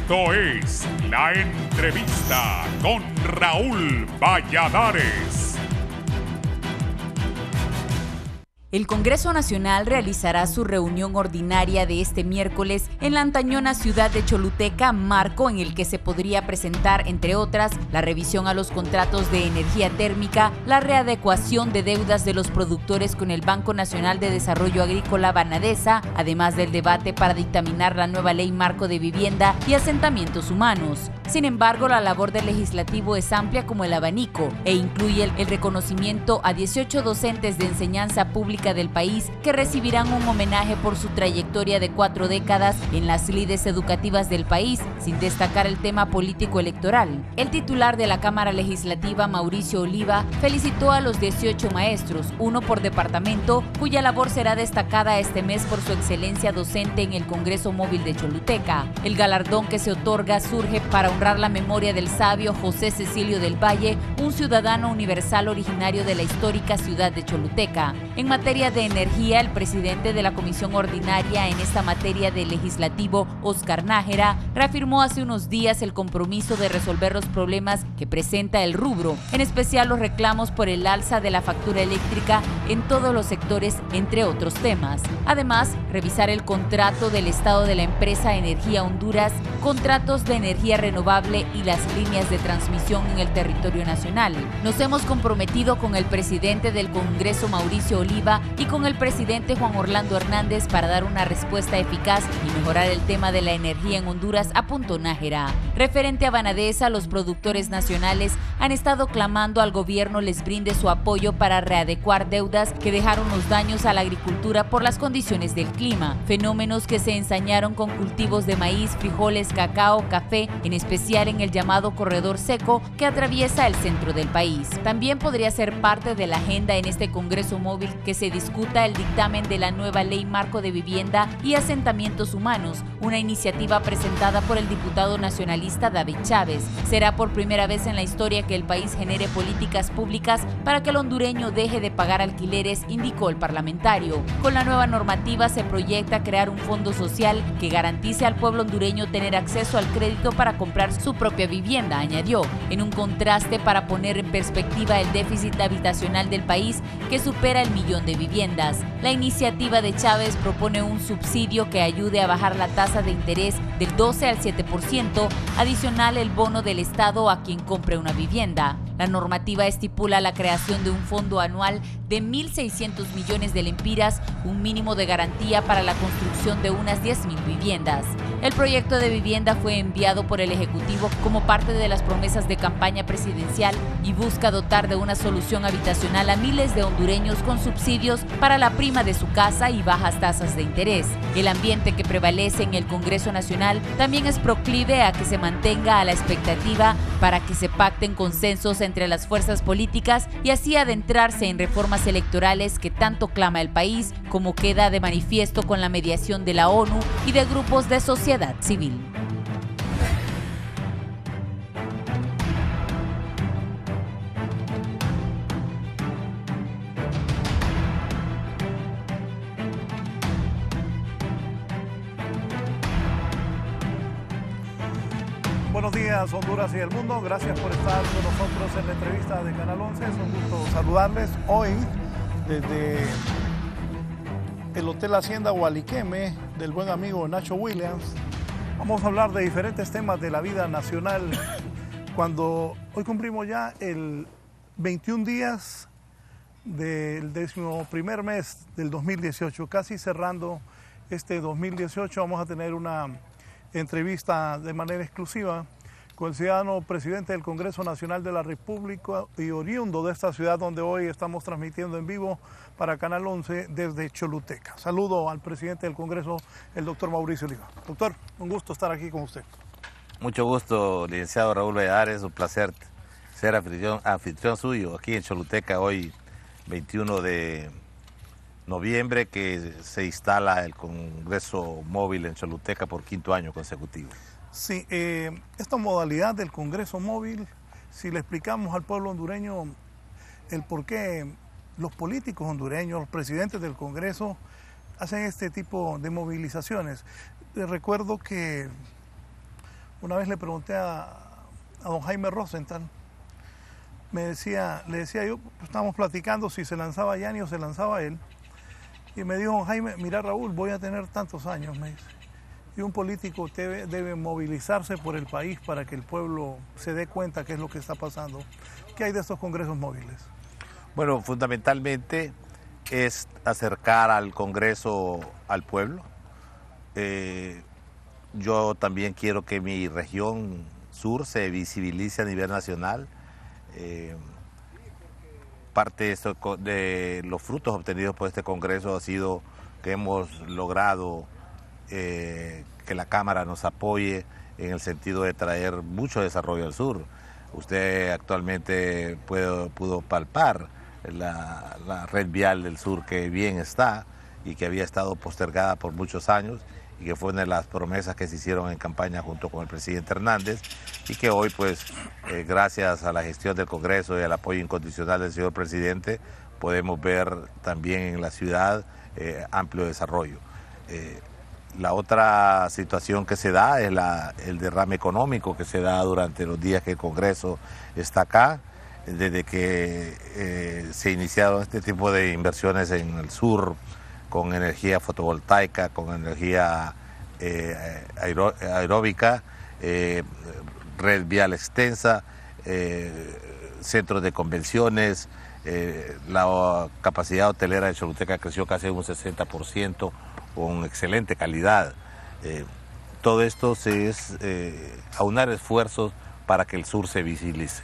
Esto es La Entrevista con Raúl Valladares. El Congreso Nacional realizará su reunión ordinaria de este miércoles en la antañona ciudad de Choluteca, marco en el que se podría presentar, entre otras, la revisión a los contratos de energía térmica, la readecuación de deudas de los productores con el Banco Nacional de Desarrollo Agrícola Banadesa, además del debate para dictaminar la nueva ley marco de vivienda y asentamientos humanos. Sin embargo, la labor del legislativo es amplia como el abanico e incluye el reconocimiento a 18 docentes de enseñanza pública del país que recibirán un homenaje por su trayectoria de 4 décadas en las lides educativas del país, sin destacar el tema político electoral. El titular de la Cámara Legislativa, Mauricio Oliva, felicitó a los 18 maestros, uno por departamento, cuya labor será destacada este mes por su excelencia docente en el Congreso Móvil de Choluteca. El galardón que se otorga surge para honrar la memoria del sabio José Cecilio del Valle, un ciudadano universal originario de la histórica ciudad de Choluteca. En materia de energía, el presidente de la Comisión Ordinaria en esta materia del Legislativo, Óscar Nájera, reafirmó hace unos días el compromiso de resolver los problemas que presenta el rubro, en especial los reclamos por el alza de la factura eléctrica en todos los sectores, entre otros temas. Además, revisar el contrato del Estado de la empresa Energía Honduras, contratos de energía renovable y las líneas de transmisión en el territorio nacional. Nos hemos comprometido con el presidente del Congreso, Mauricio Oliva, y con el presidente Juan Orlando Hernández para dar una respuesta eficaz y mejorar el tema de la energía en Honduras, apuntó Nájera. Referente a Banadesa, los productores nacionales han estado clamando al gobierno les brinde su apoyo para readecuar deudas que dejaron los daños a la agricultura por las condiciones del clima, fenómenos que se ensañaron con cultivos de maíz, frijoles, cacao, café, en especial en el llamado corredor seco que atraviesa el centro del país. También podría ser parte de la agenda en este Congreso Móvil que se discuta el dictamen de la nueva ley marco de vivienda y asentamientos humanos, una iniciativa presentada por el diputado nacionalista David Chávez. Será por primera vez en la historia que el país genere políticas públicas para que el hondureño deje de pagar alquileres, indicó el parlamentario. Con la nueva normativa se proyecta crear un fondo social que garantice al pueblo hondureño tener acceso al crédito para comprar su propia vivienda, añadió, en un contraste para poner en perspectiva el déficit habitacional del país que supera el millón de viviendas. La iniciativa de Chávez propone un subsidio que ayude a bajar la tasa de interés del 12 al 7%, adicional el bono del Estado a quien compre una vivienda. La normativa estipula la creación de un fondo anual de 1.600 millones de lempiras, un mínimo de garantía para la construcción de unas 10.000 viviendas. El proyecto de vivienda fue enviado por el Ejecutivo como parte de las promesas de campaña presidencial y busca dotar de una solución habitacional a miles de hondureños con subsidios para la prima de su casa y bajas tasas de interés. El ambiente que prevalece en el Congreso Nacional también es proclive a que se mantenga a la expectativa para que se pacten consensos entre las fuerzas políticas y así adentrarse en reformas electorales que tanto clama el país, como queda de manifiesto con la mediación de la ONU y de grupos de sociedad civil. Buenos días, Honduras y el mundo. Gracias por estar con nosotros en la entrevista de Canal 11. Es un gusto saludarles hoy desde el Hotel Hacienda Gualiqueme del buen amigo Nacho Williams. Vamos a hablar de diferentes temas de la vida nacional. Cuando hoy cumplimos ya el 21 días del 11º mes del 2018, casi cerrando este 2018, vamos a tener una entrevista de manera exclusiva con el ciudadano presidente del Congreso Nacional de la República y oriundo de esta ciudad donde hoy estamos transmitiendo en vivo para Canal 11 desde Choluteca. Saludo al presidente del Congreso, el doctor Mauricio Oliva. Doctor, un gusto estar aquí con usted. Mucho gusto, licenciado Raúl Valladares, un placer ser anfitrión suyo aquí en Choluteca hoy, 21 de noviembre, que se instala el Congreso Móvil en Choluteca por 5º año consecutivo. Sí, esta modalidad del Congreso Móvil, si le explicamos al pueblo hondureño el por qué los políticos hondureños, los presidentes del Congreso, hacen este tipo de movilizaciones. Les recuerdo que Una vez le pregunté a don Jaime Rosenthal, le decía yo, estábamos platicando si se lanzaba Yanni o se lanzaba él, y me dijo don Jaime, mira Raúl, voy a tener tantos años, me dice, y un político debe movilizarse por el país para que el pueblo se dé cuenta qué es lo que está pasando. ¿Qué hay de estos congresos móviles? Bueno, fundamentalmente es acercar al Congreso al pueblo. Yo también quiero que mi región sur se visibilice a nivel nacional. Parte de los frutos obtenidos por este Congreso ha sido que hemos logrado que la Cámara nos apoye en el sentido de traer mucho desarrollo al sur. Usted actualmente pudo palpar la red vial del sur, que bien está y que había estado postergada por muchos años y que fue una de las promesas que se hicieron en campaña junto con el presidente Hernández, y que hoy pues gracias a la gestión del Congreso y al apoyo incondicional del señor presidente podemos ver también en la ciudad amplio desarrollo. La otra situación que se da es el derrame económico que se da durante los días que el Congreso está acá. Desde que se iniciaron este tipo de inversiones en el sur, con energía fotovoltaica, con energía aeróbica, red vial extensa, centros de convenciones, la capacidad hotelera de Choluteca creció casi un 60%, con excelente calidad. Todo esto es aunar esfuerzos para que el sur se visibilice.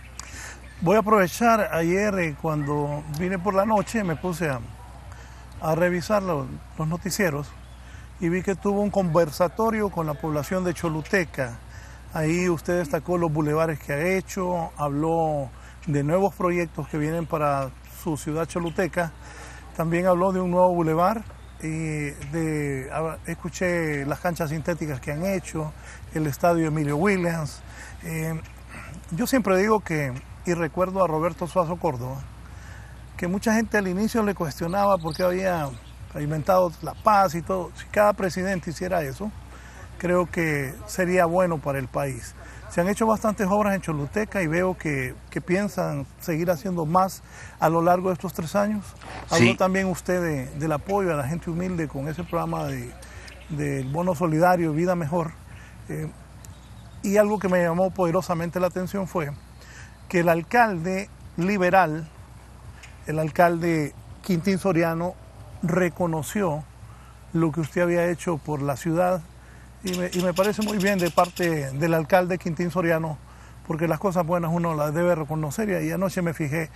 Voy a aprovechar, ayer cuando vine por la noche me puse a revisar los noticieros y vi que tuvo un conversatorio con la población de Choluteca. Ahí usted destacó los bulevares que ha hecho, habló de nuevos proyectos que vienen para su ciudad Choluteca, también habló de un nuevo bulevar, y escuché las canchas sintéticas que han hecho, el estadio Emilio Williams. Yo siempre digo que, y recuerdo a Roberto Suazo Córdoba, que mucha gente al inicio le cuestionaba por qué había pavimentado La Paz y todo. Si cada presidente hiciera eso, creo que sería bueno para el país. Se han hecho bastantes obras en Choluteca y veo que piensan seguir haciendo más a lo largo de estos 3 años. Sí. Habló también usted del apoyo a la gente humilde con ese programa del bono solidario Vida Mejor. Y algo que me llamó poderosamente la atención fue que el alcalde liberal, el alcalde Quintín Soriano, reconoció lo que usted había hecho por la ciudad, y me parece muy bien de parte del alcalde Quintín Soriano, porque las cosas buenas uno las debe reconocer, y anoche me fijé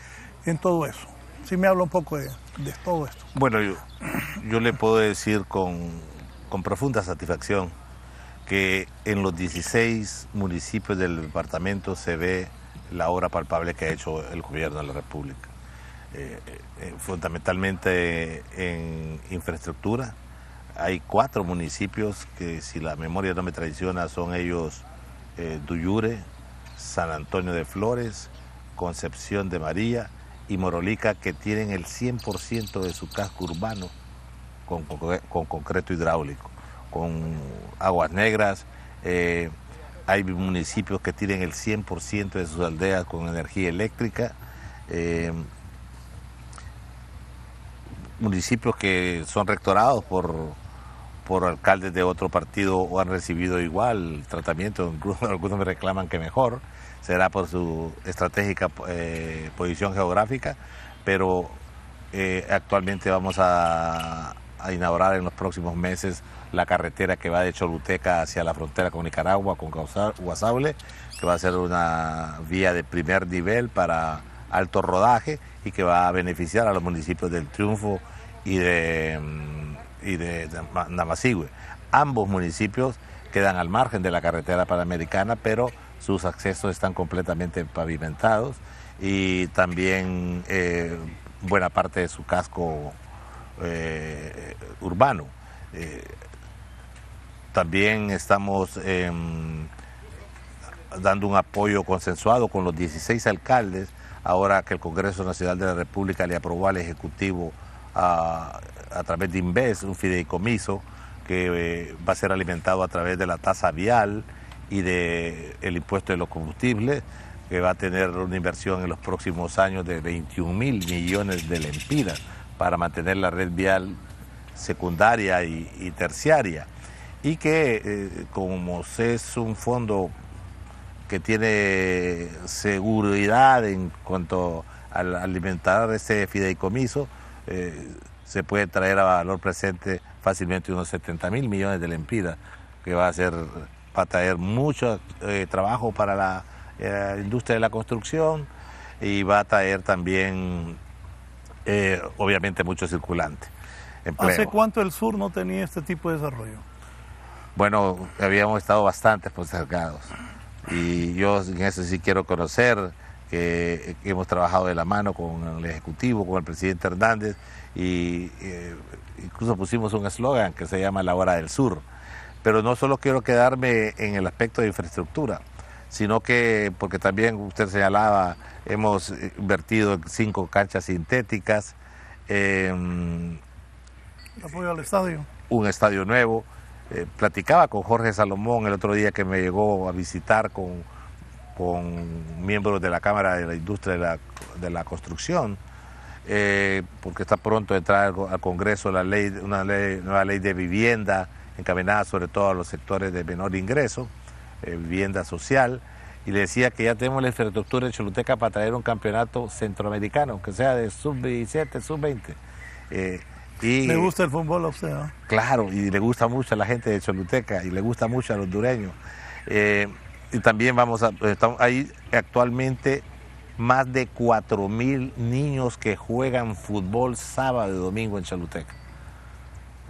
en todo eso. Sí, me habla un poco de todo esto. Bueno, yo le puedo decir con profunda satisfacción que en los 16 municipios del departamento se ve la obra palpable que ha hecho el gobierno de la República. Fundamentalmente en infraestructura. Hay 4 municipios que, si la memoria no me traiciona, son ellos Duyure, San Antonio de Flores, Concepción de María y Morolica, que tienen el 100% de su casco urbano con concreto hidráulico, con aguas negras. Hay municipios que tienen el 100% de sus aldeas con energía eléctrica. Municipios que son rectorados por alcaldes de otro partido o han recibido igual tratamiento, incluso algunos me reclaman que mejor, será por su estratégica posición geográfica, pero actualmente vamos a inaugurar en los próximos meses la carretera que va de Choluteca hacia la frontera con Nicaragua, con Guasable, que va a ser una vía de primer nivel para alto rodaje y que va a beneficiar a los municipios del Triunfo y de Namasigüe. Ambos municipios quedan al margen de la carretera panamericana, pero sus accesos están completamente pavimentados y también buena parte de su casco urbano. También estamos dando un apoyo consensuado con los 16 alcaldes, ahora que el Congreso Nacional de la República le aprobó al Ejecutivo a través de Inves, un fideicomiso que va a ser alimentado a través de la tasa vial y del impuesto de los combustibles, que va a tener una inversión en los próximos años de 21.000 millones de lempiras para mantener la red vial secundaria y terciaria, y que como es un fondo que tiene seguridad en cuanto al alimentar este fideicomiso, se puede traer a valor presente fácilmente unos 70.000 millones de lempiras, que va a traer mucho trabajo para la industria de la construcción, y va a traer también obviamente mucho circulante. Empleo. ¿Hace cuánto el sur no tenía este tipo de desarrollo? Bueno, habíamos estado bastante postergados, y yo en eso sí quiero conocer que hemos trabajado de la mano con el Ejecutivo, con el presidente Hernández, y incluso pusimos un eslogan que se llama La Hora del Sur. Pero no solo quiero quedarme en el aspecto de infraestructura, sino que, porque también usted señalaba, hemos invertido en 5 canchas sintéticas, apoyo al estadio. Un estadio nuevo. Platicaba con Jorge Salomón el otro día, que me llegó a visitar con miembros de la Cámara de la Industria de la Construcción, porque está pronto a entrar al Congreso una nueva ley de vivienda, encaminada sobre todo a los sectores de menor ingreso, vivienda social, y le decía que ya tenemos la infraestructura de Choluteca para traer un campeonato centroamericano, que sea de sub-17, sub-20. ¿Le gusta el fútbol a usted, no? Claro, y le gusta mucho a la gente de Choluteca, y le gusta mucho a los hondureños. Y también estamos ahí actualmente más de 4.000 niños que juegan fútbol sábado y domingo en Choluteca.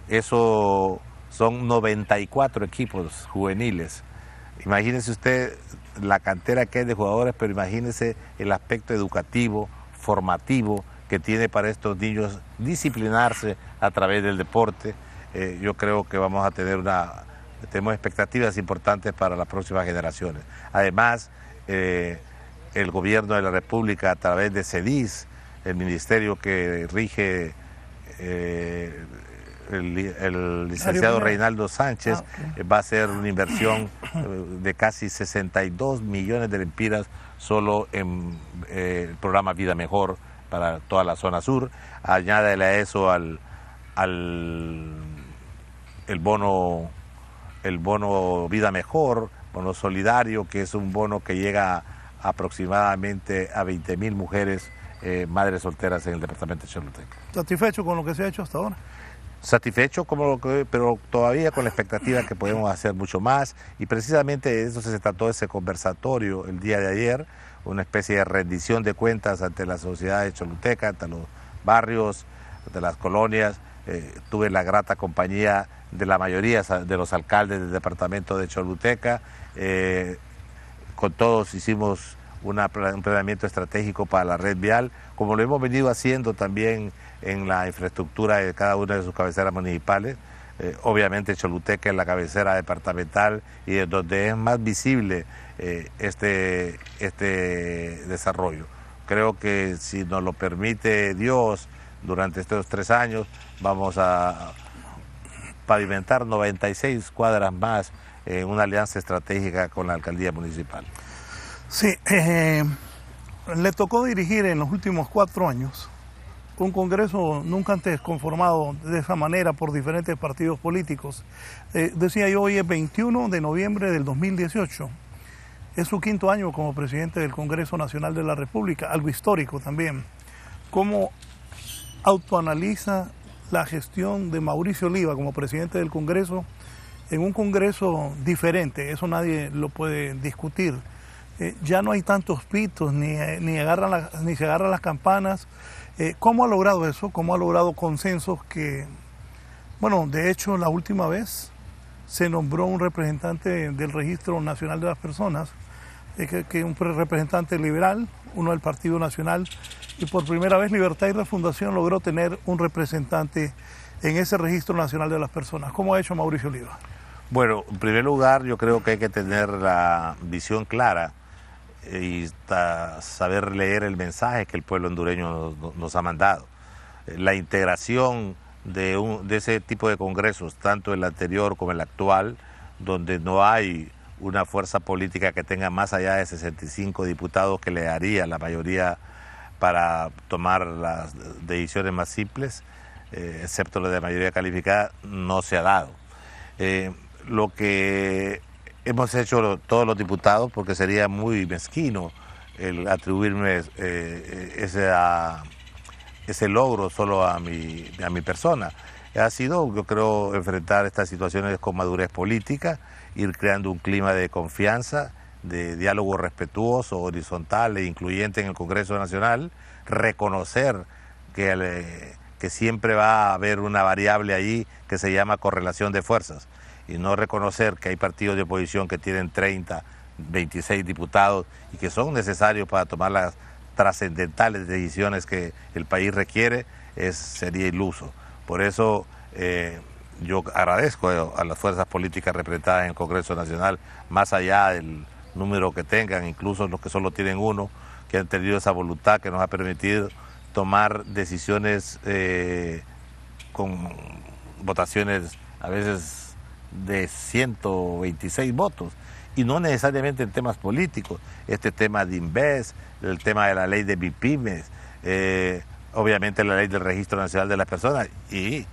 Eso son 94 equipos juveniles. Imagínese usted la cantera que hay de jugadores, pero imagínese el aspecto educativo, formativo, que tiene para estos niños disciplinarse a través del deporte. Yo creo que vamos a tener tenemos expectativas importantes para las próximas generaciones. Además, el gobierno de la República, a través de CEDIS, el ministerio que rige el licenciado Reinaldo Sánchez, va a hacer una inversión de casi 62 millones de lempiras solo en el programa Vida Mejor para toda la zona sur. Añádele a eso el bono Vida Mejor, bono solidario, que es un bono que llega aproximadamente a 20.000 mujeres, madres solteras en el departamento de Choluteca. ¿Satisfecho con lo que se ha hecho hasta ahora? Satisfecho, pero todavía con la expectativa que podemos hacer mucho más, y precisamente de eso se trató ese conversatorio el día de ayer, una especie de rendición de cuentas ante la sociedad de Choluteca, ante los barrios, ante las colonias. Tuve la grata compañía de la mayoría de los alcaldes del departamento de Choluteca. Con todos hicimos un planeamiento estratégico para la red vial, como lo hemos venido haciendo también en la infraestructura de cada una de sus cabeceras municipales. Obviamente Choluteca es la cabecera departamental y es donde es más visible este desarrollo. Creo que si nos lo permite Dios, durante estos 3 años vamos a pavimentar 96 cuadras más en una alianza estratégica con la alcaldía municipal. Sí, le tocó dirigir en los últimos 4 años un Congreso nunca antes conformado de esa manera por diferentes partidos políticos. Decía yo, hoy es 21 de noviembre del 2018. Es su 5º año como presidente del Congreso Nacional de la República, algo histórico también. ¿Cómo autoanaliza la gestión de Mauricio Oliva como presidente del Congreso en un Congreso diferente? Eso nadie lo puede discutir. Ya no hay tantos pitos, ni se agarran las campanas. ¿Cómo ha logrado eso? ¿Cómo ha logrado consensos que, bueno, de hecho la última vez se nombró un representante del Registro Nacional de las Personas, que un representante liberal, uno del Partido Nacional, y por primera vez Libertad y Refundación logró tener un representante en ese Registro Nacional de las Personas? ¿Cómo ha hecho Mauricio Oliva? Bueno, en primer lugar, yo creo que hay que tener la visión clara y saber leer el mensaje que el pueblo hondureño nos ha mandado. La integración de ese tipo de congresos, tanto el anterior como el actual, donde no hay una fuerza política que tenga más allá de 65 diputados que le daría la mayoría para tomar las decisiones más simples, excepto la de mayoría calificada, no se ha dado. Lo que hemos hecho todos los diputados, porque sería muy mezquino el atribuirme ese logro solo a mi persona, ha sido, yo creo, enfrentar estas situaciones con madurez política, ir creando un clima de confianza, de diálogo respetuoso, horizontal e incluyente en el Congreso Nacional, reconocer que siempre va a haber una variable allí que se llama correlación de fuerzas, y no reconocer que hay partidos de oposición que tienen 30, 26 diputados y que son necesarios para tomar las trascendentales decisiones que el país requiere, sería iluso. Por eso yo agradezco a las fuerzas políticas representadas en el Congreso Nacional, más allá del número que tengan, incluso los que solo tienen uno, que han tenido esa voluntad que nos ha permitido tomar decisiones con votaciones a veces de 126 votos, y no necesariamente en temas políticos, este tema de Inves, el tema de la ley de MIPYMES, obviamente la ley del Registro Nacional de las Personas, y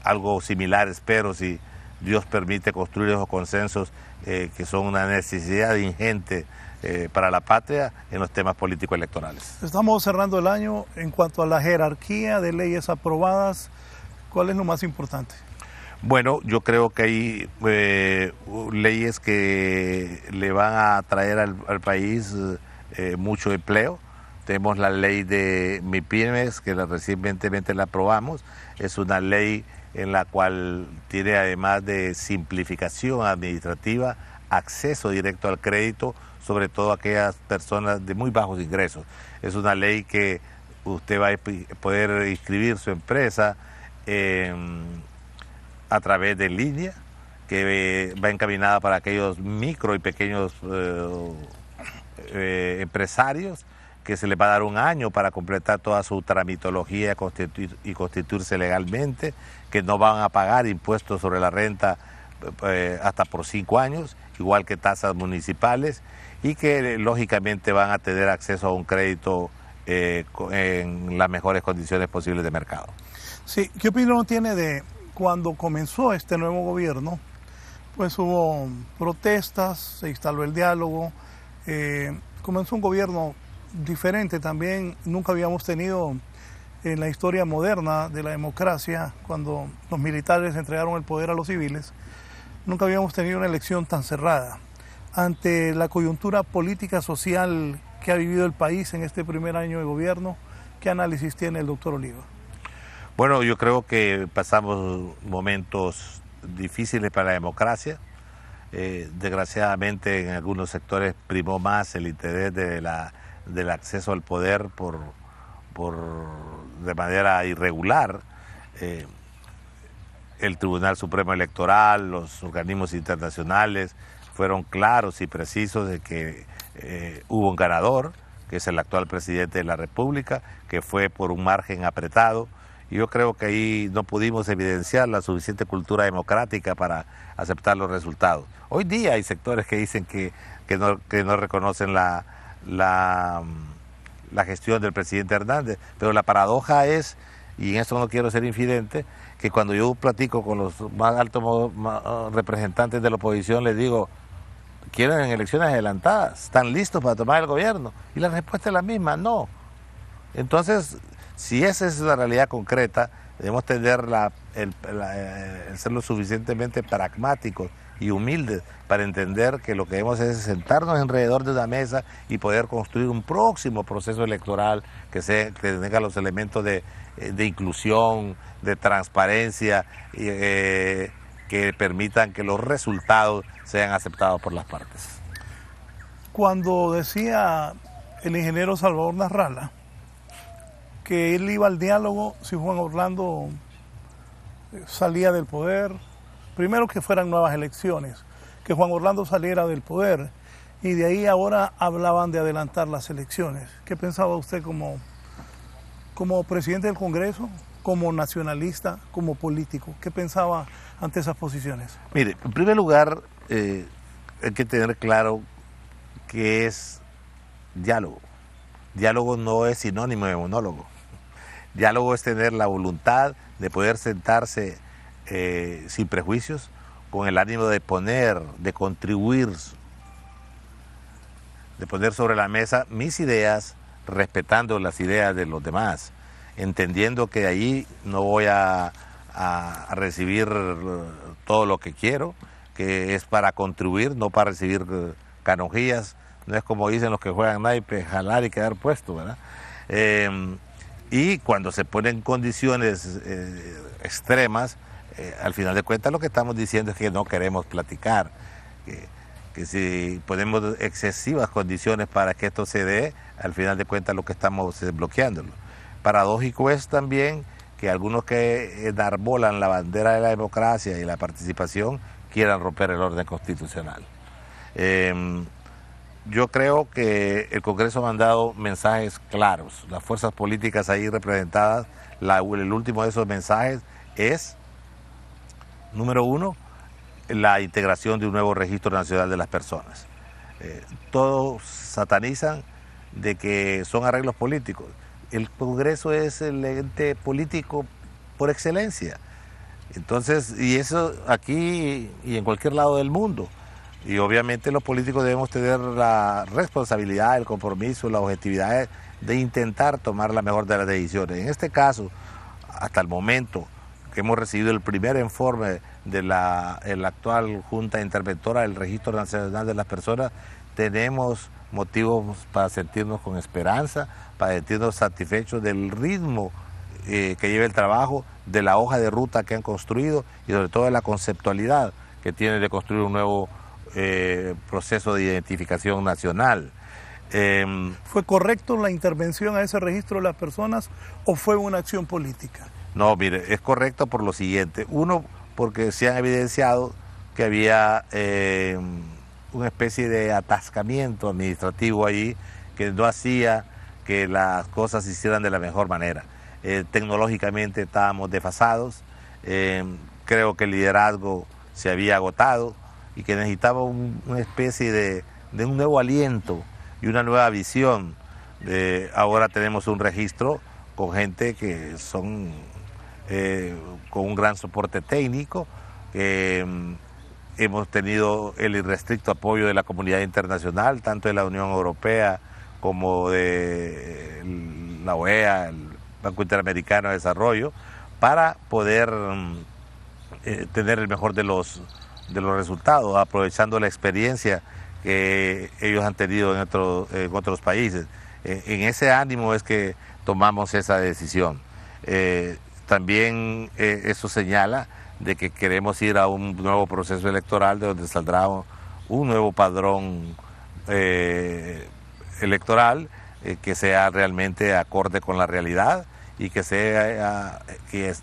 algo similar espero, si Dios permite, construir esos consensos que son una necesidad ingente para la patria en los temas políticos electorales. Estamos cerrando el año. En cuanto a la jerarquía de leyes aprobadas, ¿cuál es lo más importante? Bueno, yo creo que hay leyes que le van a traer al país mucho empleo. Tenemos la ley de MIPYMES, que recientemente la aprobamos. Es una ley en la cual tiene, además de simplificación administrativa, acceso directo al crédito, sobre todo a aquellas personas de muy bajos ingresos. Es una ley que usted va a poder inscribir su empresa a través de línea, que va encaminada para aquellos micro y pequeños empresarios, que se les va a dar un año para completar toda su tramitología y constituirse legalmente, que no van a pagar impuestos sobre la renta hasta por 5 años, igual que tasas municipales, y que lógicamente van a tener acceso a un crédito en las mejores condiciones posibles de mercado. Sí, ¿qué opinión tiene de cuando comenzó este nuevo gobierno? Pues hubo protestas, se instaló el diálogo, comenzó un gobierno diferente también. Nunca habíamos tenido en la historia moderna de la democracia, cuando los militares entregaron el poder a los civiles, nunca habíamos tenido una elección tan cerrada. Ante la coyuntura política social que ha vivido el país en este primer año de gobierno, ¿qué análisis tiene el doctor Oliva? Bueno, yo creo que pasamos momentos difíciles para la democracia. Desgraciadamente en algunos sectores primó más el interés del acceso al poder de manera irregular. El Tribunal Supremo Electoral, los organismos internacionales fueron claros y precisos de que hubo un ganador, que es el actual presidente de la República, que fue por un margen apretado. Y yo creo que ahí no pudimos evidenciar la suficiente cultura democrática para aceptar los resultados. Hoy día hay sectores que dicen que no reconocen la gestión del presidente Hernández, pero la paradoja es, y en esto no quiero ser infidente, que cuando yo platico con los más altos representantes de la oposición, les digo, ¿quieren elecciones adelantadas? ¿Están listos para tomar el gobierno? Y la respuesta es la misma, no. Entonces, si esa es la realidad concreta, debemos tener el ser lo suficientemente pragmáticos y humildes para entender que lo que debemos es sentarnos alrededor de una mesa y poder construir un próximo proceso electoral que tenga los elementos de inclusión, de transparencia, que permitan que los resultados sean aceptados por las partes. Cuando decía el ingeniero Salvador Narrala que él iba al diálogo si Juan Orlando salía del poder, primero que fueran nuevas elecciones, que Juan Orlando saliera del poder, y de ahí ahora hablaban de adelantar las elecciones. ¿Qué pensaba usted como presidente del Congreso, como nacionalista, como político? ¿Qué pensaba ante esas posiciones? Mire, en primer lugar, hay que tener claro que es diálogo. Diálogo no es sinónimo de monólogo. Diálogo es tener la voluntad de poder sentarse sin prejuicios, con el ánimo de contribuir, de poner sobre la mesa mis ideas, respetando las ideas de los demás, entendiendo que de ahí no voy a recibir todo lo que quiero, que es para contribuir, no para recibir canonjías. No es como dicen los que juegan naipes, jalar y quedar puesto, ¿verdad? Y cuando se ponen condiciones extremas, al final de cuentas lo que estamos diciendo es que no queremos platicar, que si ponemos excesivas condiciones para que esto se dé, al final de cuentas lo que estamos es bloqueándolo. Paradójico es también que algunos que enarbolan la bandera de la democracia y la participación quieran romper el orden constitucional. Yo creo que el Congreso ha mandado mensajes claros. Las fuerzas políticas ahí representadas, el último de esos mensajes es, número uno, la integración de un nuevo registro nacional de las personas. Todos satanizan de que son arreglos políticos. El Congreso es el ente político por excelencia. Entonces, y eso aquí y en cualquier lado del mundo. Y obviamente los políticos debemos tener la responsabilidad, el compromiso, la objetividad de intentar tomar la mejor de las decisiones. En este caso, hasta el momento que hemos recibido el primer informe de la actual Junta Interventora del Registro Nacional de las Personas, tenemos motivos para sentirnos con esperanza, para sentirnos satisfechos del ritmo que lleva el trabajo, de la hoja de ruta que han construido y sobre todo de la conceptualidad que tiene de construir un nuevo proceso de identificación nacional. ¿Fue correcto la intervención a ese registro de las personas o fue una acción política? No, mire, es correcto por lo siguiente. Uno, porque se han evidenciado que había una especie de atascamiento administrativo ahí que no hacía que las cosas se hicieran de la mejor manera. Tecnológicamente estábamos desfasados, creo que el liderazgo se había agotado y que necesitaba una especie de un nuevo aliento y una nueva visión. Ahora tenemos un registro con gente que son con un gran soporte técnico, hemos tenido el irrestricto apoyo de la comunidad internacional, tanto de la Unión Europea como de la OEA, el Banco Interamericano de Desarrollo, para poder tener el mejor de los resultados, aprovechando la experiencia que ellos han tenido en otros países. En ese ánimo es que tomamos esa decisión. También eso señala de que queremos ir a un nuevo proceso electoral de donde saldrá un nuevo padrón electoral que sea realmente acorde con la realidad y que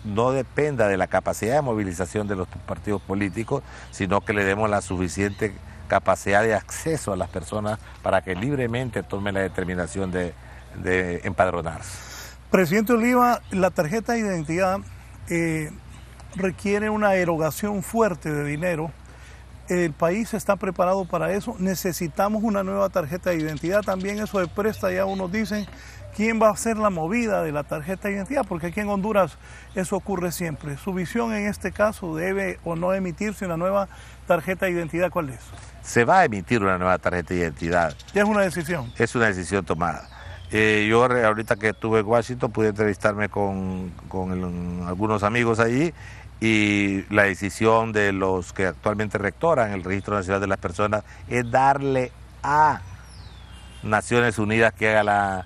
no dependa de la capacidad de movilización de los partidos políticos, sino que le demos la suficiente capacidad de acceso a las personas para que libremente tomen la determinación de empadronarse. Presidente Oliva, la tarjeta de identidad requiere una erogación fuerte de dinero. El país está preparado para eso. Necesitamos una nueva tarjeta de identidad. También eso de presta, ya unos dicen, ¿quién va a hacer la movida de la tarjeta de identidad? Porque aquí en Honduras eso ocurre siempre. Su visión en este caso, ¿debe o no emitirse una nueva tarjeta de identidad? ¿Cuál es? Se va a emitir una nueva tarjeta de identidad. ¿Ya es una decisión? Es una decisión tomada. Yo ahorita que estuve en Washington pude entrevistarme con algunos amigos allí y la decisión de los que actualmente rectoran el Registro Nacional de las Personas es darle a Naciones Unidas que haga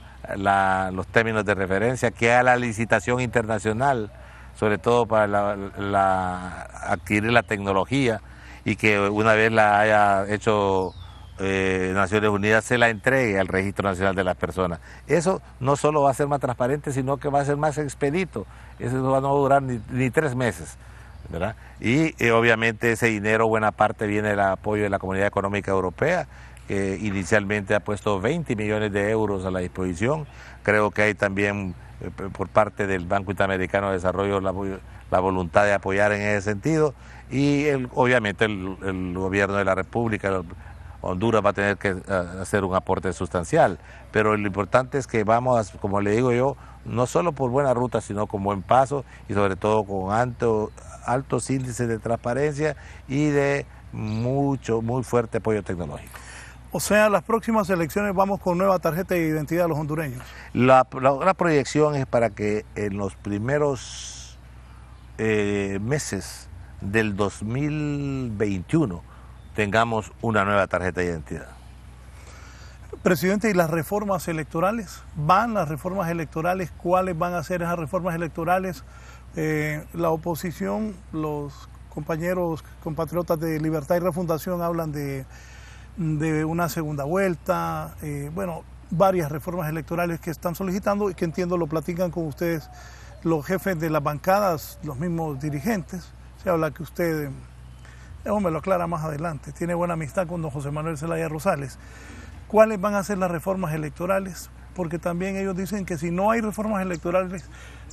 los términos de referencia, que haga la licitación internacional, sobre todo para adquirir la tecnología y que una vez la haya hecho Naciones Unidas se la entregue al Registro Nacional de las Personas. Eso no solo va a ser más transparente, sino que va a ser más expedito. Eso no va a durar ni 3 meses, ¿verdad? Y obviamente ese dinero, buena parte viene del apoyo de la Comunidad Económica Europea, que inicialmente ha puesto 20 millones de euros a la disposición. Creo que hay también por parte del Banco Interamericano de Desarrollo la voluntad de apoyar en ese sentido, y obviamente el gobierno de la República, Honduras, va a tener que hacer un aporte sustancial, pero lo importante es que vamos, como le digo yo, no solo por buena ruta, sino con buen paso y sobre todo con altos índices de transparencia y de muy fuerte apoyo tecnológico. O sea, las próximas elecciones vamos con nueva tarjeta de identidad a los hondureños. La proyección es para que en los primeros meses del 2021 tengamos una nueva tarjeta de identidad. Presidente, ¿y las reformas electorales? ¿Van las reformas electorales? ¿Cuáles van a ser esas reformas electorales? La oposición, los compatriotas de Libertad y Refundación hablan de una segunda vuelta, bueno, varias reformas electorales que están solicitando y que entiendo lo platican con ustedes los jefes de las bancadas, los mismos dirigentes. Se habla que usted, eso me lo aclara más adelante, tiene buena amistad con don José Manuel Zelaya Rosales. ¿Cuáles van a ser las reformas electorales? Porque también ellos dicen que si no hay reformas electorales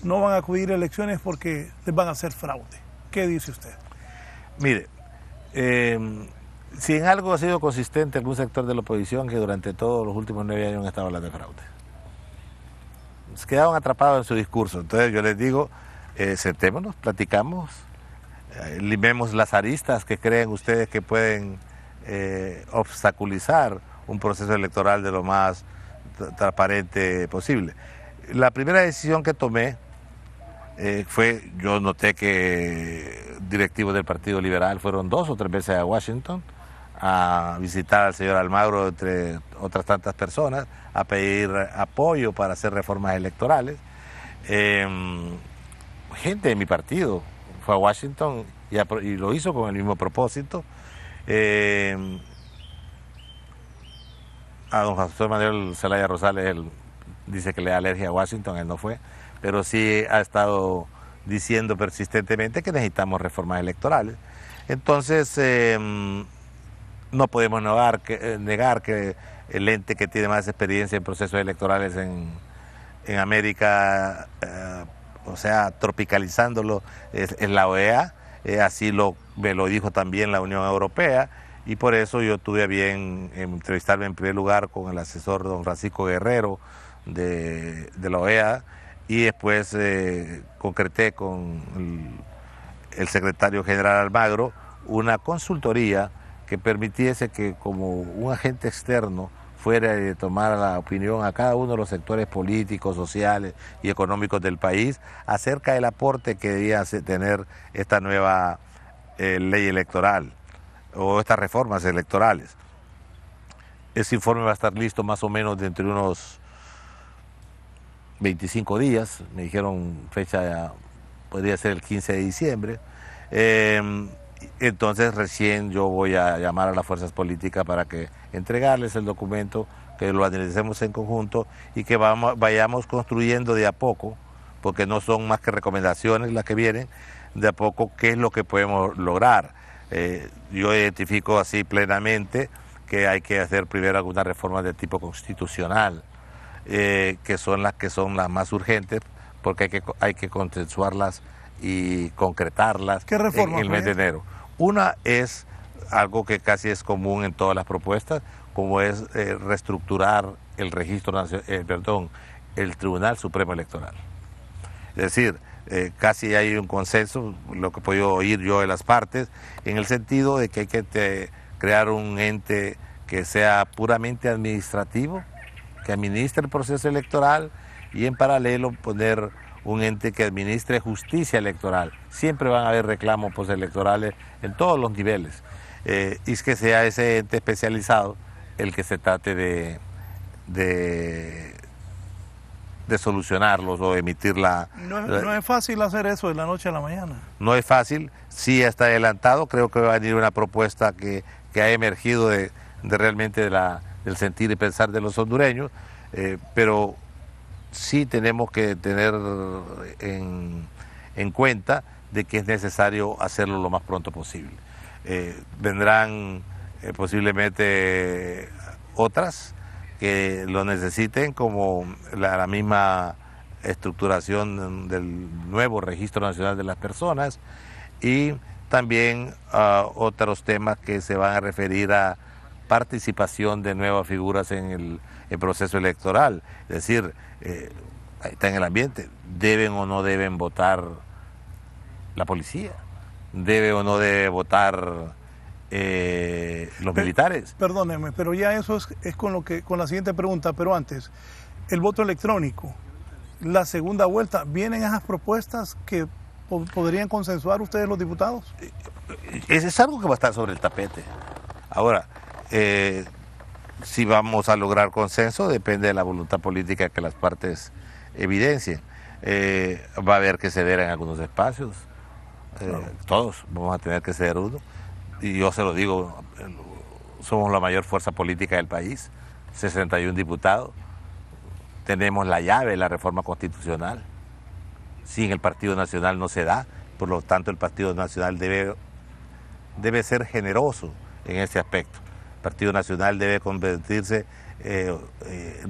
no van a acudir a elecciones porque les van a hacer fraude. ¿Qué dice usted? Mire, si en algo ha sido consistente algún sector de la oposición, que durante todos los últimos 9 años han estado hablando de fraude. Se quedaron atrapados en su discurso. Entonces yo les digo, sentémonos, platicamos, limemos las aristas que creen ustedes que pueden obstaculizar un proceso electoral de lo más transparente posible. La primera decisión que tomé fue, yo noté que directivos del Partido Liberal fueron 2 o 3 veces a Washington a visitar al señor Almagro, entre otras tantas personas, a pedir apoyo para hacer reformas electorales. Gente de mi partido fue a Washington y lo hizo con el mismo propósito. A don José Manuel Zelaya Rosales, él dice que le da alergia a Washington, él no fue, pero sí ha estado diciendo persistentemente que necesitamos reformas electorales. Entonces, no podemos negar que el ente que tiene más experiencia en procesos electorales en América, o sea, tropicalizándolo, es la OEA, así me lo dijo también la Unión Europea, y por eso yo tuve a bien entrevistarme en primer lugar con el asesor don Francisco Guerrero de la OEA, y después concreté con el secretario general Almagro una consultoría que permitiese que como un agente externo fuera de tomar la opinión a cada uno de los sectores políticos, sociales y económicos del país acerca del aporte que debía tener esta nueva ley electoral o estas reformas electorales. Ese informe va a estar listo más o menos dentro de unos 25 días, me dijeron fecha, podría ser el 15 de diciembre. Entonces recién yo voy a llamar a las fuerzas políticas para que entregarles el documento, que lo analicemos en conjunto y que vayamos construyendo de a poco, porque no son más que recomendaciones las que vienen, de a poco qué es lo que podemos lograr. Yo identifico así plenamente que hay que hacer primero algunas reformas de tipo constitucional, que son las más urgentes, porque hay que consensuarlas y concretarlas en el mes de enero. Una es algo que casi es común en todas las propuestas, como es reestructurar el el Tribunal Supremo Electoral. Es decir, casi hay un consenso, lo que he podido oír yo de las partes, en el sentido de que hay que crear un ente que sea puramente administrativo, que administre el proceso electoral, y en paralelo poner un ente que administre justicia electoral. Siempre van a haber reclamos postelectorales en todos los niveles, y es que sea ese ente especializado el que se trate de solucionarlos o emitir No es fácil hacer eso de la noche a la mañana. No es fácil, sí está adelantado, creo que va a venir una propuesta que ha emergido de realmente del sentir y pensar de los hondureños, pero sí tenemos que tener en cuenta de que es necesario hacerlo lo más pronto posible. Vendrán posiblemente otras que lo necesiten, como la misma estructuración del nuevo Registro Nacional de las Personas y también otros temas que se van a referir a participación de nuevas figuras en el proceso electoral. Es decir, ahí está en el ambiente, ¿deben o no deben votar la policía? ¿Debe o no debe votar los militares? Perdóneme, pero ya eso es con la siguiente pregunta, pero antes, el voto electrónico, la segunda vuelta, ¿vienen esas propuestas que podrían consensuar ustedes los diputados? Es algo que va a estar sobre el tapete. Ahora, si vamos a lograr consenso, depende de la voluntad política que las partes evidencien. Va a haber que ceder en algunos espacios, todos vamos a tener que ceder uno. Y yo se lo digo, somos la mayor fuerza política del país, 61 diputados, tenemos la llave de la reforma constitucional. Sin el Partido Nacional no se da, por lo tanto el Partido Nacional debe ser generoso en este aspecto. El Partido Nacional debe convertirse en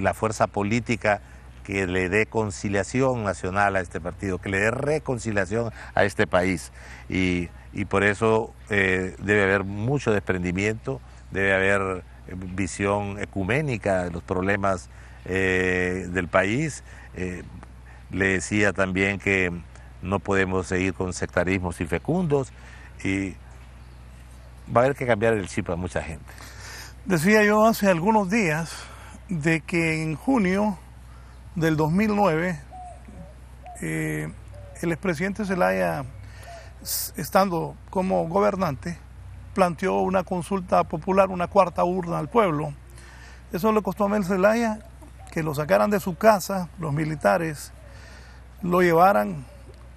la fuerza política que le dé conciliación nacional a este partido, que le dé reconciliación a este país. Y por eso debe haber mucho desprendimiento, debe haber visión ecuménica de los problemas del país. Le decía también que no podemos seguir con sectarismos infecundos y va a haber que cambiar el chip a mucha gente. Decía yo hace algunos días de que en junio del 2009 el expresidente Zelaya, estando como gobernante, planteó una consulta popular, una cuarta urna al pueblo. Eso le costó a Mel Zelaya que lo sacaran de su casa, los militares, lo llevaran,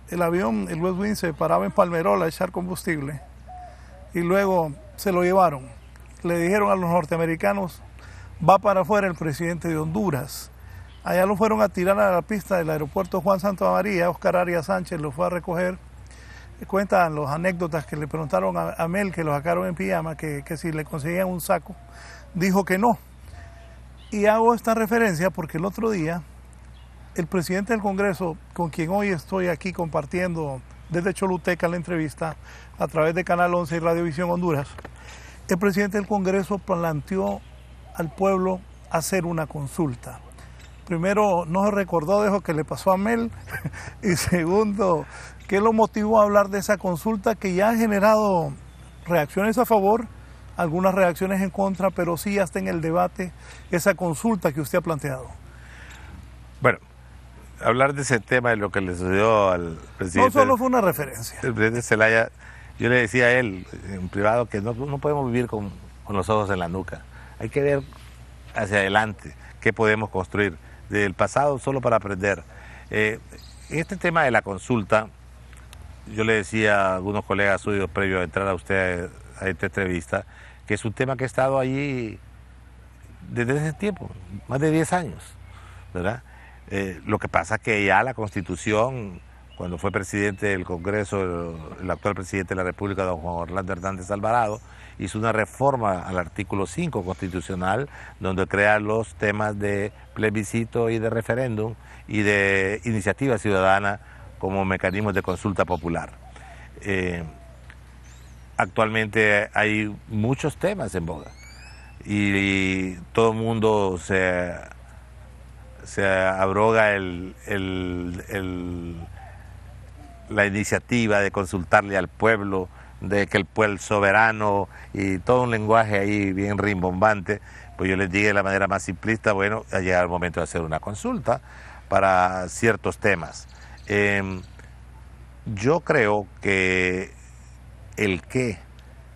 el avión, el West Wing se paraba en Palmerola a echar combustible y luego se lo llevaron. Le dijeron a los norteamericanos, va para afuera el presidente de Honduras. Allá lo fueron a tirar a la pista del aeropuerto Juan Santamaría, Oscar Arias Sánchez lo fue a recoger. Cuentan las anécdotas que le preguntaron a Mel, que lo sacaron en pijama, que si le conseguían un saco, dijo que no. Y hago esta referencia porque el otro día el presidente del Congreso, con quien hoy estoy aquí compartiendo desde Choluteca la entrevista a través de Canal 11 y Radiovisión Honduras, el presidente del Congreso planteó al pueblo hacer una consulta. Primero, no se recordó de lo que le pasó a Mel y segundo, ¿qué lo motivó a hablar de esa consulta que ya ha generado reacciones a favor, algunas reacciones en contra, pero sí ya está en el debate esa consulta que usted ha planteado? Bueno, hablar de ese tema, de lo que le sucedió al presidente... No solo fue una referencia. El presidente Zelaya, yo le decía a él en privado que no podemos vivir con los ojos en la nuca. Hay que ver hacia adelante qué podemos construir del pasado solo para aprender. Este tema de la consulta, yo le decía a algunos colegas suyos previo a entrar a usted a esta entrevista, que es un tema que ha estado allí desde ese tiempo, más de 10 años, ¿verdad? Lo que pasa es que ya la Constitución, cuando fue presidente del Congreso, el actual presidente de la República, don Juan Orlando Hernández Alvarado, hizo una reforma al artículo 5 constitucional, donde crea los temas de plebiscito y de referéndum y de iniciativa ciudadana como mecanismos de consulta popular. Actualmente hay muchos temas en boga y todo el mundo se abroga la iniciativa de consultarle al pueblo, de que el pueblo soberano y todo un lenguaje ahí bien rimbombante. Pues yo les digo de la manera más simplista, bueno, ha llegado el momento de hacer una consulta para ciertos temas. Yo creo que el qué,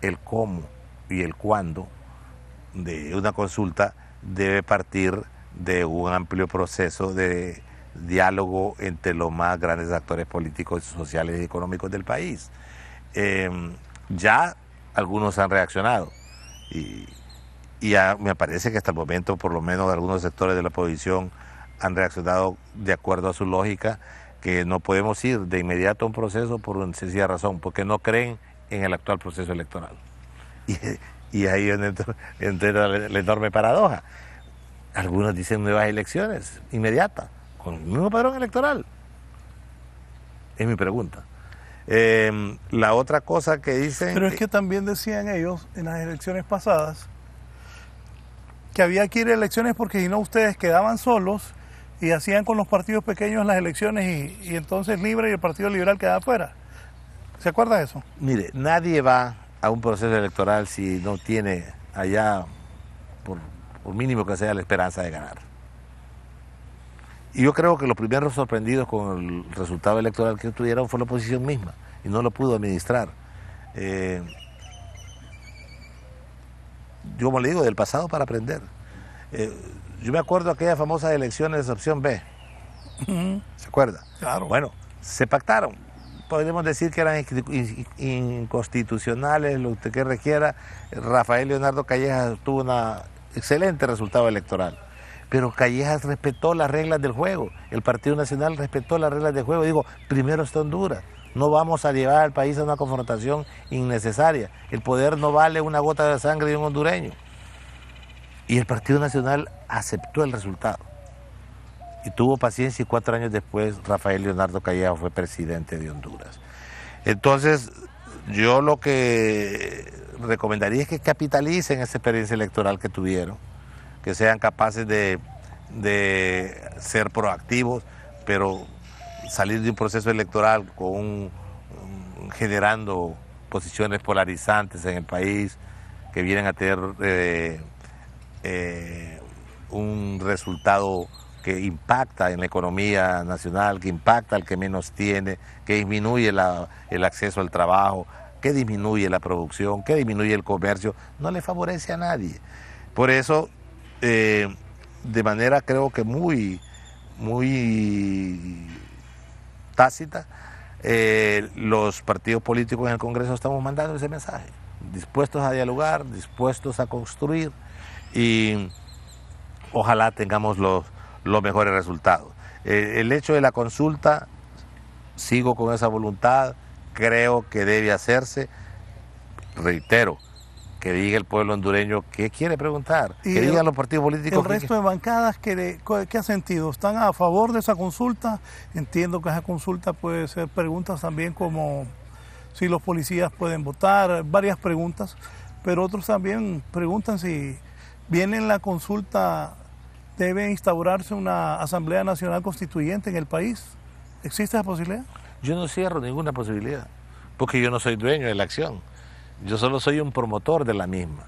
el cómo y el cuándo de una consulta debe partir de un amplio proceso de diálogo entre los más grandes actores políticos, sociales y económicos del país. Ya algunos han reaccionado y ya me parece que hasta el momento por lo menos algunos sectores de la oposición han reaccionado de acuerdo a su lógica, que no podemos ir de inmediato a un proceso por una sencilla razón, porque no creen en el actual proceso electoral. Y ahí entra la enorme paradoja. Algunos dicen nuevas elecciones, inmediatas, Con el mismo padrón electoral. Es mi pregunta. La otra cosa que dicen... Pero es que también decían ellos en las elecciones pasadas que había que ir a elecciones porque si no ustedes quedaban solos y hacían con los partidos pequeños las elecciones y entonces Libre y el Partido Liberal quedaba fuera. ¿Se acuerda de eso? Mire, nadie va a un proceso electoral si no tiene allá, por mínimo que sea, la esperanza de ganar. Y yo creo que los primeros sorprendidos con el resultado electoral que tuvieron fue la oposición misma y no lo pudo administrar. Yo, como le digo, del pasado para aprender. Yo me acuerdo de aquellas famosas elecciones de opción B. ¿Se acuerda? Claro. Bueno, se pactaron. Podemos decir que eran inconstitucionales, lo que requiera. Rafael Leonardo Callejas tuvo un excelente resultado electoral. Pero Callejas respetó las reglas del juego. El Partido Nacional respetó las reglas del juego. Digo, primero está Honduras. No vamos a llevar al país a una confrontación innecesaria. El poder no vale una gota de sangre de un hondureño. Y el Partido Nacional aceptó el resultado. Y tuvo paciencia y 4 años después Rafael Leonardo Callejas fue presidente de Honduras. Entonces, yo lo que recomendaría es que capitalicen esa experiencia electoral que tuvieron, que sean capaces de ser proactivos, pero salir de un proceso electoral generando posiciones polarizantes en el país, que vienen a tener un resultado que impacta en la economía nacional, que impacta al que menos tiene, que disminuye el acceso al trabajo, que disminuye la producción, que disminuye el comercio, no le favorece a nadie. Por eso, de manera creo que muy tácita, los partidos políticos en el Congreso estamos mandando ese mensaje, dispuestos a dialogar, dispuestos a construir y ojalá tengamos los mejores resultados. El hecho de la consulta, sigo con esa voluntad, creo que debe hacerse, reitero, que diga el pueblo hondureño qué quiere preguntar, que digan los partidos políticos. El resto de bancadas, ¿qué ha sentido? ¿Están a favor de esa consulta? Entiendo que esa consulta puede ser preguntas también como si los policías pueden votar, varias preguntas, pero otros también preguntan si viene en la consulta, debe instaurarse una Asamblea Nacional Constituyente en el país. ¿Existe esa posibilidad? Yo no cierro ninguna posibilidad, porque yo no soy dueño de la acción. Yo solo soy un promotor de la misma,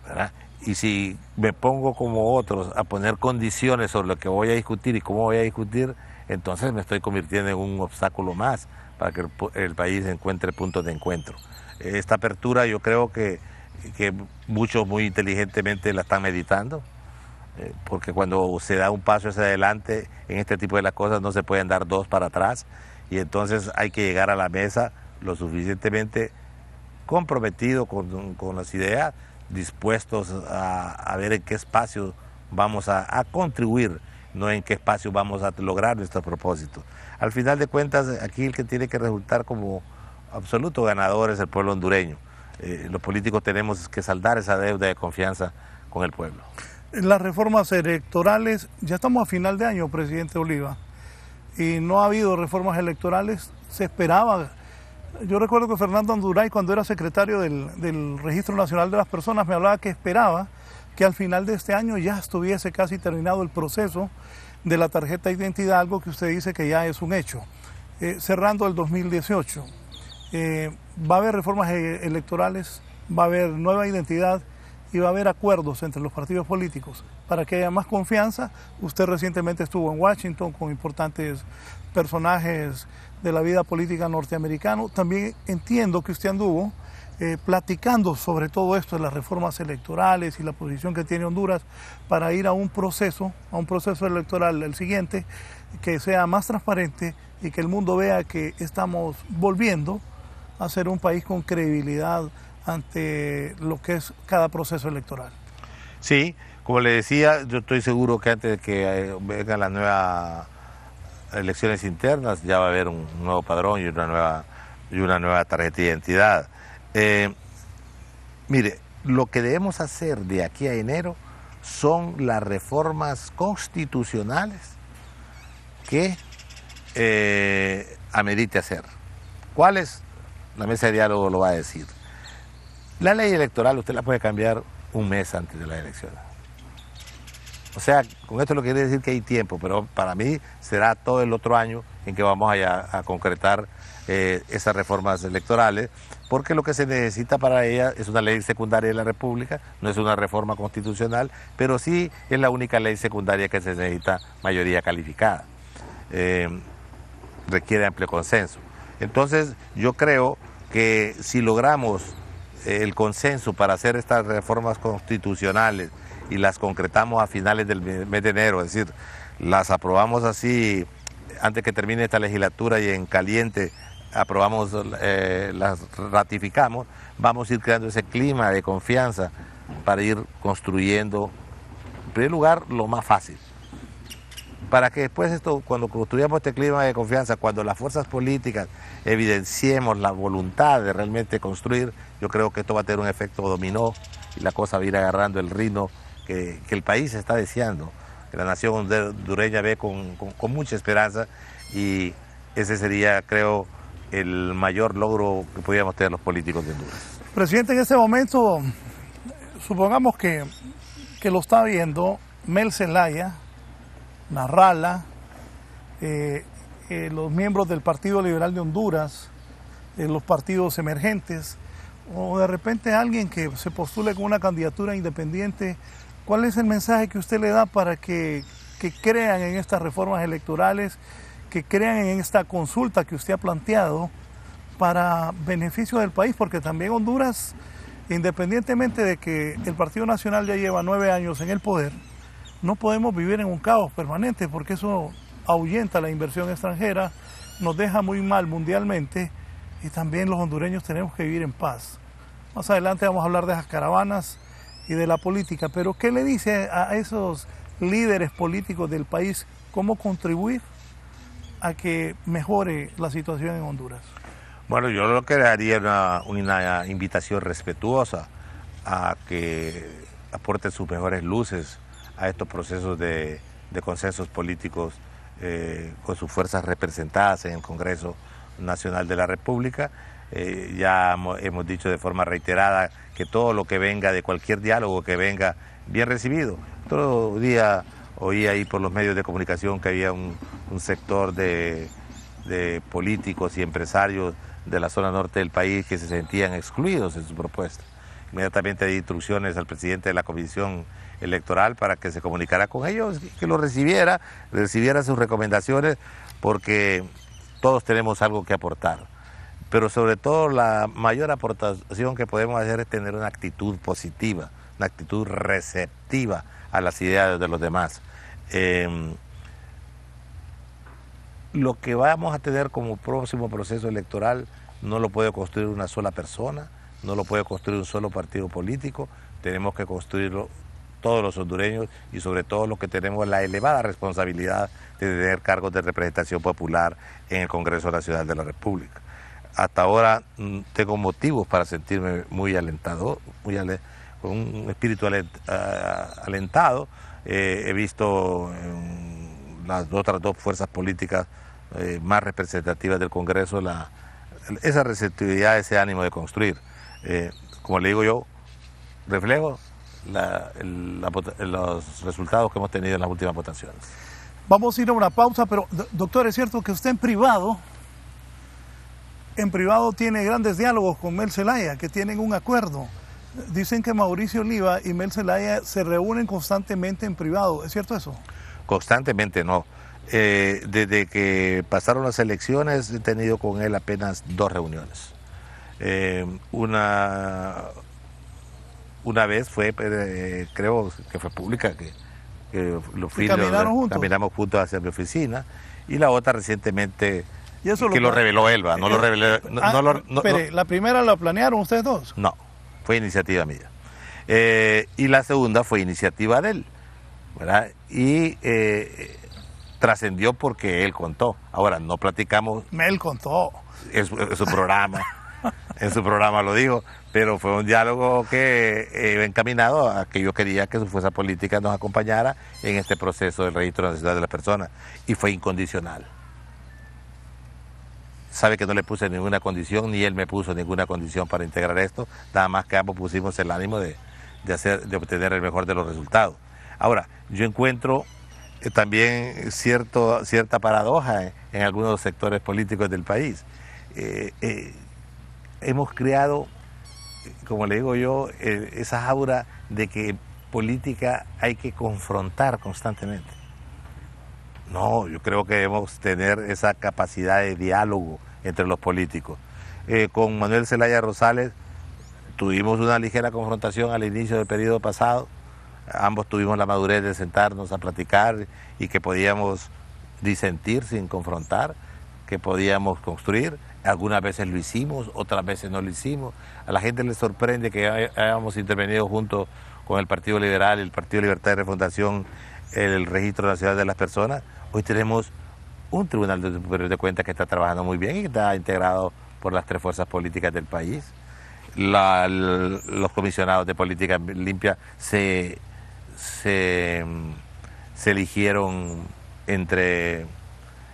¿verdad? Y si me pongo como otros a poner condiciones sobre lo que voy a discutir y cómo voy a discutir, entonces me estoy convirtiendo en un obstáculo más para que el país encuentre puntos de encuentro. Esta apertura yo creo que muchos muy inteligentemente la están meditando, porque cuando se da un paso hacia adelante en este tipo de las cosas no se pueden dar dos para atrás, y entonces hay que llegar a la mesa lo suficientemente comprometido con las ideas, dispuestos a ver en qué espacio vamos a contribuir, no en qué espacio vamos a lograr nuestros propósitos. Al final de cuentas, aquí el que tiene que resultar como absoluto ganador es el pueblo hondureño. Los políticos tenemos que saldar esa deuda de confianza con el pueblo. Las reformas electorales, ya estamos a final de año, presidente Oliva, y no ha habido reformas electorales, se esperaba. Yo recuerdo que Fernando Anduray, cuando era secretario del Registro Nacional de las Personas, me hablaba que esperaba que al final de este año ya estuviese casi terminado el proceso de la tarjeta de identidad, algo que usted dice que ya es un hecho. Cerrando el 2018, va a haber reformas electorales, va a haber nueva identidad y va a haber acuerdos entre los partidos políticos para que haya más confianza. Usted recientemente estuvo en Washington con importantes personajes de la vida política norteamericana. También entiendo que usted anduvo platicando sobre todo esto de las reformas electorales y la posición que tiene Honduras para ir a un proceso electoral, el siguiente, que sea más transparente y que el mundo vea que estamos volviendo a ser un país con credibilidad ante lo que es cada proceso electoral. Sí, como le decía, yo estoy seguro que antes de que vengan las nuevas elecciones internas ya va a haber un nuevo padrón y una nueva tarjeta de identidad. Mire, lo que debemos hacer de aquí a enero son las reformas constitucionales que amerite hacer. ¿Cuáles? La mesa de diálogo lo va a decir. La ley electoral usted la puede cambiar un mes antes de las elecciones. O sea, con esto lo quiere decir que hay tiempo, pero para mí será todo el otro año en que vamos a concretar esas reformas electorales, porque lo que se necesita para ella es una ley secundaria de la República, no es una reforma constitucional, pero sí es la única ley secundaria que se necesita mayoría calificada. Requiere amplio consenso. Entonces, yo creo que si logramos el consenso para hacer estas reformas constitucionales y las concretamos a finales del mes de enero, es decir, las aprobamos así antes que termine esta legislatura y en caliente aprobamos, las ratificamos, vamos a ir creando ese clima de confianza para ir construyendo, en primer lugar, lo más fácil. Para que después cuando construyamos este clima de confianza, cuando las fuerzas políticas evidenciemos la voluntad de realmente construir, yo creo que esto va a tener un efecto dominó y la cosa va a ir agarrando el ritmo que el país está deseando, que la nación hondureña ve con mucha esperanza, y ese sería, creo, el mayor logro que podríamos tener los políticos de Honduras. Presidente, en este momento, supongamos que lo está viendo Mel Zelaya, Narrala, los miembros del Partido Liberal de Honduras, los partidos emergentes, o de repente alguien que se postule con una candidatura independiente. ¿Cuál es el mensaje que usted le da para que crean en estas reformas electorales, que crean en esta consulta que usted ha planteado para beneficio del país? Porque también Honduras, independientemente de que el Partido Nacional ya lleva 9 años en el poder, no podemos vivir en un caos permanente, porque eso ahuyenta la inversión extranjera, nos deja muy mal mundialmente, y también los hondureños tenemos que vivir en paz. Más adelante vamos a hablar de esas caravanas y de la política, pero ¿qué le dice a esos líderes políticos del país cómo contribuir a que mejore la situación en Honduras? Bueno, yo lo que haría una invitación respetuosa a que aporten sus mejores luces a estos procesos de consensos políticos con sus fuerzas representadas en el Congreso Nacional de la República. Ya hemos dicho de forma reiterada que todo lo que venga de cualquier diálogo que venga bien recibido. Otro día oí ahí por los medios de comunicación que había un sector de políticos y empresarios de la zona norte del país que se sentían excluidos en su propuesta. Inmediatamente di instrucciones al presidente de la Comisión Electoral para que se comunicara con ellos, que lo recibiera sus recomendaciones, porque todos tenemos algo que aportar. Pero sobre todo la mayor aportación que podemos hacer es tener una actitud positiva, una actitud receptiva a las ideas de los demás. Lo que vamos a tener como próximo proceso electoral no lo puede construir una sola persona, no lo puede construir un solo partido político, tenemos que construirlo todos los hondureños, y sobre todo los que tenemos la elevada responsabilidad de tener cargos de representación popular en el Congreso Nacional de la República. Hasta ahora tengo motivos para sentirme muy alentado, con un espíritu alentado. He visto en las otras dos fuerzas políticas más representativas del Congreso esa receptividad, ese ánimo de construir. Como le digo yo, reflejo los resultados que hemos tenido en las últimas votaciones. Vamos a ir a una pausa, pero doctor, es cierto que usted en privado tiene grandes diálogos con Mel Zelaya, que tienen un acuerdo. Dicen que Mauricio Oliva y Mel Zelaya se reúnen constantemente en privado, ¿es cierto eso? Constantemente no. Desde que pasaron las elecciones he tenido con él apenas 2 reuniones. Una vez fue, creo que fue pública, que caminamos juntos hacia mi oficina, y la otra recientemente que lo reveló él, no lo revelé. ¿La primera la planearon ustedes dos? No, fue iniciativa mía. Y la segunda fue iniciativa de él, ¿verdad? Y trascendió porque él contó. Ahora, no platicamos. Él contó. Es su programa. en su programa lo dijo, pero fue un diálogo que encaminado a que yo quería que su fuerza política nos acompañara en este proceso del registro nacional de las personas, y fue incondicional. Sabe que no le puse ninguna condición, ni él me puso ninguna condición para integrar esto, nada más que ambos pusimos el ánimo de obtener el mejor de los resultados. Ahora, yo encuentro también cierta paradoja en algunos sectores políticos del país. Hemos creado, como le digo yo, esa aura de que política hay que confrontar constantemente. No, yo creo que debemos tener esa capacidad de diálogo entre los políticos. Con Manuel Zelaya Rosales tuvimos una ligera confrontación al inicio del periodo pasado. Ambos tuvimos la madurez de sentarnos a platicar y que podíamos disentir sin confrontar, que podíamos construir. Algunas veces lo hicimos, otras veces no lo hicimos. A la gente le sorprende que hayamos intervenido junto con el Partido Liberal, el Partido Libertad y Refundación, el Registro Nacional de las Personas. Hoy tenemos un Tribunal Superior de Cuentas que está trabajando muy bien y que está integrado por las tres fuerzas políticas del país. Los comisionados de política limpia se eligieron entre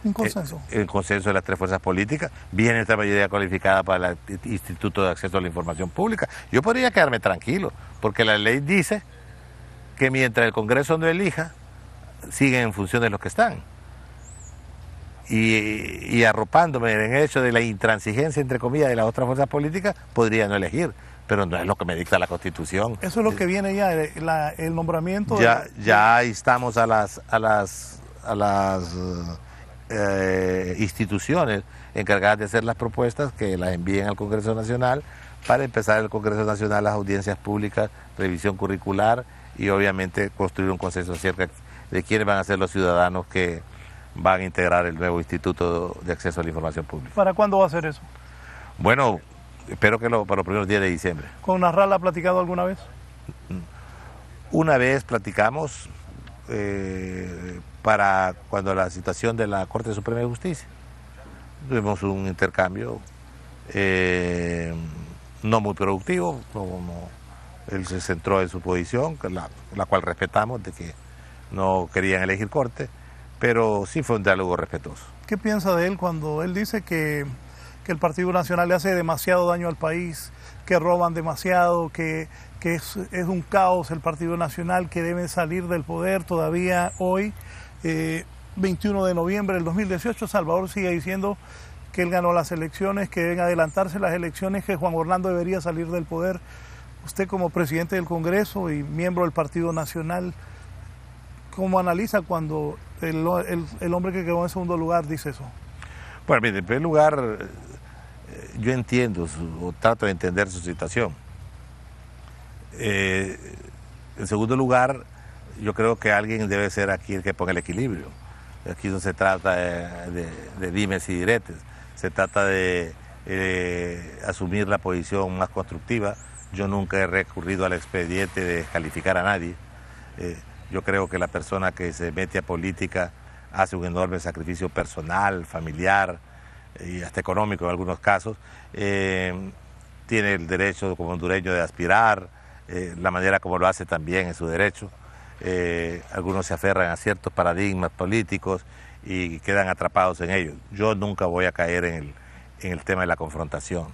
un consenso. El consenso de las tres fuerzas políticas. Viene esta mayoría cualificada para el Instituto de Acceso a la Información Pública. Yo podría quedarme tranquilo, porque la ley dice que mientras el Congreso no elija, siguen en funciones los que están. Y arropándome en el hecho de la intransigencia, entre comillas, de las otras fuerzas políticas, podría no elegir, pero no es lo que me dicta la Constitución. Eso es lo que viene ya, el nombramiento. Ya estamos a las instituciones encargadas de hacer las propuestas, que las envíen al Congreso Nacional, para empezar el Congreso Nacional las audiencias públicas, revisión curricular y obviamente construir un consenso acerca de quiénes van a ser los ciudadanos que van a integrar el nuevo Instituto de Acceso a la Información Pública. ¿Para cuándo va a ser eso? Bueno, espero que para los primeros días de diciembre. ¿Con Narral ha platicado alguna vez? Una vez platicamos para cuando la situación de la Corte Suprema de Justicia. Tuvimos un intercambio no muy productivo, él se centró en su posición, la cual respetamos, de que no querían elegir corte, pero sí fue un diálogo respetuoso. ¿Qué piensa de él cuando él dice que el Partido Nacional le hace demasiado daño al país, que roban demasiado, que es un caos el Partido Nacional, que deben salir del poder todavía hoy, 21 de noviembre del 2018, Salvador sigue diciendo que él ganó las elecciones, que deben adelantarse las elecciones, que Juan Orlando debería salir del poder? Usted como presidente del Congreso y miembro del Partido Nacional, ¿cómo analiza cuando el hombre que quedó en segundo lugar dice eso? Bueno, mire, en primer lugar, yo entiendo o trato de entender su situación. En segundo lugar, yo creo que alguien debe ser aquí el que ponga el equilibrio. Aquí no se trata de dimes y diretes, se trata de asumir la posición más constructiva. Yo nunca he recurrido al expediente de descalificar a nadie. Yo creo que la persona que se mete a política hace un enorme sacrificio personal, familiar y hasta económico en algunos casos. Tiene el derecho como hondureño de aspirar, la manera como lo hace también es su derecho. Algunos se aferran a ciertos paradigmas políticos y quedan atrapados en ellos. Yo nunca voy a caer en el tema de la confrontación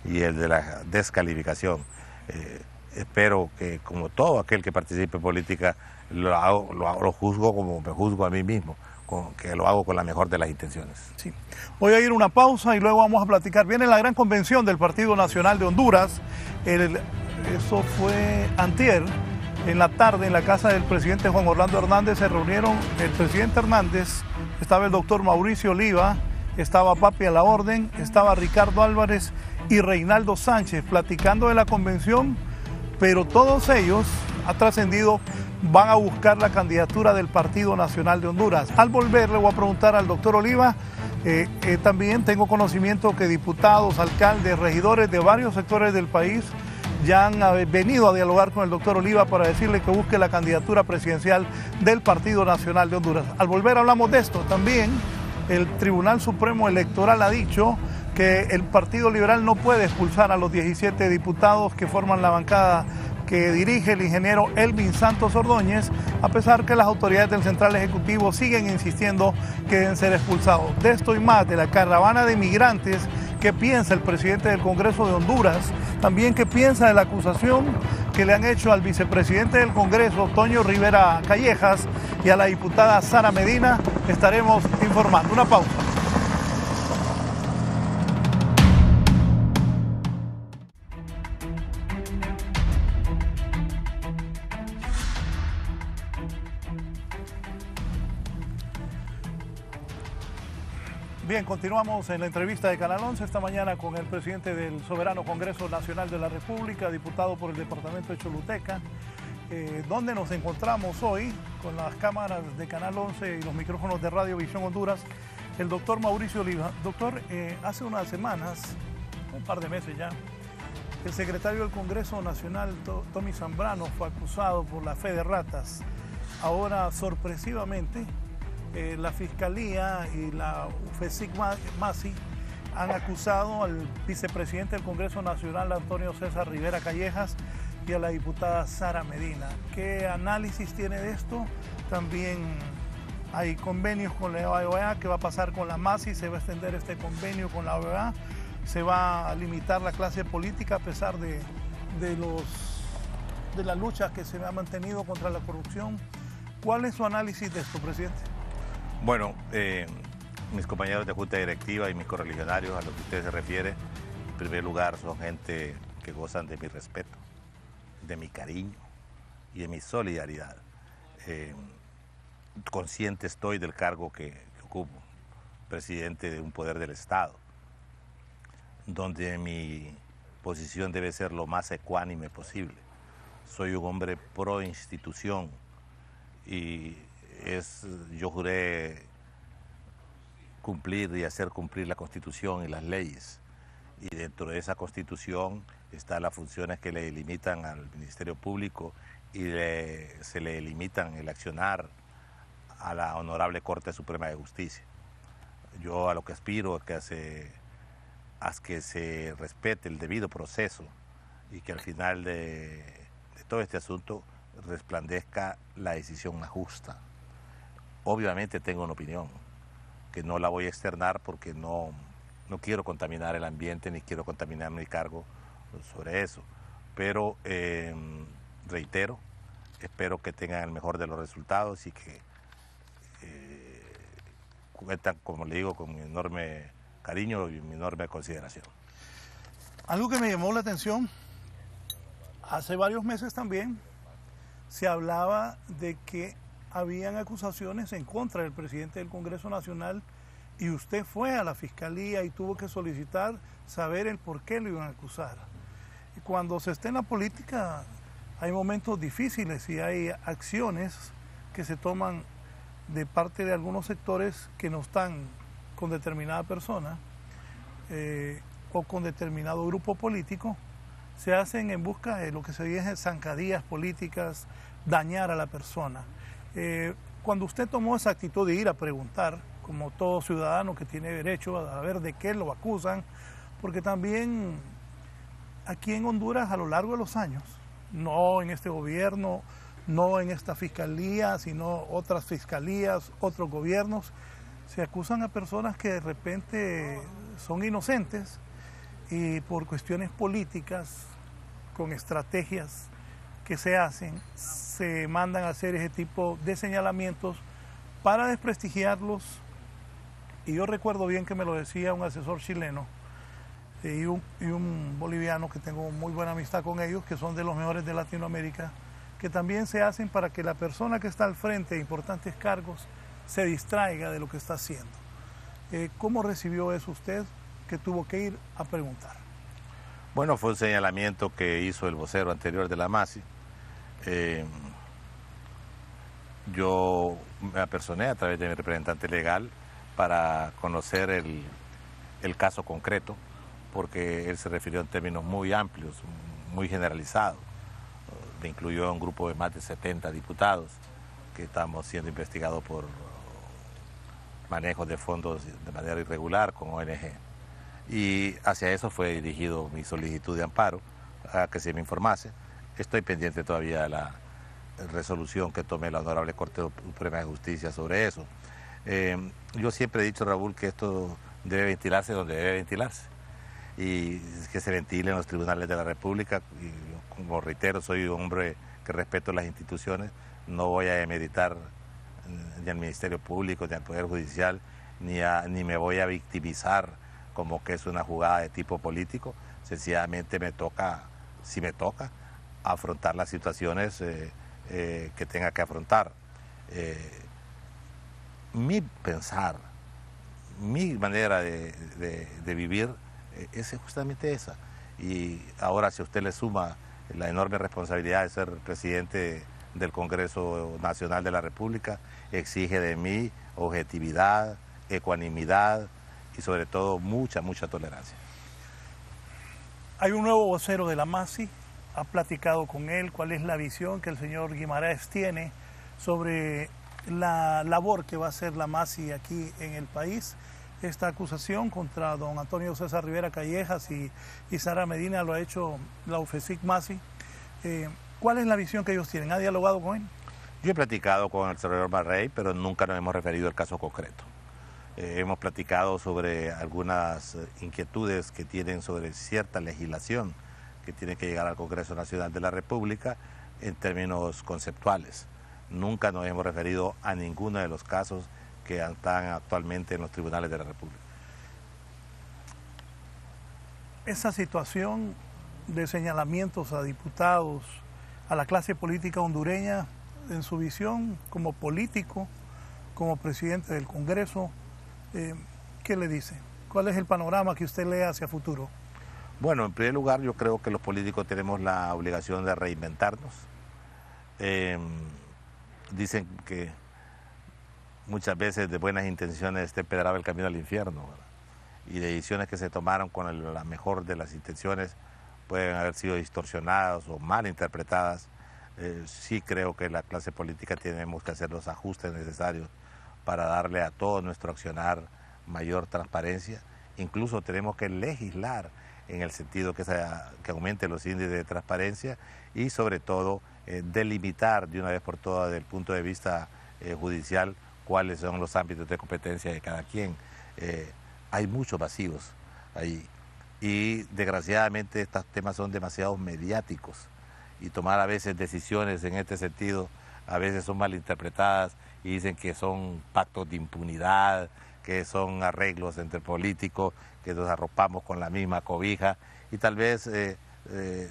y el de la descalificación. Espero que, como todo aquel que participe en política, lo juzgo como me juzgo a mí mismo, que lo hago con la mejor de las intenciones. Sí. Voy a ir a una pausa y luego vamos a platicar. Viene la gran convención del Partido Nacional de Honduras. Eso fue antier. En la tarde, en la casa del presidente Juan Orlando Hernández, se reunieron el presidente Hernández, estaba el doctor Mauricio Oliva, estaba Papi a la Orden, estaba Ricardo Álvarez y Reinaldo Sánchez platicando de la convención, pero todos ellos, ha trascendido, van a buscar la candidatura del Partido Nacional de Honduras. Al volver le voy a preguntar al doctor Oliva, también tengo conocimiento que diputados, alcaldes, regidores de varios sectores del país ya han venido a dialogar con el doctor Oliva para decirle que busque la candidatura presidencial del Partido Nacional de Honduras. Al volver hablamos de esto. También el Tribunal Supremo Electoral ha dicho que el Partido Liberal no puede expulsar a los 17 diputados que forman la bancada que dirige el ingeniero Elvin Santos Ordóñez, a pesar que las autoridades del Central Ejecutivo siguen insistiendo que deben ser expulsados. De esto y más, de la caravana de migrantes, qué piensa el presidente del Congreso de Honduras, también qué piensa de la acusación que le han hecho al vicepresidente del Congreso, Toño Rivera Callejas, y a la diputada Sara Medina, estaremos informando. Una pausa. Bien, continuamos en la entrevista de Canal 11 esta mañana con el presidente del Soberano Congreso Nacional de la República, diputado por el departamento de Choluteca, donde nos encontramos hoy con las cámaras de Canal 11 y los micrófonos de Radio Visión Honduras, el doctor Mauricio Oliva. Doctor, hace unas semanas, un par de meses ya, el secretario del Congreso Nacional, Tommy Zambrano, fue acusado por la fe de ratas. Ahora, sorpresivamente, la Fiscalía y la UFESIC-MASI han acusado al vicepresidente del Congreso Nacional, Antonio César Rivera Callejas, y a la diputada Sara Medina. ¿Qué análisis tiene de esto? También hay convenios con la OEA. ¿Qué va a pasar con la MASI? ¿Se va a extender este convenio con la OEA? ¿Se va a limitar la clase política a pesar de la lucha que se ha mantenido contra la corrupción? ¿Cuál es su análisis de esto, presidente? Bueno, mis compañeros de Junta Directiva y mis correligionarios a los que usted se refiere, en primer lugar son gente que gozan de mi respeto, de mi cariño y de mi solidaridad. Consciente estoy del cargo que ocupo, presidente de un poder del Estado, donde mi posición debe ser lo más ecuánime posible. Soy un hombre pro institución y yo juré cumplir y hacer cumplir la Constitución y las leyes. Y dentro de esa Constitución están las funciones que le limitan al Ministerio Público y se le limitan el accionar a la Honorable Corte Suprema de Justicia. Yo a lo que aspiro es que se respete el debido proceso y que al final de todo este asunto resplandezca la decisión más justa. Obviamente tengo una opinión, que no la voy a externar porque no quiero contaminar el ambiente ni quiero contaminar mi cargo sobre eso. Pero reitero, espero que tengan el mejor de los resultados y que cuentan, como le digo, con mi enorme cariño y mi enorme consideración. Algo que me llamó la atención, hace varios meses también se hablaba de que habían acusaciones en contra del presidente del Congreso Nacional y usted fue a la Fiscalía y tuvo que solicitar saber el por qué lo iban a acusar. Y cuando se está en la política hay momentos difíciles y hay acciones que se toman de parte de algunos sectores que no están con determinada persona o con determinado grupo político, se hacen en busca de lo que se dice zancadillas políticas, dañar a la persona. Cuando usted tomó esa actitud de ir a preguntar, como todo ciudadano que tiene derecho a ver de qué lo acusan, porque también aquí en Honduras a lo largo de los años, no en este gobierno, no en esta fiscalía, sino otras fiscalías, otros gobiernos, se acusan a personas que de repente son inocentes y por cuestiones políticas, con estrategias que se hacen, se mandan a hacer ese tipo de señalamientos para desprestigiarlos. Y yo recuerdo bien que me lo decía un asesor chileno y un boliviano que tengo muy buena amistad con ellos, que son de los mejores de Latinoamérica, que también se hacen para que la persona que está al frente de importantes cargos se distraiga de lo que está haciendo. ¿Cómo recibió eso usted, que tuvo que ir a preguntar? Bueno, fue un señalamiento que hizo el vocero anterior de la MASI. Yo me apersoné a través de mi representante legal para conocer el caso concreto, porque él se refirió en términos muy amplios, muy generalizados. Me incluyó un grupo de más de 70 diputados que estamos siendo investigados por manejo de fondos de manera irregular con ONG. Y hacia eso fue dirigido mi solicitud de amparo, a que se me informase. Estoy pendiente todavía de la resolución que tome la Honorable Corte Suprema de Justicia sobre eso. Yo siempre he dicho, Raúl, que esto debe ventilarse donde debe ventilarse y que se ventile en los tribunales de la República. Y como reitero, soy un hombre que respeto las instituciones, no voy a demeritar ni al Ministerio Público, ni al Poder Judicial, ni me voy a victimizar como que es una jugada de tipo político. Sencillamente me toca, si me toca, afrontar las situaciones que tenga que afrontar. Mi pensar, mi manera de vivir es justamente esa. Y ahora, si usted le suma la enorme responsabilidad de ser presidente del Congreso Nacional de la República, exige de mí objetividad, ecuanimidad y sobre todo mucha tolerancia. Hay un nuevo vocero de la MASI, ha platicado con él cuál es la visión que el señor Guimaraes tiene sobre la labor que va a hacer la MASI aquí en el país. Esta acusación contra don Antonio César Rivera Callejas y Sara Medina lo ha hecho la UFESIC MASI. ¿Cuál es la visión que ellos tienen? ¿Ha dialogado con él? Yo he platicado con el senador Marrey, pero nunca nos hemos referido al caso concreto. Hemos platicado sobre algunas inquietudes que tienen sobre cierta legislación que tiene que llegar al Congreso Nacional de la República en términos conceptuales. Nunca nos hemos referido a ninguno de los casos que están actualmente en los tribunales de la República. Esa situación de señalamientos a diputados, a la clase política hondureña, en su visión como político, como presidente del Congreso, ¿qué le dice? ¿Cuál es el panorama que usted lee hacia futuro? Bueno, en primer lugar, yo creo que los políticos tenemos la obligación de reinventarnos. Dicen que muchas veces de buenas intenciones te empedraba el camino al infierno, ¿verdad? Y decisiones que se tomaron con la mejor de las intenciones pueden haber sido distorsionadas o mal interpretadas. Sí creo que la clase política tenemos que hacer los ajustes necesarios para darle a todo nuestro accionar mayor transparencia. Incluso tenemos que legislar en el sentido que aumente los índices de transparencia y sobre todo delimitar de una vez por todas desde el punto de vista judicial cuáles son los ámbitos de competencia de cada quien. Hay muchos vacíos ahí y desgraciadamente estos temas son demasiado mediáticos y tomar a veces decisiones en este sentido a veces son malinterpretadas y dicen que son pactos de impunidad, que son arreglos entre políticos, que nos arropamos con la misma cobija y tal vez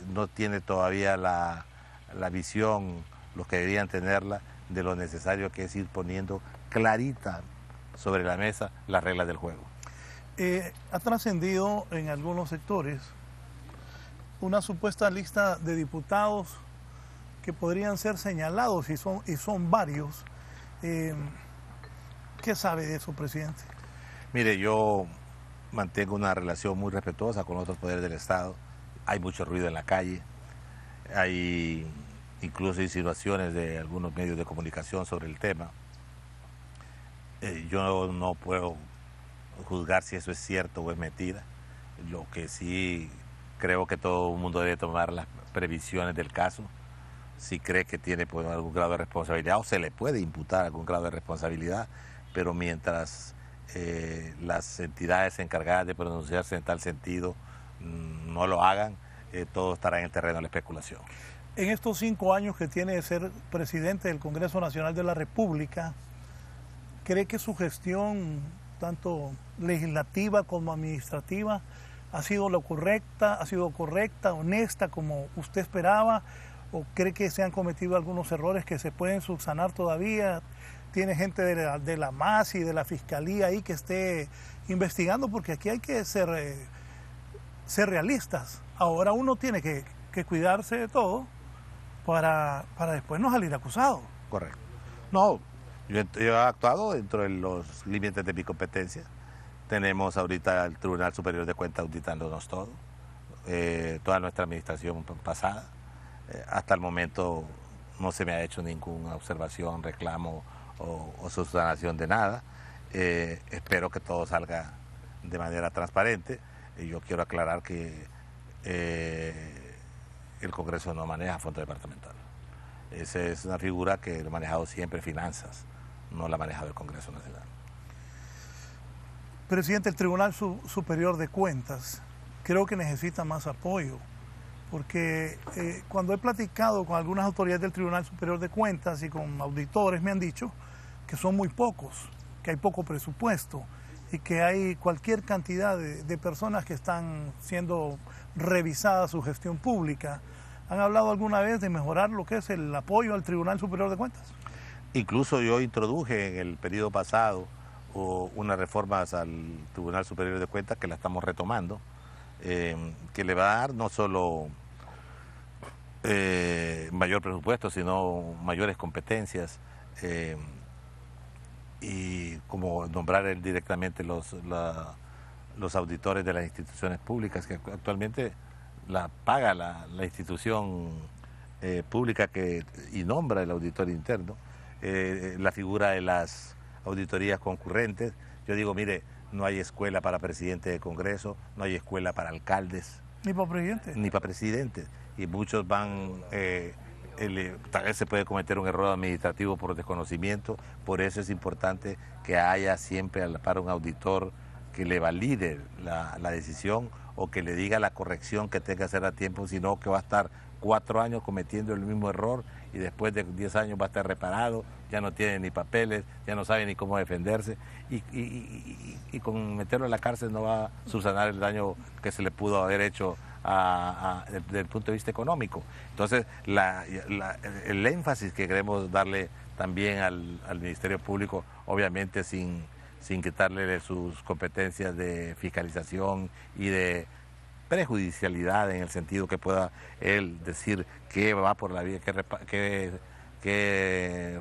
no tiene todavía la visión, los que deberían tenerla, de lo necesario que es ir poniendo clarita sobre la mesa las reglas del juego. Ha trascendido en algunos sectores una supuesta lista de diputados que podrían ser señalados y son varios. ¿Qué sabe de eso, presidente? Mire, yo mantengo una relación muy respetuosa con otros poderes del Estado. Hay mucho ruido en la calle, hay incluso insinuaciones de algunos medios de comunicación sobre el tema. Yo no puedo juzgar si eso es cierto o es mentira. Lo que sí creo que todo el mundo debe tomar las previsiones del caso. Si cree que tiene algún grado de responsabilidad o se le puede imputar algún grado de responsabilidad, pero mientras las entidades encargadas de pronunciarse en tal sentido no lo hagan, todo estará en el terreno de la especulación. En estos 5 años que tiene de ser presidente del Congreso Nacional de la República, ¿cree que su gestión, tanto legislativa como administrativa, ha sido correcta, honesta, como usted esperaba? ¿O cree que se han cometido algunos errores que se pueden subsanar todavía? ¿Tiene gente de la MASI y de la Fiscalía ahí que esté investigando? Porque aquí hay que ser realistas. Ahora uno tiene que cuidarse de todo para después no salir acusado. Correcto. No, yo he actuado dentro de los límites de mi competencia. Tenemos ahorita el Tribunal Superior de Cuentas auditándonos todo, toda nuestra administración pasada. Hasta el momento no se me ha hecho ninguna observación, reclamo o subsanación de nada. Espero que todo salga de manera transparente. Y yo quiero aclarar que el Congreso no maneja fondo departamental. Esa es una figura que ha manejado siempre finanzas, no la ha manejado el Congreso Nacional. Presidente, el Tribunal Superior de Cuentas creo que necesita más apoyo, porque cuando he platicado con algunas autoridades del Tribunal Superior de Cuentas y con auditores me han dicho que son muy pocos, que hay poco presupuesto y que hay cualquier cantidad de personas que están siendo revisadas su gestión pública. ¿Han hablado alguna vez de mejorar lo que es el apoyo al Tribunal Superior de Cuentas? Incluso yo introduje en el periodo pasado unas reformas al Tribunal Superior de Cuentas que la estamos retomando, que le va a dar no solo mayor presupuesto, sino mayores competencias y como nombrar directamente los auditores de las instituciones públicas, que actualmente la paga la institución pública y nombra el auditor interno, la figura de las auditorías concurrentes. Yo digo, mire, no hay escuela para presidente de Congreso, no hay escuela para alcaldes. Ni para presidente. Ni para presidentes. Y muchos van, tal vez se puede cometer un error administrativo por desconocimiento, por eso es importante que haya siempre para un auditor que le valide la decisión o que le diga la corrección que tenga que hacer a tiempo, sino que va a estar 4 años cometiendo el mismo error y después de 10 años va a estar reparado, ya no tiene ni papeles, ya no sabe ni cómo defenderse y con meterlo en la cárcel no va a subsanar el daño que se le pudo haber hecho desde el punto de vista económico. Entonces, el énfasis que queremos darle también al Ministerio Público, obviamente sin quitarle sus competencias de fiscalización y de prejudicialidad en el sentido que pueda él decir que va por la vía, que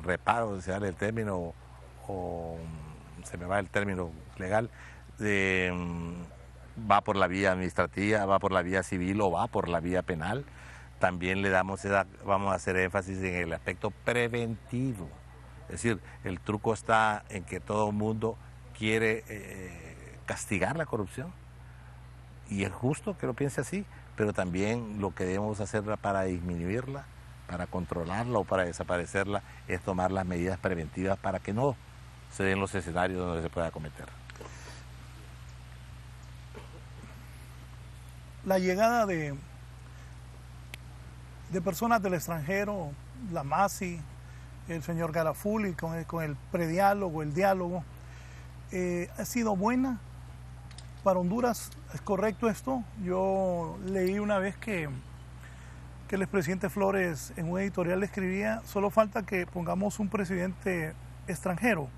reparo, se da el término, o se me va el término legal, va por la vía administrativa, va por la vía civil o va por la vía penal. También vamos a hacer énfasis en el aspecto preventivo. Es decir, el truco está en que todo el mundo quiere castigar la corrupción. Y es justo que lo piense así, pero también lo que debemos hacer para disminuirla, para controlarla o para desaparecerla, es tomar las medidas preventivas para que no se den los escenarios donde se pueda cometer. La llegada de personas del extranjero, la MASI, el señor Garafuli, con el prediálogo, el diálogo, ha sido buena para Honduras. ¿Es correcto esto? Yo leí una vez que el expresidente Flores en un editorial le escribía: solo falta que pongamos un presidente extranjero.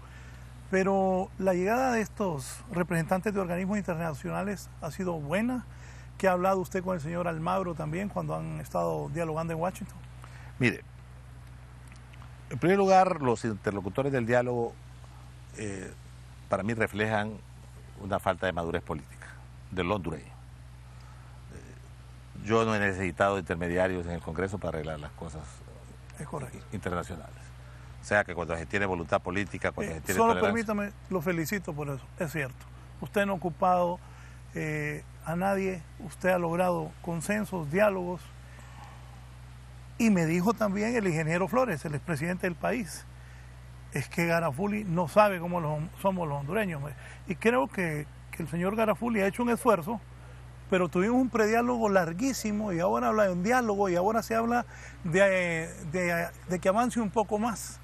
Pero la llegada de estos representantes de organismos internacionales ha sido buena. ¿Qué ha hablado usted con el señor Almagro también cuando han estado dialogando en Washington? Mire, en primer lugar, los interlocutores del diálogo para mí reflejan una falta de madurez política del hondureño. Yo no he necesitado intermediarios en el Congreso para arreglar las cosas internacionales. O sea que cuando se tiene voluntad política, cuando se tiene solo tolerancia... Permítame, lo felicito por eso, es cierto. Usted no ha ocupado a nadie, usted ha logrado consensos, diálogos. Y me dijo también el ingeniero Flores, el expresidente del país, es que Garafuli no sabe cómo somos los hondureños. Y creo que el señor Garafuli ha hecho un esfuerzo, pero tuvimos un prediálogo larguísimo y ahora habla de un diálogo y ahora se habla de que avance un poco más.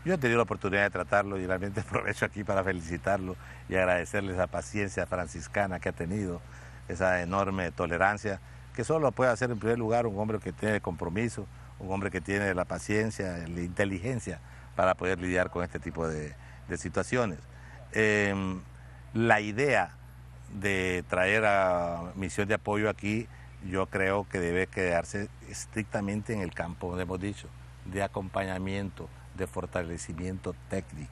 Yo he tenido la oportunidad de tratarlo y realmente aprovecho aquí para felicitarlo y agradecerle esa paciencia franciscana que ha tenido, esa enorme tolerancia, que solo puede hacer en primer lugar un hombre que tiene compromiso, un hombre que tiene la paciencia, la inteligencia para poder lidiar con este tipo de situaciones. La idea de traer a misión de apoyo aquí, yo creo que debe quedarse estrictamente en el campo, donde hemos dicho, de acompañamiento, de fortalecimiento técnico,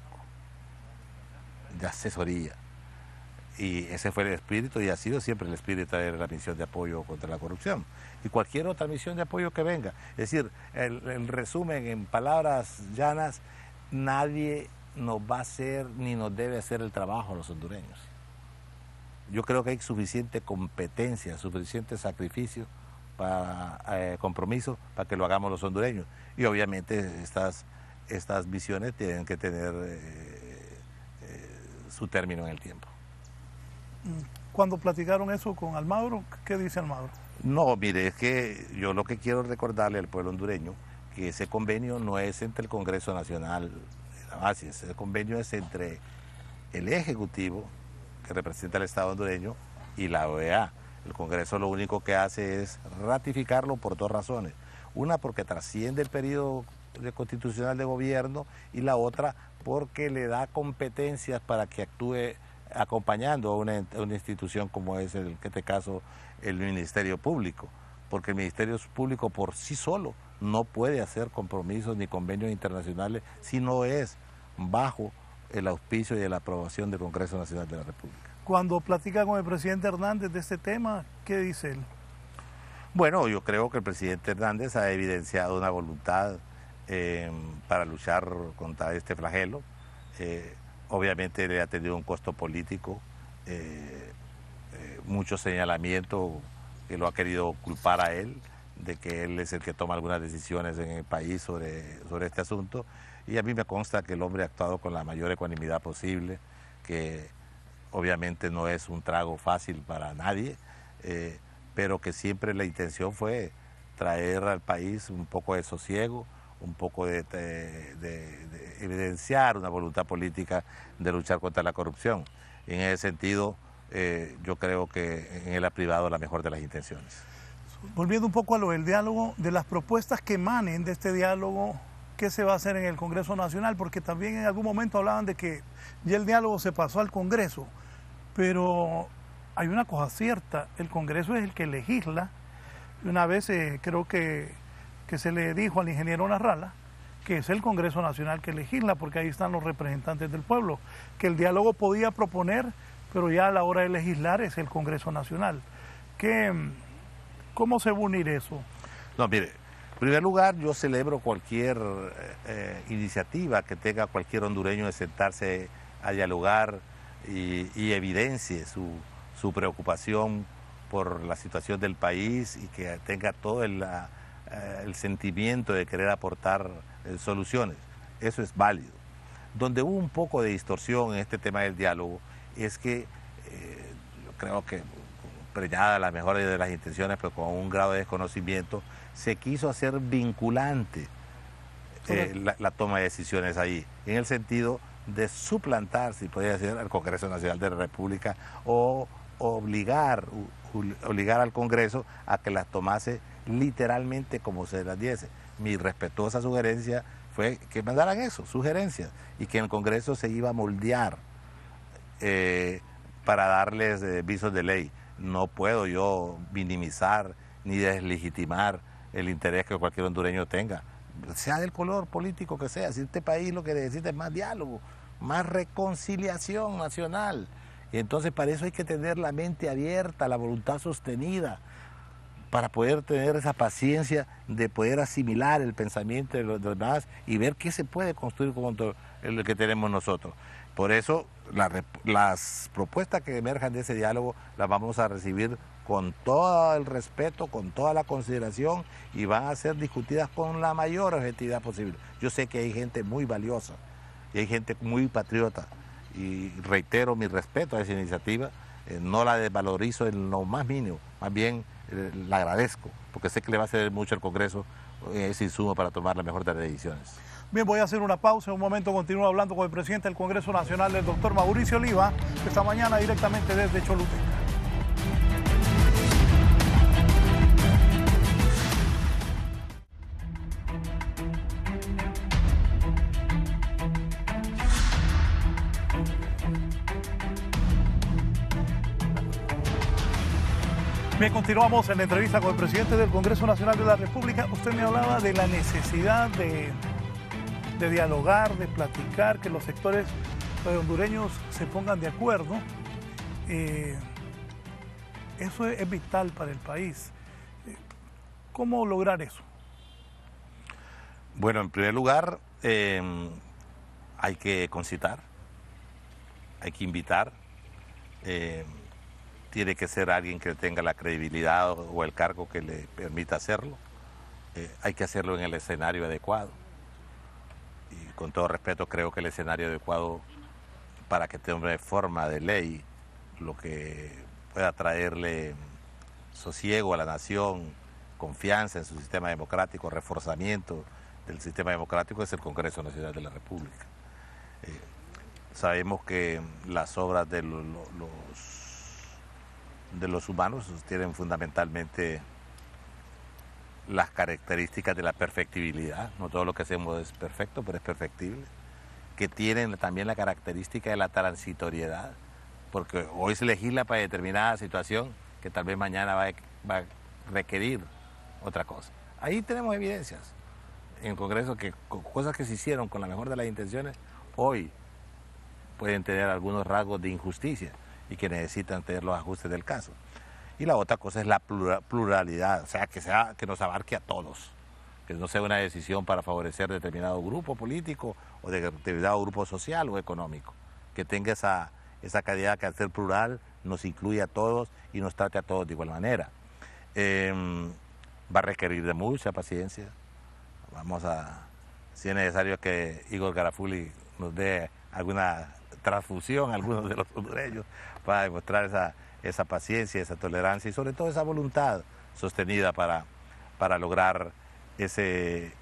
de asesoría. Y ese fue el espíritu y ha sido siempre el espíritu de la misión de apoyo contra la corrupción. Y cualquier otra misión de apoyo que venga. Es decir, el resumen en palabras llanas, nadie nos va a hacer ni nos debe hacer el trabajo a los hondureños. yo creo que hay suficiente competencia, suficiente sacrificio, compromiso para que lo hagamos los hondureños. Y obviamente estas misiones tienen que tener su término en el tiempo. Cuando platicaron eso con Almagro, ¿qué dice Almagro? No, mire, es que yo lo que quiero recordarle al pueblo hondureño, que ese convenio no es entre el Congreso Nacional, ese convenio es entre el Ejecutivo, que representa al Estado hondureño, y la OEA. El Congreso lo único que hace es ratificarlo por dos razones. Una, porque trasciende el periodo constitucional de gobierno, y la otra, porque le da competencias para que actúe acompañando a una institución como es, en este caso, el Ministerio Público. Porque el Ministerio Público por sí solo no puede hacer compromisos ni convenios internacionales si no es bajo el auspicio y la aprobación del Congreso Nacional de la República. Cuando platica con el presidente Hernández de este tema, ¿qué dice él? Bueno, yo creo que el presidente Hernández ha evidenciado una voluntad para luchar contra este flagelo. Obviamente le ha tenido un costo político, mucho señalamiento que lo ha querido culpar a él, de que él es el que toma algunas decisiones en el país sobre este asunto, y a mí me consta que el hombre ha actuado con la mayor ecuanimidad posible, que obviamente no es un trago fácil para nadie, pero que siempre la intención fue traer al país un poco de sosiego, un poco de evidenciar una voluntad política de luchar contra la corrupción. En ese sentido, yo creo que en él ha privado la mejor de las intenciones. Volviendo un poco a lo del diálogo, de las propuestas que emanen de este diálogo, ¿qué se va a hacer en el Congreso Nacional? Porque también en algún momento hablaban de que ya el diálogo se pasó al Congreso, pero hay una cosa cierta, el Congreso es el que legisla. Una vez creo que se le dijo al ingeniero Narrala que es el Congreso Nacional que legisla, porque ahí están los representantes del pueblo, que el diálogo podía proponer, pero ya a la hora de legislar es el Congreso Nacional. ¿Cómo se va a unir eso? No, mire, en primer lugar, yo celebro cualquier iniciativa que tenga cualquier hondureño de sentarse a dialogar y evidencie su preocupación por la situación del país, y que tenga todo el sentimiento de querer aportar soluciones. Eso es válido. Donde hubo un poco de distorsión en este tema del diálogo es que yo creo que, preñada la mejor de las intenciones, pero con un grado de desconocimiento, se quiso hacer vinculante la toma de decisiones ahí, en el sentido de suplantar, si podría decir, al Congreso Nacional de la República, o obligar al Congreso a que las tomase literalmente como se las diese. Mi respetuosa sugerencia fue que mandaran eso, sugerencias, y que el Congreso se iba a moldear para darles visos de ley. No puedo yo minimizar ni deslegitimar el interés que cualquier hondureño tenga, sea del color político que sea. Si este país lo que necesita es más diálogo, más reconciliación nacional, y entonces para eso hay que tener la mente abierta, la voluntad sostenida, para poder tener esa paciencia de poder asimilar el pensamiento de los demás y ver qué se puede construir con el que tenemos nosotros. Por eso las propuestas que emerjan de ese diálogo las vamos a recibir con todo el respeto, con toda la consideración, y van a ser discutidas con la mayor objetividad posible. Yo sé que hay gente muy valiosa y hay gente muy patriota, y reitero mi respeto a esa iniciativa, no la desvalorizo en lo más mínimo, más bien la agradezco, porque sé que le va a hacer mucho al Congreso ese insumo para tomar la mejor de las decisiones. Bien, voy a hacer una pausa. En un momento continúo hablando con el presidente del Congreso Nacional, el doctor Mauricio Oliva, esta mañana directamente desde Choluteca. Bien, continuamos en la entrevista con el presidente del Congreso Nacional de la República. Usted me hablaba de la necesidad de dialogar, de platicar, que los sectores hondureños se pongan de acuerdo. Eso es vital para el país. ¿Cómo lograr eso? Bueno, en primer lugar, hay que concitar, hay que invitar, tiene que ser alguien que tenga la credibilidad o el cargo que le permita hacerlo. Hay que hacerlo en el escenario adecuado. Y con todo respeto, creo que el escenario adecuado para que tome forma de ley, lo que pueda traerle sosiego a la nación, confianza en su sistema democrático, reforzamiento del sistema democrático, es el Congreso Nacional de la República. Sabemos que las obras de los humanos tienen fundamentalmente las características de la perfectibilidad. No todo lo que hacemos es perfecto, pero es perfectible. Que tienen también la característica de la transitoriedad, porque hoy se legisla para determinada situación que tal vez mañana va a requerir otra cosa. Ahí tenemos evidencias en el Congreso que cosas que se hicieron con la mejor de las intenciones hoy pueden tener algunos rasgos de injusticia y que necesitan tener los ajustes del caso. Y la otra cosa es la pluralidad, o sea, que nos abarque a todos, que no sea una decisión para favorecer determinado grupo político o determinado grupo social o económico, que tenga esa calidad que al ser plural nos incluye a todos y nos trate a todos de igual manera. Va a requerir de mucha paciencia. Si es necesario que Igor Garafuli nos dé alguna transfusión, algunos de los hondureños, para demostrar esa paciencia, esa tolerancia y sobre todo esa voluntad sostenida para lograr ese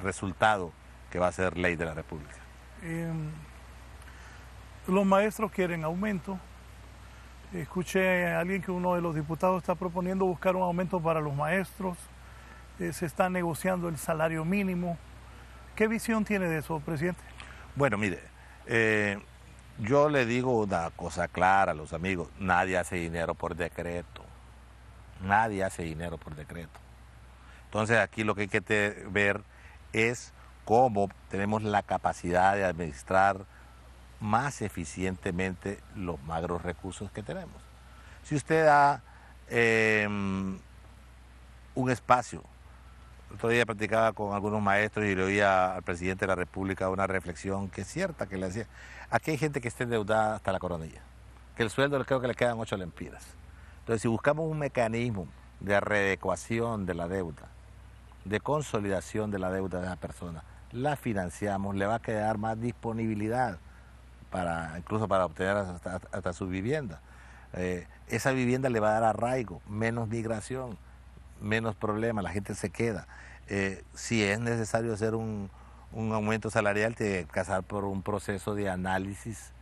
resultado que va a ser ley de la República. Los maestros quieren aumento. Escuché a alguien que uno de los diputados está proponiendo buscar un aumento para los maestros. Se está negociando el salario mínimo. ¿Qué visión tiene de eso, presidente? Bueno, mire, yo le digo una cosa clara a los amigos: nadie hace dinero por decreto. Nadie hace dinero por decreto. Entonces aquí lo que hay que ver es cómo tenemos la capacidad de administrar más eficientemente los magros recursos que tenemos. Si usted da un espacio, el otro día platicaba con algunos maestros y le oía al presidente de la República una reflexión que es cierta, que le decía: aquí hay gente que está endeudada hasta la coronilla, que el sueldo creo que le quedan 8 lempiras. Entonces, si buscamos un mecanismo de readecuación de la deuda, de consolidación de la deuda de la persona, la financiamos, le va a quedar más disponibilidad incluso para obtener hasta su vivienda. Esa vivienda le va a dar arraigo, menos migración, menos problemas, la gente se queda. Si es necesario hacer un aumento salarial, tiene que pasar por un proceso de análisis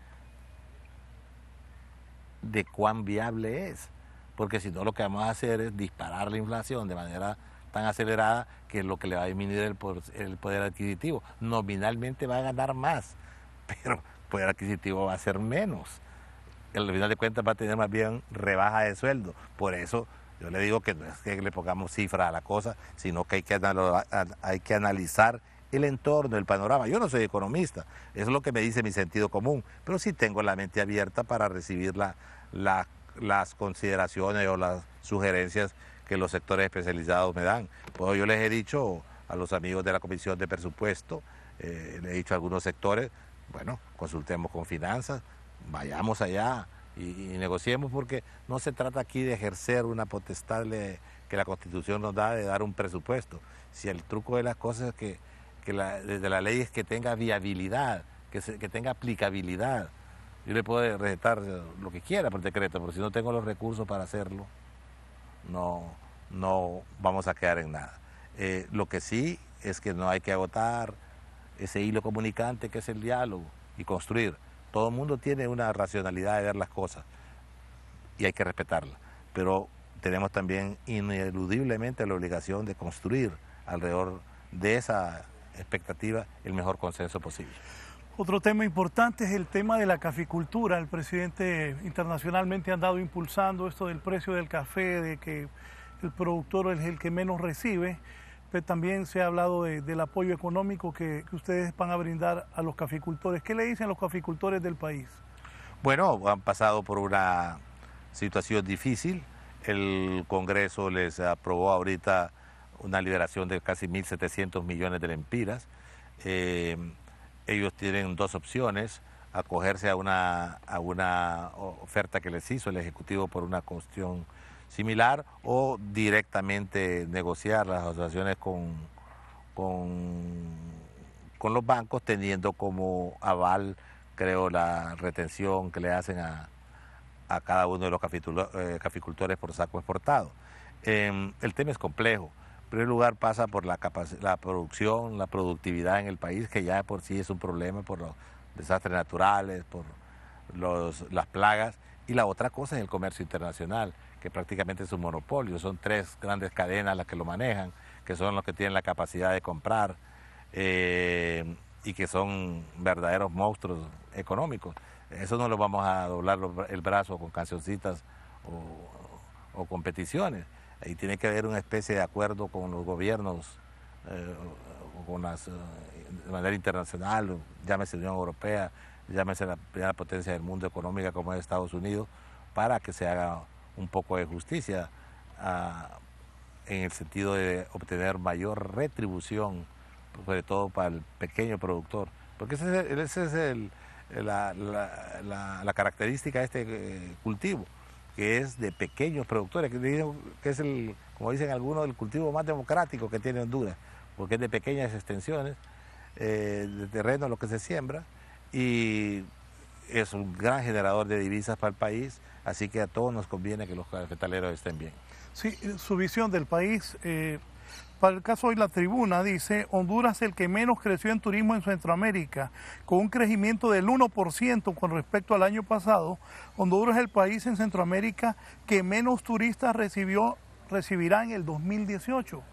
de cuán viable es, porque si no lo que vamos a hacer es disparar la inflación de manera tan acelerada que es lo que le va a disminuir el poder adquisitivo. Nominalmente va a ganar más, pero el poder adquisitivo va a ser menos. Al final de cuentas va a tener más bien rebaja de sueldo. Por eso yo le digo que no es que le pongamos cifras a la cosa, sino que hay que analizar el entorno, el panorama. Yo no soy economista, eso es lo que me dice mi sentido común, pero sí tengo la mente abierta para recibir las consideraciones o las sugerencias que los sectores especializados me dan. Pues yo les he dicho a los amigos de la Comisión de Presupuesto, les he dicho a algunos sectores: bueno, consultemos con finanzas, vayamos allá y negociemos, porque no se trata aquí de ejercer una potestad que la Constitución nos da de dar un presupuesto. Si el truco de las cosas es que desde la ley es que tenga viabilidad, que tenga aplicabilidad. Yo le puedo recetar lo que quiera por decreto, pero si no tengo los recursos para hacerlo, no vamos a quedar en nada. Lo que sí es que no hay que agotar ese hilo comunicante que es el diálogo y construir. Todo el mundo tiene una racionalidad de ver las cosas y hay que respetarla, pero tenemos también ineludiblemente la obligación de construir alrededor de esa expectativa el mejor consenso posible. Otro tema importante es el tema de la caficultura. El presidente internacionalmente ha andado impulsando esto del precio del café, de que el productor es el que menos recibe, pero también se ha hablado del apoyo económico que ustedes van a brindar a los caficultores. ¿Qué le dicen los caficultores del país? Bueno, han pasado por una situación difícil. El Congreso les aprobó ahorita una liberación de casi 1.700 millones de lempiras. Ellos tienen dos opciones: acogerse a una oferta que les hizo el Ejecutivo por una cuestión similar o directamente negociar las asociaciones con los bancos, teniendo como aval, creo, la retención que le hacen a cada uno de los caficultores por saco exportado. El tema es complejo. En primer lugar pasa por la producción, la productividad en el país, que ya por sí es un problema por los desastres naturales, por las plagas, y la otra cosa es el comercio internacional, que prácticamente es un monopolio. Son 3 grandes cadenas las que lo manejan, que son los que tienen la capacidad de comprar y que son verdaderos monstruos económicos. Eso no lo vamos a doblar el brazo con cancioncitas o competiciones. Ahí tiene que haber una especie de acuerdo con los gobiernos, de manera internacional, llámese Unión Europea, llámese la primera potencia del mundo económica como es Estados Unidos, para que se haga un poco de justicia en el sentido de obtener mayor retribución, sobre todo para el pequeño productor. Porque esa es la característica de este cultivo, que es de pequeños productores, que es, como dicen algunos, el cultivo más democrático que tiene Honduras, porque es de pequeñas extensiones de terreno lo que se siembra, y es un gran generador de divisas para el país, así que a todos nos conviene que los cafetaleros estén bien. Sí, su visión del país. Para el caso hoy La Tribuna dice: Honduras es el que menos creció en turismo en Centroamérica, con un crecimiento del 1% con respecto al año pasado. Honduras es el país en Centroamérica que menos turistas recibirá en el 2018.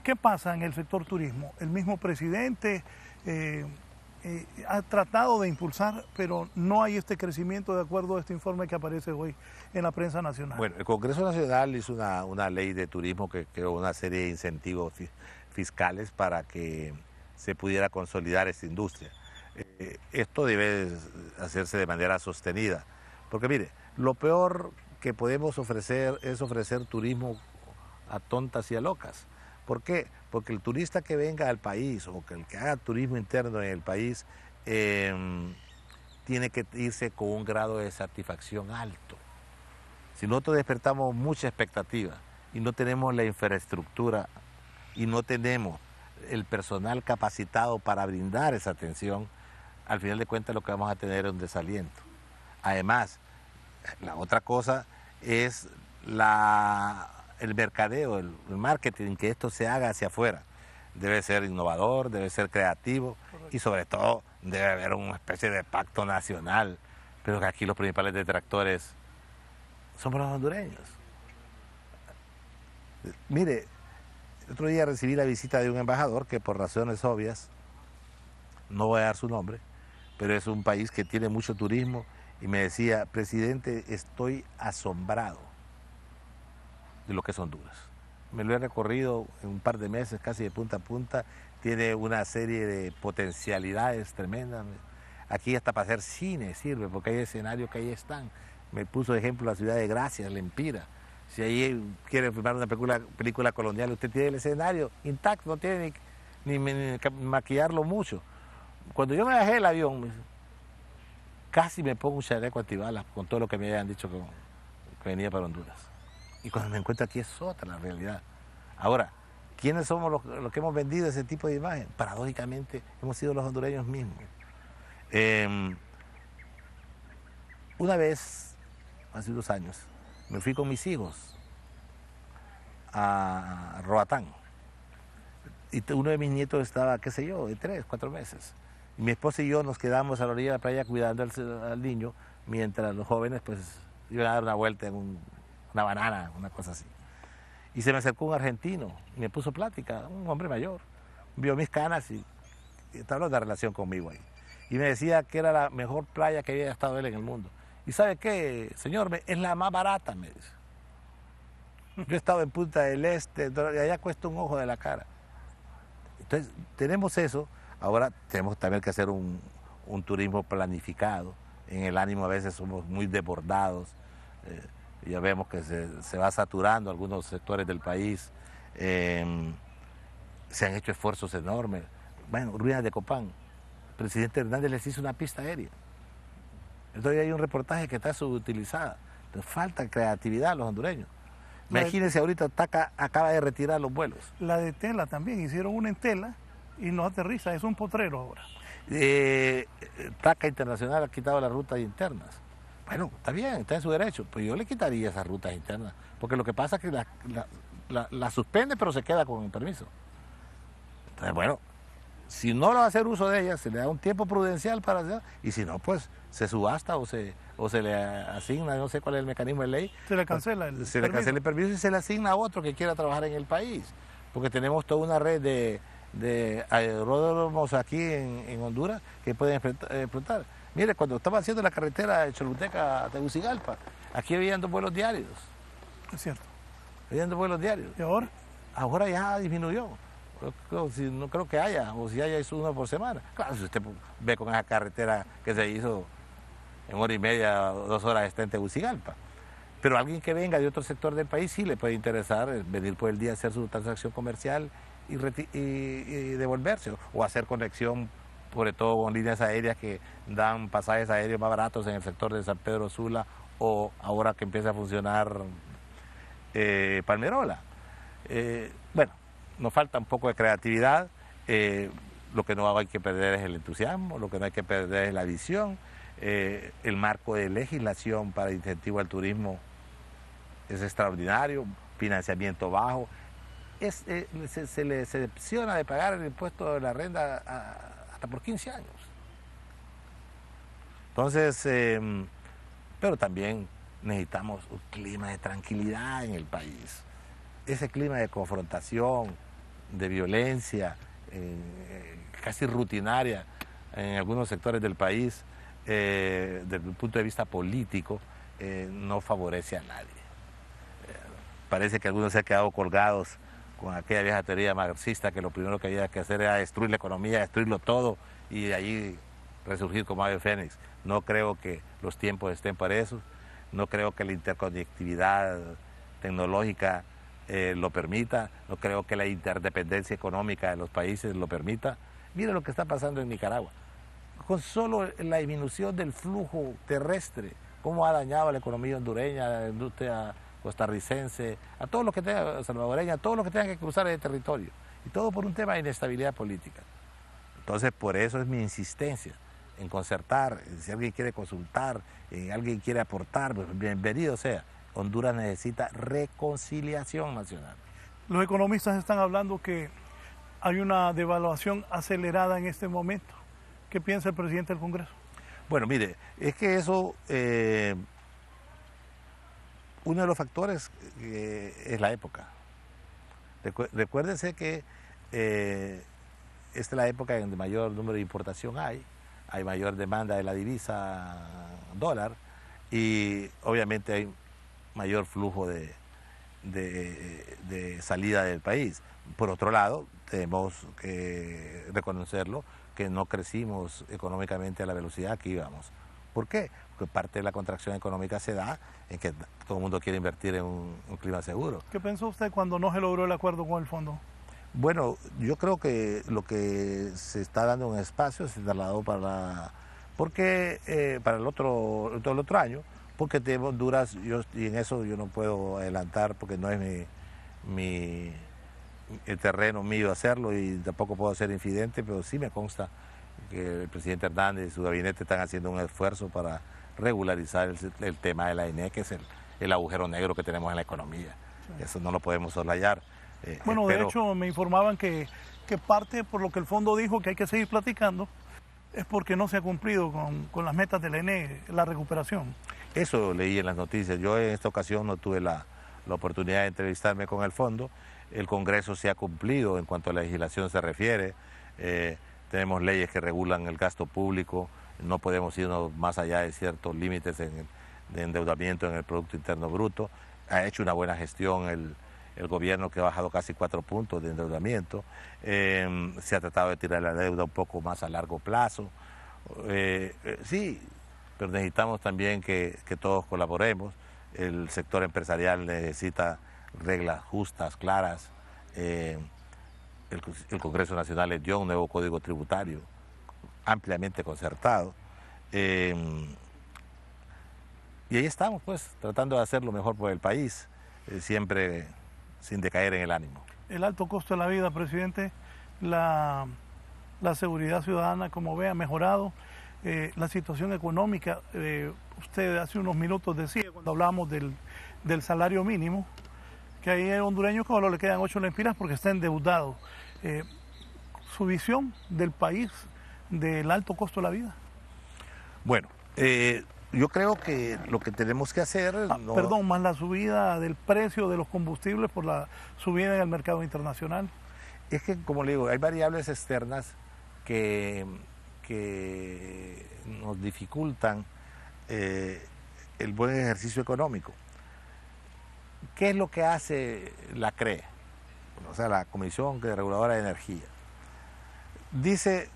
¿Qué pasa en el sector turismo? El mismo presidente ha tratado de impulsar, pero no hay este crecimiento de acuerdo a este informe que aparece hoy en la prensa nacional. Bueno, el Congreso Nacional hizo una ley de turismo que creó una serie de incentivos fiscales para que se pudiera consolidar esta industria. Esto debe hacerse de manera sostenida, porque mire, lo peor que podemos ofrecer es ofrecer turismo a tontas y a locas. ¿Por qué? Porque el turista que venga al país o que el que haga turismo interno en el país tiene que irse con un grado de satisfacción alto. Si nosotros despertamos mucha expectativa y no tenemos la infraestructura y no tenemos el personal capacitado para brindar esa atención, al final de cuentas lo que vamos a tener es un desaliento. Además, la otra cosa es el mercadeo, el marketing, que esto se haga hacia afuera. Debe ser innovador, debe ser creativo. Correcto. Y sobre todo debe haber una especie de pacto nacional, pero que aquí los principales detractores somos los hondureños. Mire, el otro día recibí la visita de un embajador que por razones obvias, no voy a dar su nombre, pero es un país que tiene mucho turismo, y me decía: presidente, estoy asombrado de lo que es Honduras. Me lo he recorrido en un par de meses, casi de punta a punta. Tiene una serie de potencialidades tremendas. Aquí hasta para hacer cine sirve, porque hay escenarios que ahí están. Me puso de ejemplo la ciudad de Gracias, Lempira. Si ahí quiere filmar una película colonial, usted tiene el escenario intacto, no tiene ni maquillarlo mucho. Cuando yo me bajé del avión, casi me pongo un chaleco antibalas con todo lo que me habían dicho que venía para Honduras. Y cuando me encuentro aquí es otra la realidad. Ahora, ¿quiénes somos los que hemos vendido ese tipo de imagen? Paradójicamente, hemos sido los hondureños mismos. Una vez, hace 2 años, me fui con mis hijos a Roatán. Y uno de mis nietos estaba, qué sé yo, de 3, 4 meses. Y mi esposa y yo nos quedamos a la orilla de la playa cuidando al niño, mientras los jóvenes pues iban a dar una vuelta en una banana, una cosa así. Y se me acercó un argentino y me puso plática, un hombre mayor. Vio mis canas y entabló una relación conmigo ahí. Y me decía que era la mejor playa que había estado él en el mundo. ¿Y sabe qué, señor? Es la más barata, me dice. Yo he estado en Punta del Este, y allá cuesta un ojo de la cara. Entonces, tenemos eso. Ahora tenemos también que hacer un turismo planificado. En el ánimo a veces somos muy desbordados. Ya vemos que se va saturando algunos sectores del país. Se han hecho esfuerzos enormes. Bueno, Ruinas de Copán. El presidente Hernández les hizo una pista aérea. Entonces hay un reportaje que está subutilizada. Entonces falta creatividad a los hondureños. Imagínense, ahorita TACA acaba de retirar los vuelos. La de Tela también, hicieron una en Tela y no aterriza, es un potrero ahora. TACA Internacional ha quitado las rutas internas. Bueno, está bien, está en su derecho, pues yo le quitaría esas rutas internas, porque lo que pasa es que la suspende, pero se queda con el permiso. Entonces, bueno, si no va a hacer uso de ellas, se le da un tiempo prudencial para hacer, y si no, pues se subasta o se le asigna, no sé cuál es el mecanismo de ley. Se le cancela le cancela el permiso y se le asigna a otro que quiera trabajar en el país, porque tenemos toda una red de aeródromos aquí en Honduras que pueden explotar. Mire, cuando estaba haciendo la carretera de Choluteca a Tegucigalpa, aquí habían 2 vuelos diarios. Es cierto. Habían 2 vuelos diarios. ¿Y ahora? Ahora ya disminuyó. No creo que haya, o si haya, es 1 por semana. Claro, si usted ve con esa carretera que se hizo en 1 hora y media, 2 horas está en Tegucigalpa. Pero alguien que venga de otro sector del país sí le puede interesar venir por el día a hacer su transacción comercial y devolverse, o hacer conexión, sobre todo con líneas aéreas que dan pasajes aéreos más baratos en el sector de San Pedro Sula, o ahora que empieza a funcionar Palmerola. Bueno, nos falta un poco de creatividad, lo que no hay que perder es el entusiasmo, lo que no hay que perder es la visión, el marco de legislación para incentivo al turismo es extraordinario, financiamiento bajo, se le excepciona de pagar el impuesto de la renta hasta por 15 años. Entonces, pero también necesitamos un clima de tranquilidad en el país. Ese clima de confrontación, de violencia, casi rutinaria en algunos sectores del país, desde el punto de vista político, no favorece a nadie. Parece que algunos se han quedado colgados con aquella vieja teoría marxista que lo primero que había que hacer era destruir la economía, destruirlo todo y de allí resurgir como ave fénix. No creo que los tiempos estén para eso, no creo que la interconectividad tecnológica lo permita, no creo que la interdependencia económica de los países lo permita. Mire lo que está pasando en Nicaragua. Con solo la disminución del flujo terrestre, cómo ha dañado a la economía hondureña, a la industria costarricense, a todos los que tengan, salvadoreña, a todos los que tengan que cruzar el territorio. Y todo por un tema de inestabilidad política. Entonces, por eso es mi insistencia en concertar, si alguien quiere consultar, alguien quiere aportar, pues bienvenido sea. Honduras necesita reconciliación nacional. Los economistas están hablando que hay una devaluación acelerada en este momento. ¿Qué piensa el presidente del Congreso? Bueno, mire, es que eso, uno de los factores es la época. Recuérdense que esta es la época en donde mayor número de importación hay mayor demanda de la divisa dólar y obviamente hay mayor flujo de salida del país. Por otro lado, tenemos que reconocerlo, que no crecimos económicamente a la velocidad que íbamos. ¿Por qué? Porque parte de la contracción económica se da en que todo el mundo quiere invertir en un clima seguro. ¿Qué pensó usted cuando no se logró el acuerdo con el fondo? Bueno, yo creo que lo que se está dando en espacio se trasladó para el otro año, porque tenemos Honduras, y en eso yo no puedo adelantar porque no es el terreno mío hacerlo y tampoco puedo ser infidente, pero sí me consta que el presidente Hernández y su gabinete están haciendo un esfuerzo para regularizar el tema de la INE, que es el agujero negro que tenemos en la economía. Sí. Eso no lo podemos soslayar. Bueno, de hecho me informaban que parte por lo que el fondo dijo que hay que seguir platicando es porque no se ha cumplido con las metas de la INE, la recuperación. Eso leí en las noticias. Yo en esta ocasión no tuve la oportunidad de entrevistarme con el fondo. El Congreso se ha cumplido en cuanto a la legislación se refiere. Tenemos leyes que regulan el gasto público, no podemos irnos más allá de ciertos límites de endeudamiento en el Producto Interno Bruto. Ha hecho una buena gestión el gobierno, que ha bajado casi 4 puntos de endeudamiento. Se ha tratado de tirar la deuda un poco más a largo plazo. Sí, pero necesitamos también que todos colaboremos. El sector empresarial necesita reglas justas, claras. El Congreso Nacional les dio un nuevo código tributario ampliamente concertado. Y ahí estamos, pues, tratando de hacer lo mejor por el país, siempre sin decaer en el ánimo. El alto costo de la vida, presidente, la seguridad ciudadana, como ve, ha mejorado. La situación económica, usted hace unos minutos decía, cuando hablábamos del salario mínimo, que hay hondureños que solo le quedan 8 lempiras porque está endeudado. Su visión del país, del alto costo de la vida. Bueno, yo creo que lo que tenemos que hacer... Perdón, más la subida del precio de los combustibles por la subida en el mercado internacional. Es que, como le digo, hay variables externas que nos dificultan el buen ejercicio económico. ¿Qué es lo que hace la CRE? O sea, la Comisión Reguladora de Energía. Dice,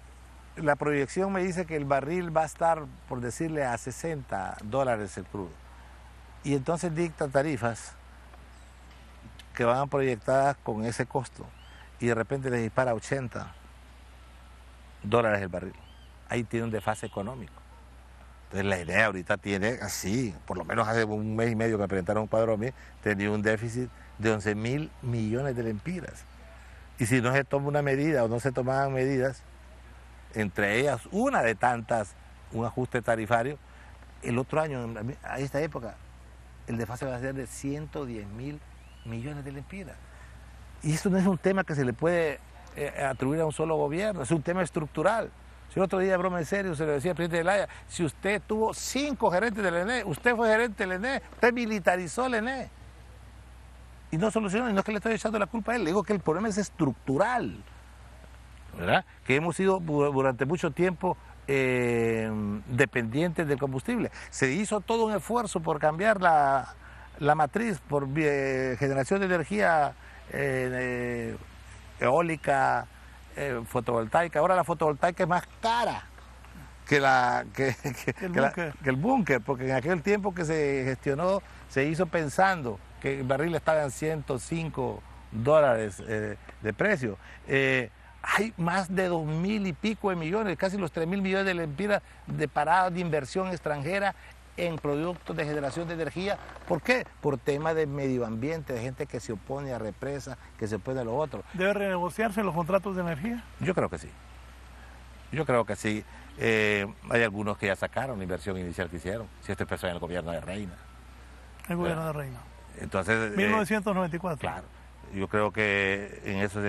la proyección me dice que el barril va a estar, por decirle, a $60 el crudo. Y entonces dicta tarifas que van proyectadas con ese costo. Y de repente les dispara $80 el barril. Ahí tiene un desfase económico. Entonces la idea ahorita tiene así, por lo menos hace un mes y medio que me presentaron un cuadro a mí, tenía un déficit de 11.000 millones de lempiras. Y si no se toma una medida o no se tomaban medidas, entre ellas una de tantas, un ajuste tarifario, el otro año, a esta época, el desfase va a ser de 110.000 millones de lempiras. Y esto no es un tema que se le puede atribuir a un solo gobierno, es un tema estructural. Si el otro día, broma en serio, se lo decía al presidente de la Haya, si usted tuvo 5 gerentes del ENE, usted fue gerente del ENE, usted militarizó el ENE. Y no solucionó, y no es que le estoy echando la culpa a él, le digo que el problema es estructural, ¿verdad? Que hemos sido durante mucho tiempo dependientes del combustible. Se hizo todo un esfuerzo por cambiar la matriz, por generación de energía eólica, fotovoltaica. Ahora la fotovoltaica es más cara que el búnker, porque en aquel tiempo que se gestionó, se hizo pensando que el barril estaba en $105 de precio. Hay más de 2.000 y pico de millones, casi los 3.000 millones de lempiras de paradas de inversión extranjera en productos de generación de energía. ¿Por qué? Por tema de medio ambiente, de gente que se opone a represas, que se opone a lo otro. ¿Debe renegociarse los contratos de energía? Yo creo que sí. Yo creo que sí. Hay algunos que ya sacaron la inversión inicial que hicieron. Si esto empezó en el gobierno de Reina. El gobierno de Reina. Entonces, 1994. Claro. Yo creo que en eso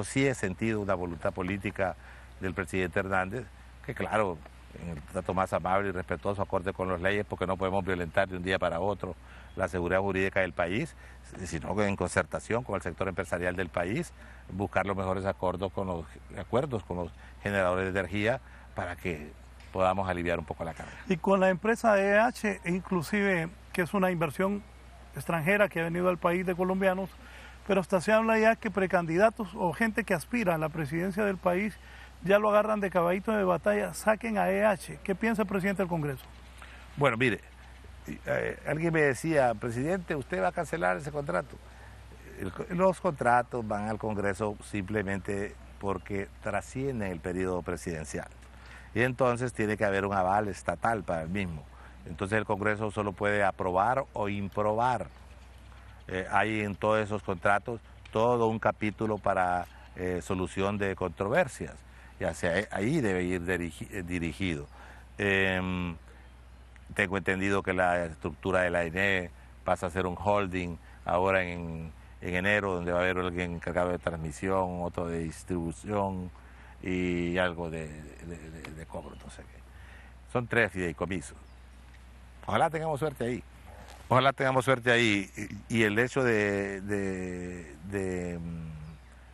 sí he sentido una voluntad política del presidente Hernández, que claro, en el trato más amable y respetuoso, acorde con las leyes, porque no podemos violentar de un día para otro la seguridad jurídica del país, sino que en concertación con el sector empresarial del país, buscar los mejores acuerdos con los generadores de energía para que podamos aliviar un poco la carga. Y con la empresa EH, inclusive, que es una inversión extranjera que ha venido al país de colombianos, pero hasta se habla ya que precandidatos o gente que aspira a la presidencia del país ya lo agarran de caballito de batalla, saquen a EH. ¿Qué piensa el presidente del Congreso? Bueno, mire, alguien me decía, presidente, ¿usted va a cancelar ese contrato? Los contratos van al Congreso simplemente porque trascienden el periodo presidencial. Y entonces tiene que haber un aval estatal para el mismo. Entonces el Congreso solo puede aprobar o improbar. Hay en todos esos contratos todo un capítulo para solución de controversias. Y hacia ahí debe ir dirigido. Tengo entendido que la estructura de la ENE pasa a ser un holding ahora en enero, donde va a haber alguien encargado de transmisión, otro de distribución y algo de cobro, no sé qué. Son 3 fideicomisos. Ojalá tengamos suerte ahí. Ojalá tengamos suerte ahí. Y el hecho de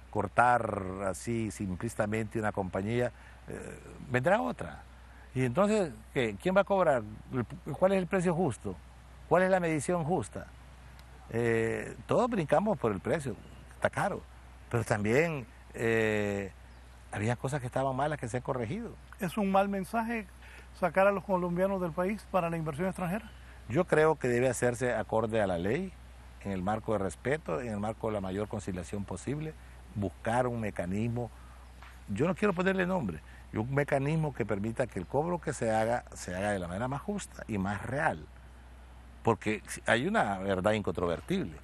cortar así simplistamente una compañía, vendrá otra. Y entonces, ¿quién va a cobrar? ¿Cuál es el precio justo? ¿Cuál es la medición justa? Todos brincamos por el precio, está caro, pero también había cosas que estaban malas que se han corregido. ¿Es un mal mensaje sacar a los colombianos del país para la inversión extranjera? Yo creo que debe hacerse acorde a la ley, en el marco de respeto, en el marco de la mayor conciliación posible, buscar un mecanismo, yo no quiero ponerle nombre, un mecanismo que permita que el cobro que se haga de la manera más justa y más real. porque hay una verdad incontrovertible,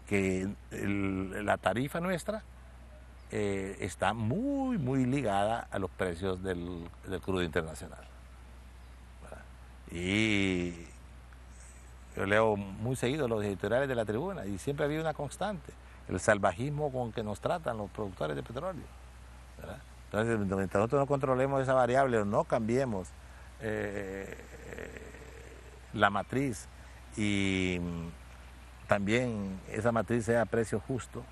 que la tarifa nuestra está muy ligada a los precios del crudo internacional. ¿Verdad? Y yo leo muy seguido los editoriales de La Tribuna y siempre ha habido una constante, el salvajismo con que nos tratan los productores de petróleo, ¿verdad? Entonces, mientras nosotros no controlemos esa variable o no cambiemos la matriz y también esa matriz sea a precio justo,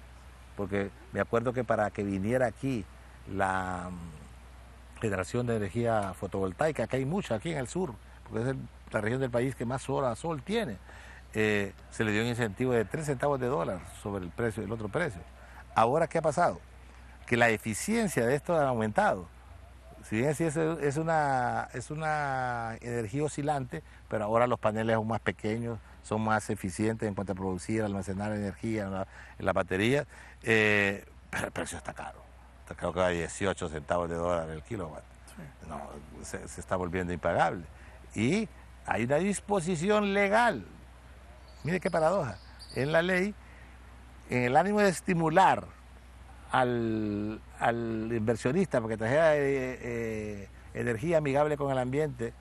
porque me acuerdo que para que viniera aquí la generación de energía fotovoltaica, que hay mucha aquí en el sur, porque es la región del país que más hora sol tiene, se le dio un incentivo de 3 centavos de dólar sobre el precio, el otro precio. Ahora, ¿qué ha pasado? Que la eficiencia de esto ha aumentado. Si bien sí es una energía oscilante, pero ahora los paneles son más pequeños, son más eficientes en cuanto a producir, almacenar energía en la batería, pero el precio está caro. Creo que a 18 centavos de dólar el kilowatt. Sí. No, se está volviendo impagable. Y hay una disposición legal, mire qué paradoja, en la ley, en el ánimo de estimular al inversionista para que trajera energía amigable con el ambiente,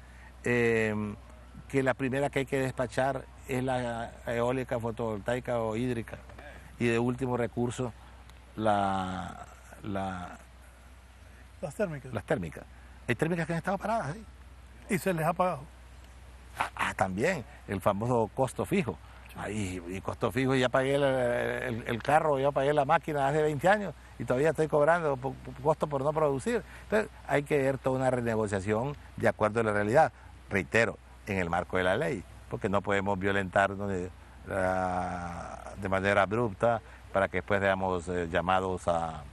que la primera que hay que despachar es la eólica, fotovoltaica o hídrica, y de último recurso las térmicas. Las térmicas. Hay térmicas que han estado paradas ahí. ¿Y se les ha pagado? También, el famoso costo fijo. Y costo fijo, ya pagué el carro, ya pagué la máquina hace 20 años y todavía estoy cobrando costo por no producir. Entonces hay que ver toda una renegociación de acuerdo a la realidad. Reitero, en el marco de la ley, porque no podemos violentarnos de manera abrupta para que después seamos llamados a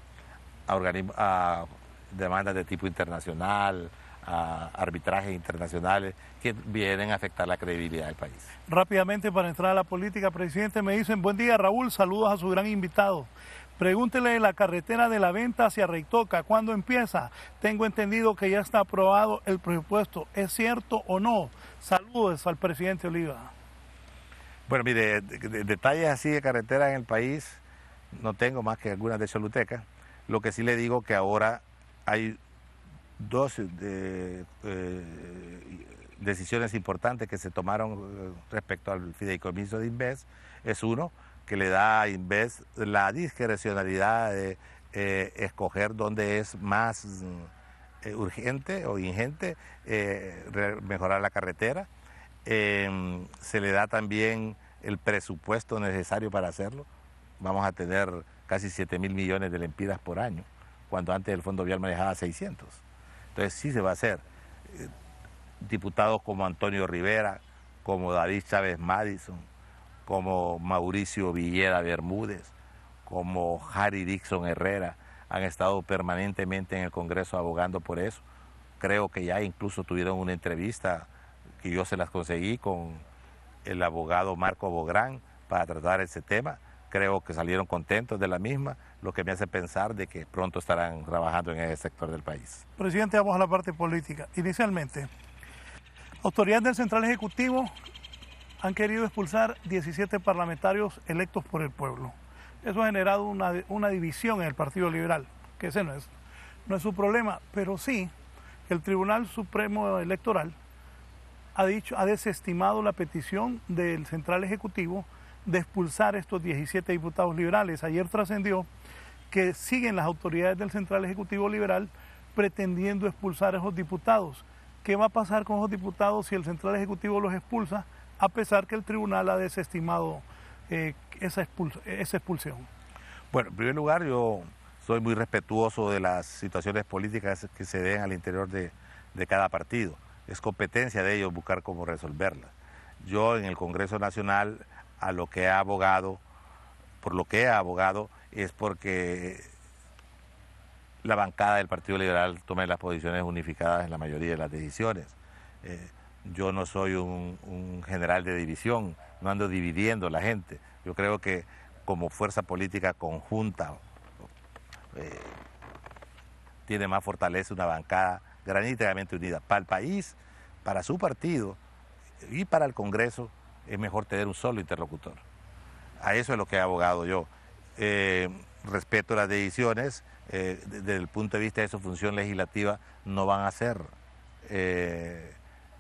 demandas de tipo internacional, a arbitrajes internacionales que vienen a afectar la credibilidad del país. Rápidamente, para entrar a la política, presidente, me dicen: buen día, Raúl, saludos a su gran invitado. Pregúntele la carretera de La Venta hacia Reitoca, ¿cuándo empieza? Tengo entendido que ya está aprobado el presupuesto, ¿es cierto o no? Saludos al presidente Oliva. Bueno, mire, detalles así de carretera en el país no tengo, más que algunas de Choluteca. Lo que sí le digo que ahora hay dos decisiones importantes que se tomaron respecto al fideicomiso de Inves. Es uno, que le da a Inves la discrecionalidad de escoger dónde es más urgente o ingente mejorar la carretera. Se le da también el presupuesto necesario para hacerlo. Vamos a tener casi 7.000 millones de lempiras por año, cuando antes el Fondo Vial manejaba 600. Entonces sí se va a hacer. Diputados como Antonio Rivera, como David Chávez Madison, como Mauricio Villeda Bermúdez, como Harry Dixon Herrera, han estado permanentemente en el Congreso abogando por eso. Creo que ya incluso tuvieron una entrevista que yo se las conseguí con el abogado Marco Bográn para tratar ese tema. Creo que salieron contentos de la misma, lo que me hace pensar de que pronto estarán trabajando en ese sector del país. Presidente, vamos a la parte política. Inicialmente, autoridades del Central Ejecutivo han querido expulsar 17 parlamentarios electos por el pueblo. Eso ha generado una división en el Partido Liberal, que ese no es su problema, pero sí el Tribunal Supremo Electoral ha desestimado la petición del Central Ejecutivo de expulsar estos 17 diputados liberales. Ayer trascendió que siguen las autoridades del Central Ejecutivo Liberal pretendiendo expulsar a esos diputados. ¿Qué va a pasar con esos diputados si el Central Ejecutivo los expulsa, a pesar que el tribunal ha desestimado esa expulsión? Bueno, en primer lugar, yo soy muy respetuoso de las situaciones políticas que se den al interior de cada partido. Es competencia de ellos buscar cómo resolverlas. Yo en el Congreso Nacional, por lo que he abogado, es porque la bancada del Partido Liberal tome las posiciones unificadas en la mayoría de las decisiones. Yo no soy un general de división, no ando dividiendo a la gente. Yo creo que como fuerza política conjunta tiene más fortaleza una bancada graníticamente unida para el país, para su partido y para el Congreso. es mejor tener un solo interlocutor. A eso es lo que he abogado yo. Respeto las decisiones, desde el punto de vista de su función legislativa, no van a ser,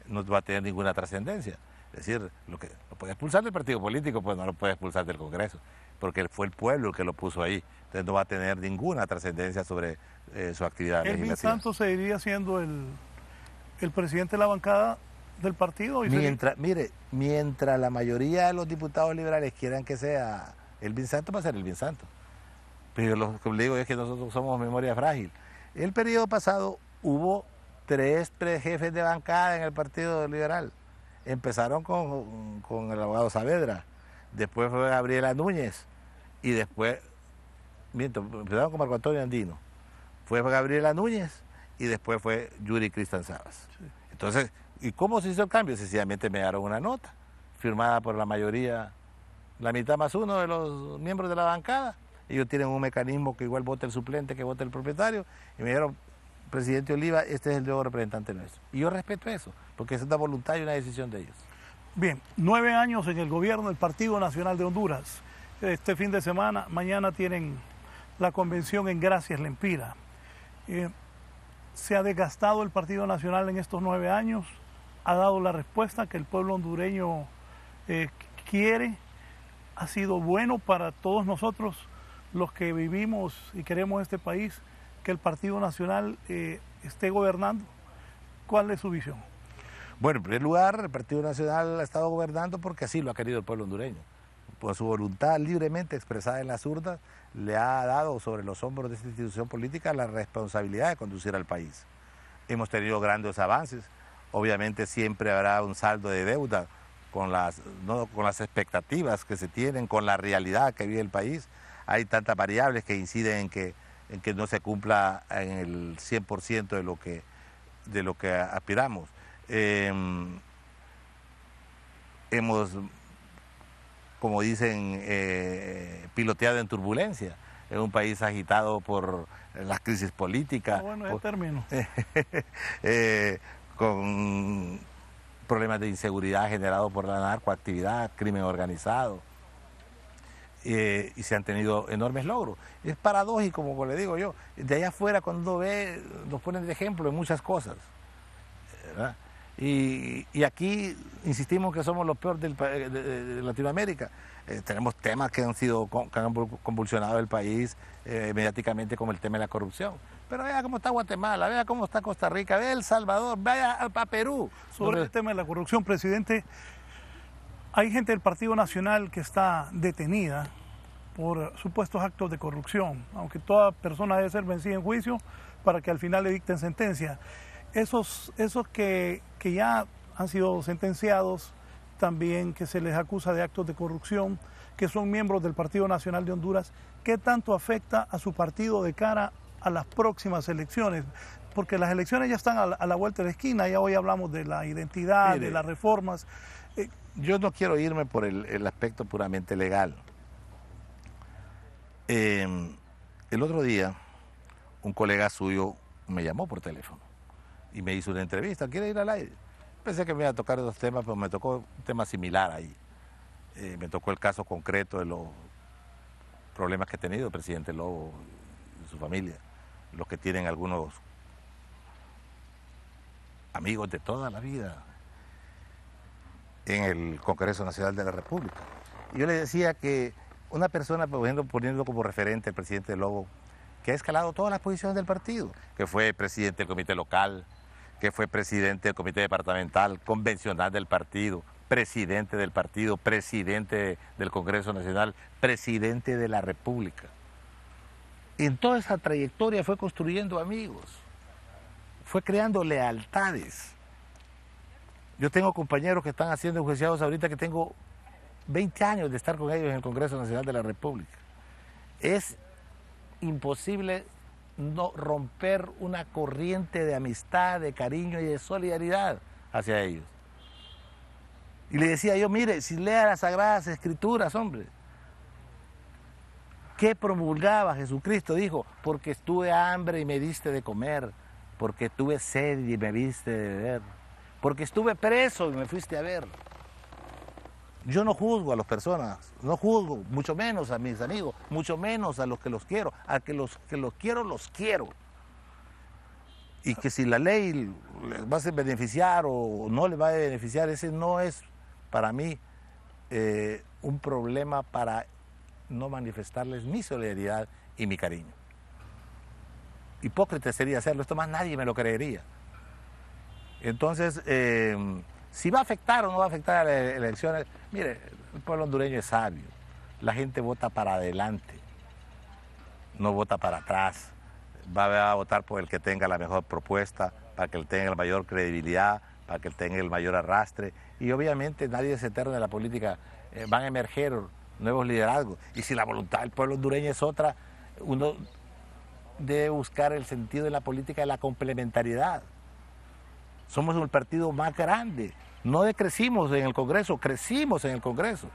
no va a tener ninguna trascendencia. Es decir, lo puede expulsar del partido político, pues no lo puede expulsar del Congreso, porque fue el pueblo el que lo puso ahí. Entonces no va a tener ninguna trascendencia sobre su actividad legislativa. Elvin Santos seguiría siendo el presidente de la bancada del partido. Mientras la mayoría de los diputados liberales quieran que sea Elvin Santos, va a ser Elvin Santos. Pero lo que le digo es que nosotros somos memoria frágil. El periodo pasado hubo 3 jefes de bancada en el Partido Liberal. Empezaron con el abogado Saavedra, después fue Gabriela Núñez, y después, empezaron con Marco Antonio Andino, fue Gabriela Núñez, y después fue Yuri Cristian Sabas. Sí. Entonces, ¿y cómo se hizo el cambio? Sencillamente me dieron una nota, firmada por la mayoría, la mitad más uno de los miembros de la bancada. Ellos tienen un mecanismo que igual vote el suplente, que vote el propietario, y me dijeron, presidente Oliva, este es el nuevo representante nuestro. Y yo respeto eso, porque es una voluntad y una decisión de ellos. Bien, 9 años en el gobierno del Partido Nacional de Honduras. Este fin de semana, mañana tienen la convención en Gracias, Lempira. ¿Se ha desgastado el Partido Nacional en estos 9 años? ¿Ha dado la respuesta que el pueblo hondureño quiere? ¿Ha sido bueno para todos nosotros los que vivimos y queremos este país que el Partido Nacional esté gobernando? ¿Cuál es su visión? Bueno, en primer lugar, el Partido Nacional ha estado gobernando porque así lo ha querido el pueblo hondureño. Por su voluntad libremente expresada en las urnas, le ha dado sobre los hombros de esta institución política la responsabilidad de conducir al país. Hemos tenido grandes avances. Obviamente siempre habrá un saldo de deuda con las expectativas que se tienen, con la realidad que vive el país. Hay tantas variables que inciden en que no se cumpla en el 100% de lo que aspiramos. Hemos, como dicen, piloteado en turbulencia. Es un país agitado por las crisis políticas. Bueno, ese término. Con problemas de inseguridad generados por la narcoactividad, crimen organizado. Y se han tenido enormes logros. Es paradójico, como le digo yo, de allá afuera cuando uno ve, nos ponen de ejemplo en muchas cosas, ¿verdad? Y aquí insistimos que somos los peores de Latinoamérica. Tenemos temas que han convulsionado el país mediáticamente, como el tema de la corrupción. Pero vea cómo está Guatemala, vea cómo está Costa Rica, vea El Salvador, vaya a Perú. Sobre el tema de la corrupción, presidente, hay gente del Partido Nacional que está detenida por supuestos actos de corrupción, aunque toda persona debe ser vencida en juicio para que al final le dicten sentencia. Esos que ya han sido sentenciados, también que se les acusa de actos de corrupción, que son miembros del Partido Nacional de Honduras, ¿qué tanto afecta a su partido de cara a las próximas elecciones? Porque las elecciones ya están a la vuelta de la esquina, ya hoy hablamos de la identidad, de las reformas. Yo no quiero irme por el aspecto puramente legal. El otro día, un colega suyo me llamó por teléfono y me hizo una entrevista. ¿Quiere ir al aire? Pensé que me iba a tocar esos temas, pero me tocó un tema similar ahí. Me tocó el caso concreto de los problemas que ha tenido el presidente Lobo y su familia, los que tienen algunos amigos de toda la vida en el Congreso Nacional de la República. Y yo le decía que una persona, poniendo como referente al presidente Lobo, que ha escalado todas las posiciones del partido, que fue presidente del comité local, que fue presidente del comité departamental, convencional del partido, presidente del partido, presidente del Congreso Nacional, presidente de la República. En toda esa trayectoria fue construyendo amigos, fue creando lealtades. Yo tengo compañeros que están haciendo enjuiciados ahorita que tengo 20 años de estar con ellos en el Congreso Nacional de la República. Es imposible no romper una corriente de amistad, de cariño y de solidaridad hacia ellos. Y le decía yo, mire, si lea las Sagradas Escrituras, hombre, ¿qué promulgaba Jesucristo? Dijo, porque estuve hambre y me diste de comer, porque tuve sed y me viste de beber, porque estuve preso y me fuiste a ver. Yo no juzgo a las personas, no juzgo, mucho menos a mis amigos, mucho menos a los que los quiero. A que los quiero, los quiero. Y que si la ley les va a beneficiar o no les va a beneficiar, ese no es para mí un problema para no manifestarles mi solidaridad y mi cariño. Hipócrita sería hacerlo, esto más nadie me lo creería. Entonces, si va a afectar o no va a afectar a las elecciones, mire, el pueblo hondureño es sabio, la gente vota para adelante, no vota para atrás, va a votar por el que tenga la mejor propuesta, para que él tenga la mayor credibilidad, para que él tenga el mayor arrastre, y obviamente nadie es eterno en la política, van a emerger nuevos liderazgos, y si la voluntad del pueblo hondureño es otra, uno debe buscar el sentido de la política de la complementariedad. Somos el partido más grande, no decrecimos en el Congreso, crecimos en el Congreso.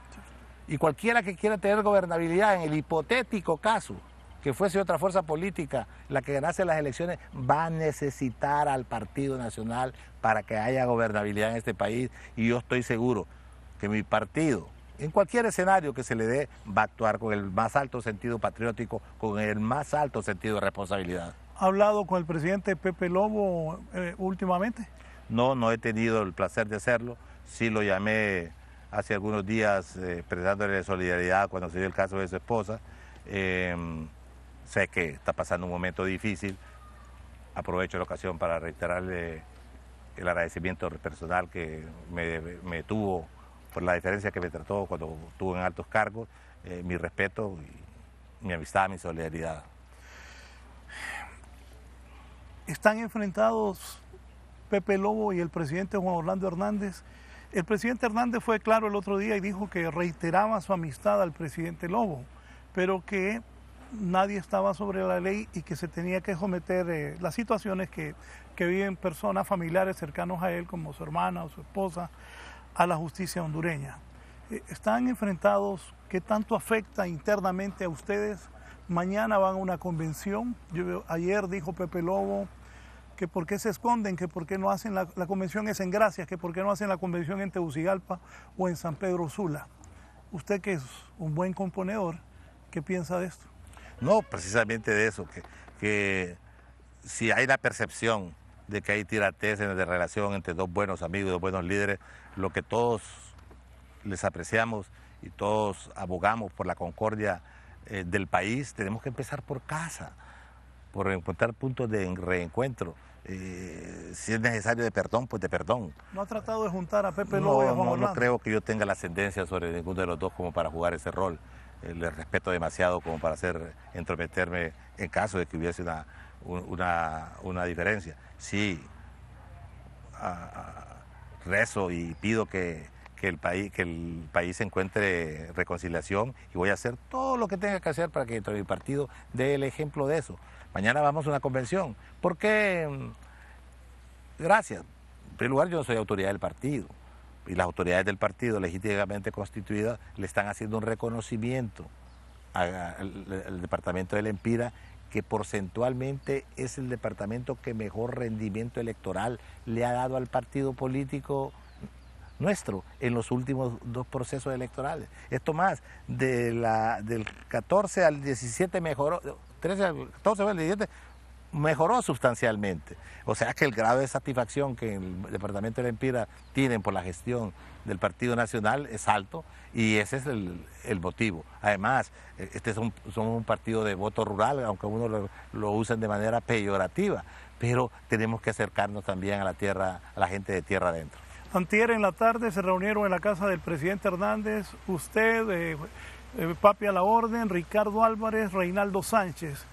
Y cualquiera que quiera tener gobernabilidad, en el hipotético caso que fuese otra fuerza política la que ganase las elecciones, va a necesitar al Partido Nacional para que haya gobernabilidad en este país. Y yo estoy seguro que mi partido, en cualquier escenario que se le dé, va a actuar con el más alto sentido patriótico, con el más alto sentido de responsabilidad. ¿Ha hablado con el presidente Pepe Lobo últimamente? No he tenido el placer de hacerlo. Sí lo llamé hace algunos días prestándole solidaridad cuando se dio el caso de su esposa. Sé que está pasando un momento difícil. Aprovecho la ocasión para reiterarle el agradecimiento personal que me tuvo por la diferencia que me trató cuando estuvo en altos cargos, mi respeto, y mi amistad, mi solidaridad. Están enfrentados Pepe Lobo y el presidente Juan Orlando Hernández. El presidente Hernández fue claro el otro día y dijo que reiteraba su amistad al presidente Lobo, pero que nadie estaba sobre la ley y que se tenía que someter las situaciones que viven personas familiares cercanos a él, como su hermana o su esposa, a la justicia hondureña. Están enfrentados. ¿Qué tanto afecta internamente a ustedes? Mañana van a una convención. Ayer dijo Pepe Lobo que por qué se esconden, que por qué no hacen la convención es en Gracias, que por qué no hacen la convención en Tegucigalpa o en San Pedro Sula. Usted, que es un buen componedor, ¿qué piensa de esto? No, precisamente de eso, que si hay la percepción de que hay tiratez de relación entre dos buenos amigos, dos buenos líderes, lo que todos les apreciamos y todos abogamos por la concordia del país, tenemos que empezar por casa, por encontrar puntos de reencuentro. Si es necesario de perdón, pues de perdón. ¿No ha tratado de juntar a Pepe Lobo y a Juan Orlando? No creo que yo tenga la ascendencia sobre ninguno de los dos como para jugar ese rol. Les respeto demasiado como para entrometerme en caso de que hubiese una diferencia. Sí, rezo y pido que el país encuentre reconciliación, y voy a hacer todo lo que tenga que hacer para que dentro de mi partido dé el ejemplo de eso. Mañana vamos a una convención. ¿Por qué? Gracias. En primer lugar, yo no soy autoridad del partido, y las autoridades del partido legítimamente constituidas le están haciendo un reconocimiento al departamento del Empira, que porcentualmente es el departamento que mejor rendimiento electoral le ha dado al partido político nuestro en los últimos dos procesos electorales. Esto más, del 14 al 17 mejoró, 13 al 14 al 17 mejoró sustancialmente. O sea que el grado de satisfacción que el departamento del Empira tienen por la gestión del Partido Nacional es alto, y ese es el motivo. Además, somos un partido de voto rural, aunque uno lo usen de manera peyorativa, pero tenemos que acercarnos también a la tierra, a la gente de tierra adentro. Antier en la tarde se reunieron en la casa del presidente Hernández, usted, Papi a la Orden, Ricardo Álvarez, Reinaldo Sánchez.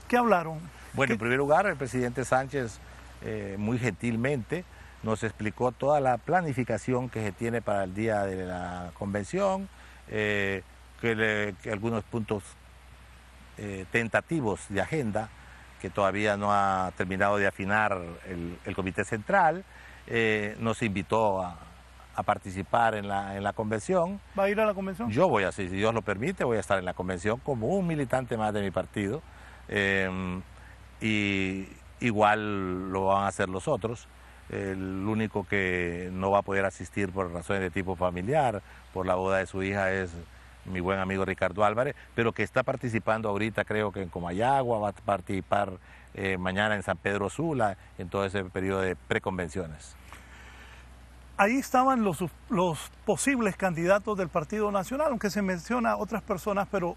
¿Qué hablaron? Bueno, en primer lugar, el presidente Sánchez muy gentilmente nos explicó toda la planificación que se tiene para el día de la convención, que algunos puntos tentativos de agenda que todavía no ha terminado de afinar el Comité Central. Nos invitó a participar en la convención. ¿Va a ir a la convención? Yo voy a, si Dios lo permite, voy a estar en la convención como un militante más de mi partido. Y igual lo van a hacer los otros. El único que no va a poder asistir por razones de tipo familiar, por la boda de su hija, es mi buen amigo Ricardo Álvarez, pero que está participando ahorita, creo que en Comayagua, va a participar mañana en San Pedro Sula, en todo ese periodo de preconvenciones. Ahí estaban los posibles candidatos del Partido Nacional, aunque se menciona a otras personas, pero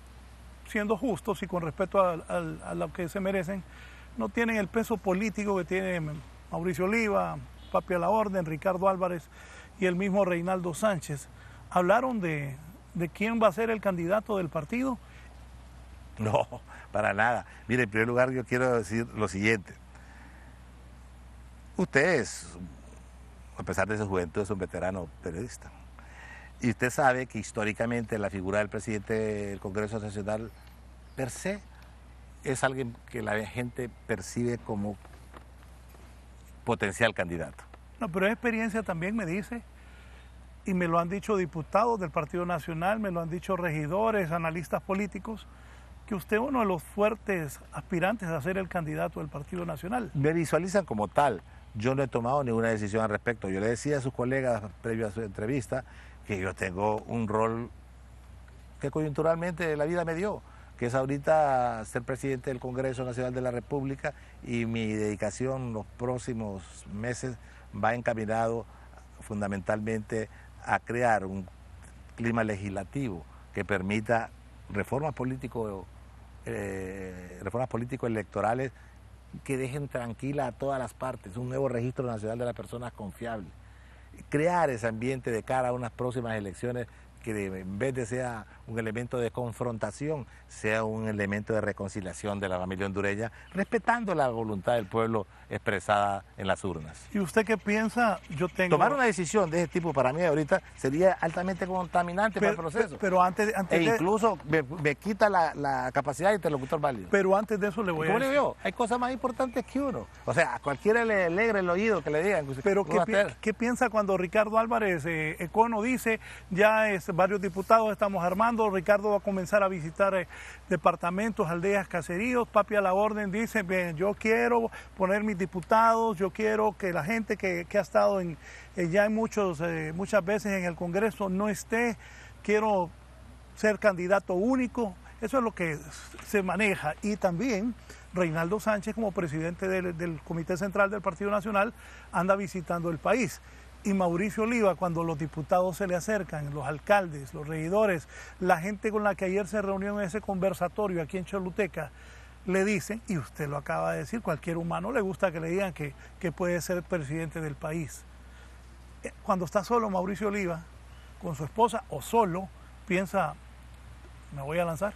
siendo justos y con respeto a lo que se merecen, no tienen el peso político que tiene Mauricio Oliva, Papi a la Orden, Ricardo Álvarez y el mismo Reinaldo Sánchez. ¿Hablaron de quién va a ser el candidato del partido? No, para nada. Mire, en primer lugar yo quiero decir lo siguiente. Ustedes, a pesar de su juventud, es un veterano periodista. Y usted sabe que históricamente la figura del presidente del Congreso Nacional, per se, es alguien que la gente percibe como potencial candidato. No, pero es experiencia también, me dice, y me lo han dicho diputados del Partido Nacional, me lo han dicho regidores, analistas políticos, que usted es uno de los fuertes aspirantes a ser el candidato del Partido Nacional. Me visualizan como tal. Yo no he tomado ninguna decisión al respecto. Yo le decía a sus colegas previo a su entrevista que yo tengo un rol que coyunturalmente la vida me dio, que es ahorita ser presidente del Congreso Nacional de la República, y mi dedicación los próximos meses va encaminado fundamentalmente a crear un clima legislativo que permita reformas político-electorales que dejen tranquila a todas las partes, un nuevo registro nacional de las personas confiable, crear ese ambiente de cara a unas próximas elecciones que en vez de sea un elemento de confrontación, sea un elemento de reconciliación de la familia hondureña, respetando la voluntad del pueblo expresada en las urnas. ¿Y usted qué piensa? Tomar una decisión de ese tipo para mí ahorita sería altamente contaminante para el proceso. Pero antes incluso me quita la capacidad de interlocutor válido. Pero antes de eso le voy a decir. Yo, hay cosas más importantes que uno. O sea, a cualquiera le alegra el oído que le digan. Pero ¿qué piensa cuando Ricardo Álvarez Econo dice, ya varios diputados estamos armando, Ricardo va a comenzar a visitar departamentos, aldeas, caseríos, Papi a la Orden dice, bien, yo quiero poner mis diputados, yo quiero que la gente que ha estado ya en muchas veces en el Congreso no esté, quiero ser candidato único, eso es lo que se maneja. Y también Reinaldo Sánchez, como presidente del Comité Central del Partido Nacional, anda visitando el país. Y Mauricio Oliva, cuando los diputados se le acercan, los alcaldes, los regidores, la gente con la que ayer se reunió en ese conversatorio aquí en Choluteca, le dicen, y usted lo acaba de decir, cualquier humano le gusta que le digan que puede ser presidente del país. Cuando está solo Mauricio Oliva, con su esposa o solo, piensa, ¿me voy a lanzar?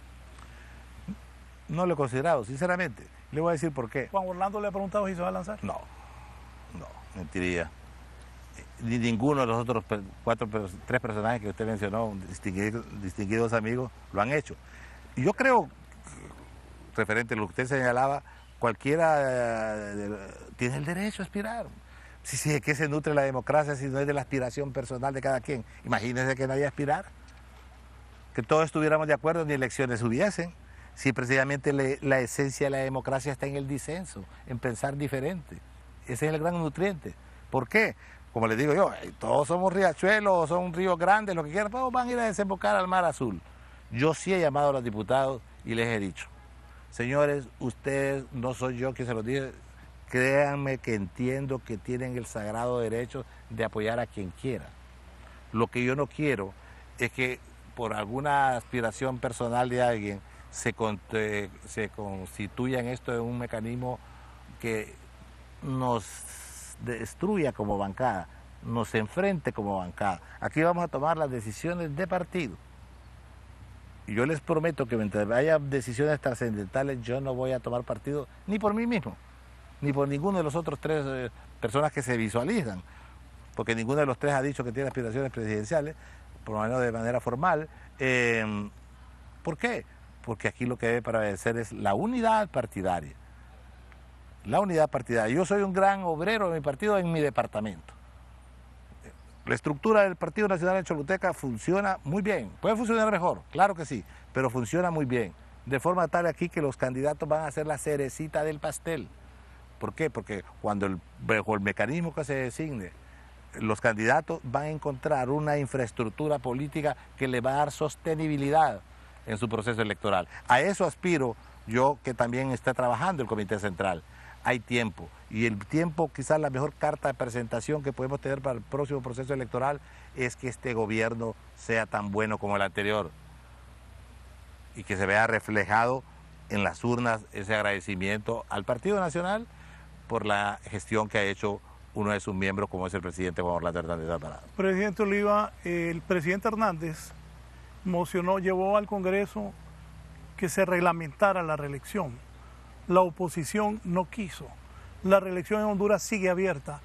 No lo he considerado, sinceramente. Le voy a decir por qué. ¿Juan Orlando le ha preguntado si se va a lanzar? No, mentiría. Ni ninguno de los otros tres personajes que usted mencionó, distinguidos amigos, lo han hecho. Y yo creo, referente a lo que usted señalaba, cualquiera tiene el derecho a aspirar. Si ¿de qué se nutre la democracia si no es de la aspiración personal de cada quien? Imagínense que nadie aspirara, que todos estuviéramos de acuerdo, ni elecciones hubiesen. Si precisamente la esencia de la democracia está en el disenso, en pensar diferente. Ese es el gran nutriente. ¿Por qué? Como les digo yo, todos somos riachuelos, son ríos grandes, lo que quieran, todos van a ir a desembocar al Mar Azul. Yo sí he llamado a los diputados y les he dicho, señores, ustedes, no soy yo quien se los dice, créanme que entiendo que tienen el sagrado derecho de apoyar a quien quiera. Lo que yo no quiero es que por alguna aspiración personal de alguien se constituya en esto de un mecanismo que nos destruya como bancada, nos enfrente como bancada. Aquí vamos a tomar las decisiones de partido. Y yo les prometo que mientras haya decisiones trascendentales, yo no voy a tomar partido ni por mí mismo, ni por ninguno de los otros tres personas que se visualizan, porque ninguno de los tres ha dicho que tiene aspiraciones presidenciales, por lo menos de manera formal. ¿Por qué? Porque aquí lo que debe prevalecer es la unidad partidaria. La unidad partidaria. Yo soy un gran obrero de mi partido en mi departamento. La estructura del Partido Nacional en Choluteca funciona muy bien. Puede funcionar mejor, claro que sí, pero funciona muy bien. De forma tal aquí que los candidatos van a ser la cerecita del pastel. ¿Por qué? Porque cuando bajo el mecanismo que se designe, los candidatos van a encontrar una infraestructura política que le va a dar sostenibilidad en su proceso electoral. A eso aspiro yo, que también está trabajando el Comité Central. Hay tiempo, y el tiempo, quizás la mejor carta de presentación que podemos tener para el próximo proceso electoral es que este gobierno sea tan bueno como el anterior y que se vea reflejado en las urnas ese agradecimiento al Partido Nacional por la gestión que ha hecho uno de sus miembros, como es el presidente Juan Orlando Hernández Alvarado. Presidente Oliva, el presidente Hernández llevó al Congreso que se reglamentara la reelección. La oposición no quiso. La reelección en Honduras sigue abierta.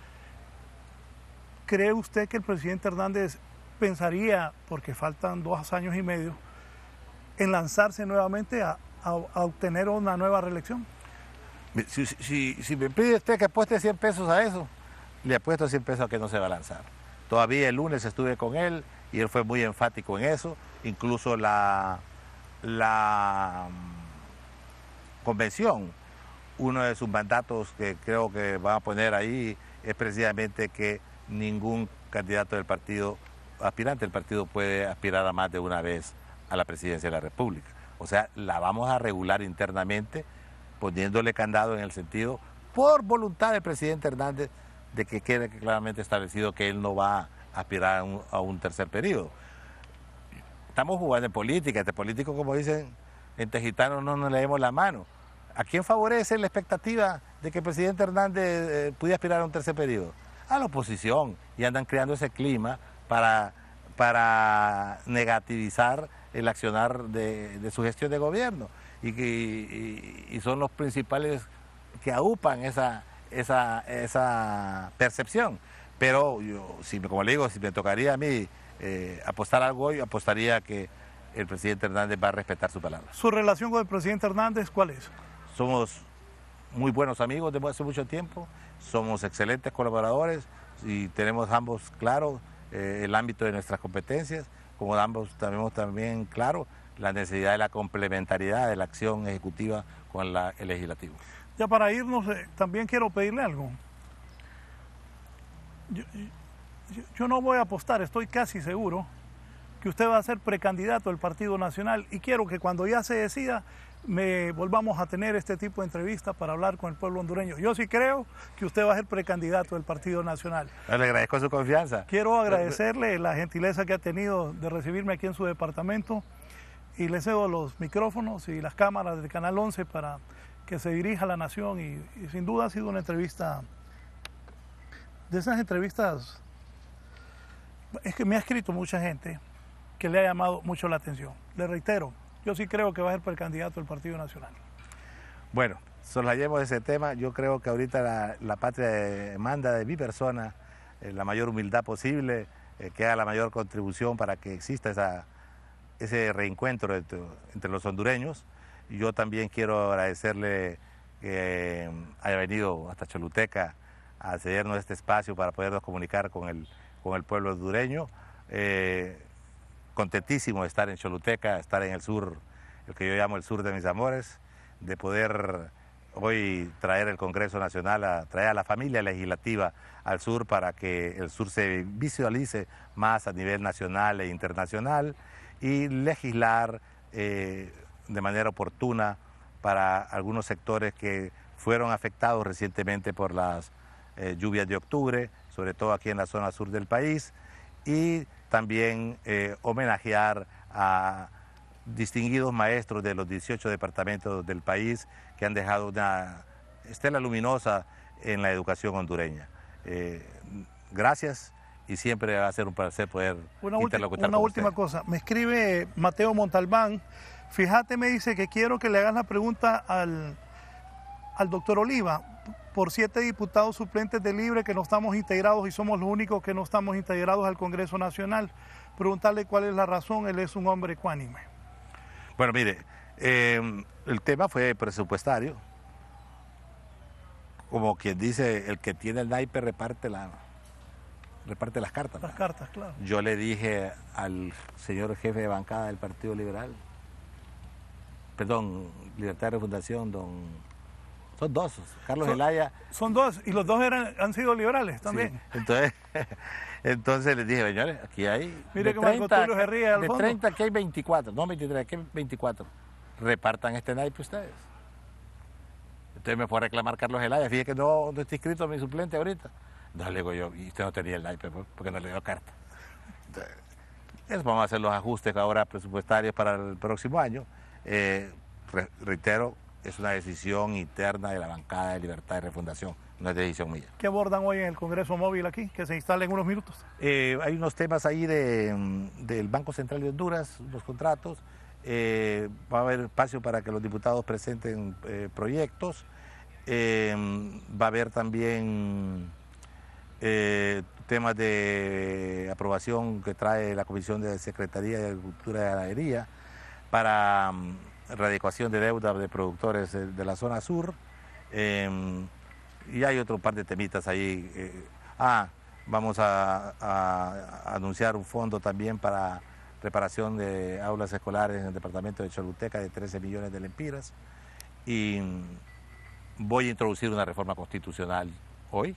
¿Cree usted que el presidente Hernández pensaría, porque faltan 2 años y medio, en lanzarse nuevamente a obtener una nueva reelección? Si me pide usted que apueste 100 pesos a eso, le apuesto 100 pesos a que no se va a lanzar. Todavía el lunes estuve con él y él fue muy enfático en eso. Incluso la convención, uno de sus mandatos que creo que van a poner ahí es precisamente que ningún candidato del partido, aspirante del partido, puede aspirar a más de una vez a la presidencia de la República. O sea, la vamos a regular internamente, poniéndole candado en el sentido, por voluntad del presidente Hernández, de que quede claramente establecido que él no va a aspirar a un tercer periodo. Estamos jugando en política, entre políticos, como dicen, entre gitanos no nos leemos la mano. ¿A quién favorece la expectativa de que el presidente Hernández pudiera aspirar a un tercer periodo? A la oposición, y andan creando ese clima para negativizar el accionar de su gestión de gobierno, y son los principales que aupan esa percepción. Pero yo, como le digo, si me tocaría a mí apostar algo hoy, apostaría que el presidente Hernández va a respetar su palabra. ¿Su relación con el presidente Hernández cuál es? Somos muy buenos amigos desde hace mucho tiempo, somos excelentes colaboradores y tenemos ambos claro el ámbito de nuestras competencias, como ambos tenemos también claro la necesidad de la complementariedad de la acción ejecutiva con el legislativo. Ya para irnos, también quiero pedirle algo. Yo no voy a apostar, estoy casi seguro que usted va a ser precandidato del Partido Nacional, y quiero que cuando ya se decida volvamos a tener este tipo de entrevistas para hablar con el pueblo hondureño. Yo sí creo que usted va a ser precandidato del Partido Nacional. Le agradezco su confianza. Quiero agradecerle la gentileza que ha tenido de recibirme aquí en su departamento, y le cedo los micrófonos y las cámaras del Canal 11 para que se dirija a la nación, y sin duda ha sido una entrevista, de esas entrevistas, es que me ha escrito mucha gente que le ha llamado mucho la atención. Le reitero, yo sí creo que va a ser precandidato del Partido Nacional. Bueno, soslayemos ese tema. Yo creo que ahorita la patria demanda de mi persona la mayor humildad posible, que haga la mayor contribución para que exista ese reencuentro entre los hondureños. Yo también quiero agradecerle que haya venido hasta Choluteca a cedernos este espacio para podernos comunicar con el pueblo hondureño. Contentísimo de estar en Choluteca, estar en el sur, el que yo llamo el sur de mis amores, de poder hoy traer el Congreso Nacional, traer a la familia legislativa al sur para que el sur se visualice más a nivel nacional e internacional y legislar de manera oportuna para algunos sectores que fueron afectados recientemente por las lluvias de octubre, sobre todo aquí en la zona sur del país, y también homenajear a distinguidos maestros de los 18 departamentos del país que han dejado una estela luminosa en la educación hondureña. Gracias, y siempre va a ser un placer poder interlocutar con Una última cosa, me escribe Mateo Montalbán, fíjate, me dice que quiero que le hagas la pregunta al doctor Oliva, por 7 diputados suplentes de Libre que no estamos integrados, y somos los únicos que no estamos integrados al Congreso Nacional. Preguntarle cuál es la razón, él es un hombre ecuánime. Bueno, mire, el tema fue presupuestario. Como quien dice, el que tiene el naipe reparte las cartas. Las cartas, claro. Yo le dije al señor jefe de bancada del Partido Liberal, perdón, Libertad de Refundación, don Son dos, Carlos Zelaya. Son dos, y los dos han sido liberales también. Sí. Entonces les dije, señores, aquí hay... Mire que Marco Tulio se ríe al de fondo. 30 aquí hay 24, no 23, aquí hay 24. Repartan este naipe ustedes. Entonces me fue a reclamar Carlos Zelaya, fíjate que no está inscrito mi suplente ahorita. No, le digo yo, y usted no tenía el naipe, porque no le dio carta. Entonces, vamos a hacer los ajustes ahora presupuestarios para el próximo año. Reitero, es una decisión interna de la bancada de Libertad y Refundación, no es decisión mía. ¿Qué abordan hoy en el Congreso Móvil aquí, que se instala en unos minutos? Hay unos temas ahí del Banco Central de Honduras, los contratos. Va a haber espacio para que los diputados presenten proyectos. Va a haber también temas de aprobación que trae la Comisión de Secretaría de Agricultura y Ganadería para readecuación de deuda de productores de la zona sur. Y hay otro par de temitas ahí. Vamos a anunciar un fondo también para reparación de aulas escolares en el departamento de Choluteca de 13 millones de lempiras. Y voy a introducir una reforma constitucional hoy.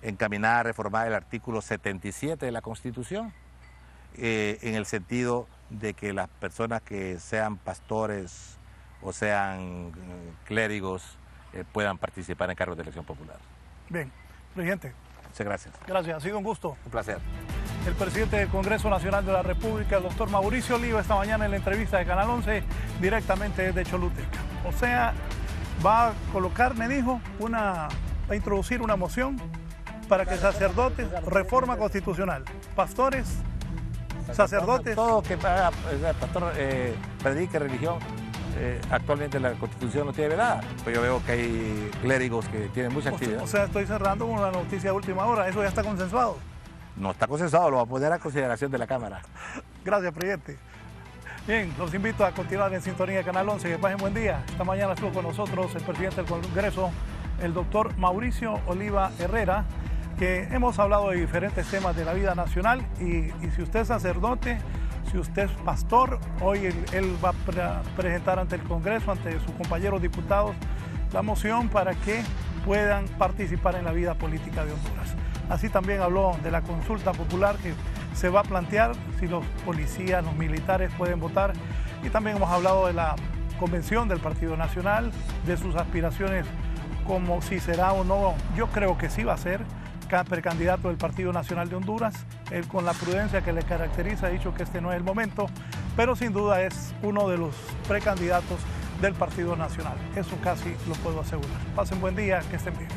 Encaminar a reformar el artículo 77 de la Constitución, en el sentido de que las personas que sean pastores o sean clérigos puedan participar en cargos de elección popular. Bien, presidente. Muchas gracias. Gracias, ha sido un gusto. Un placer. El presidente del Congreso Nacional de la República, el doctor Mauricio Oliva, esta mañana en la entrevista de Canal 11, directamente desde Choluteca. O sea, va a colocar, me dijo, va a introducir una moción para que sacerdotes, reforma constitucional, pastores, sacerdotes... Todo que haga, pastor, predique religión. Actualmente la Constitución no tiene vedada, pero yo veo que hay clérigos que tienen mucha actividad. O sea, estoy cerrando con una noticia de última hora, eso ya está consensuado. No está consensuado, lo va a poner a consideración de la Cámara. Gracias, presidente. Bien, los invito a continuar en sintonía de Canal 11. Que pasen buen día. Esta mañana estuvo con nosotros el presidente del Congreso, el doctor Mauricio Oliva Herrera, que hemos hablado de diferentes temas de la vida nacional y si usted es sacerdote, si usted es pastor, hoy él va a presentar ante el Congreso, ante sus compañeros diputados, la moción para que puedan participar en la vida política de Honduras. Así también habló de la consulta popular que se va a plantear si los policías, los militares pueden votar. Y también hemos hablado de la convención del Partido Nacional, de sus aspiraciones como si será o no. Yo creo que sí va a ser precandidato del Partido Nacional de Honduras. Él, con la prudencia que le caracteriza, ha dicho que este no es el momento, pero sin duda es uno de los precandidatos del Partido Nacional. Eso casi lo puedo asegurar. Pasen buen día, que estén bien.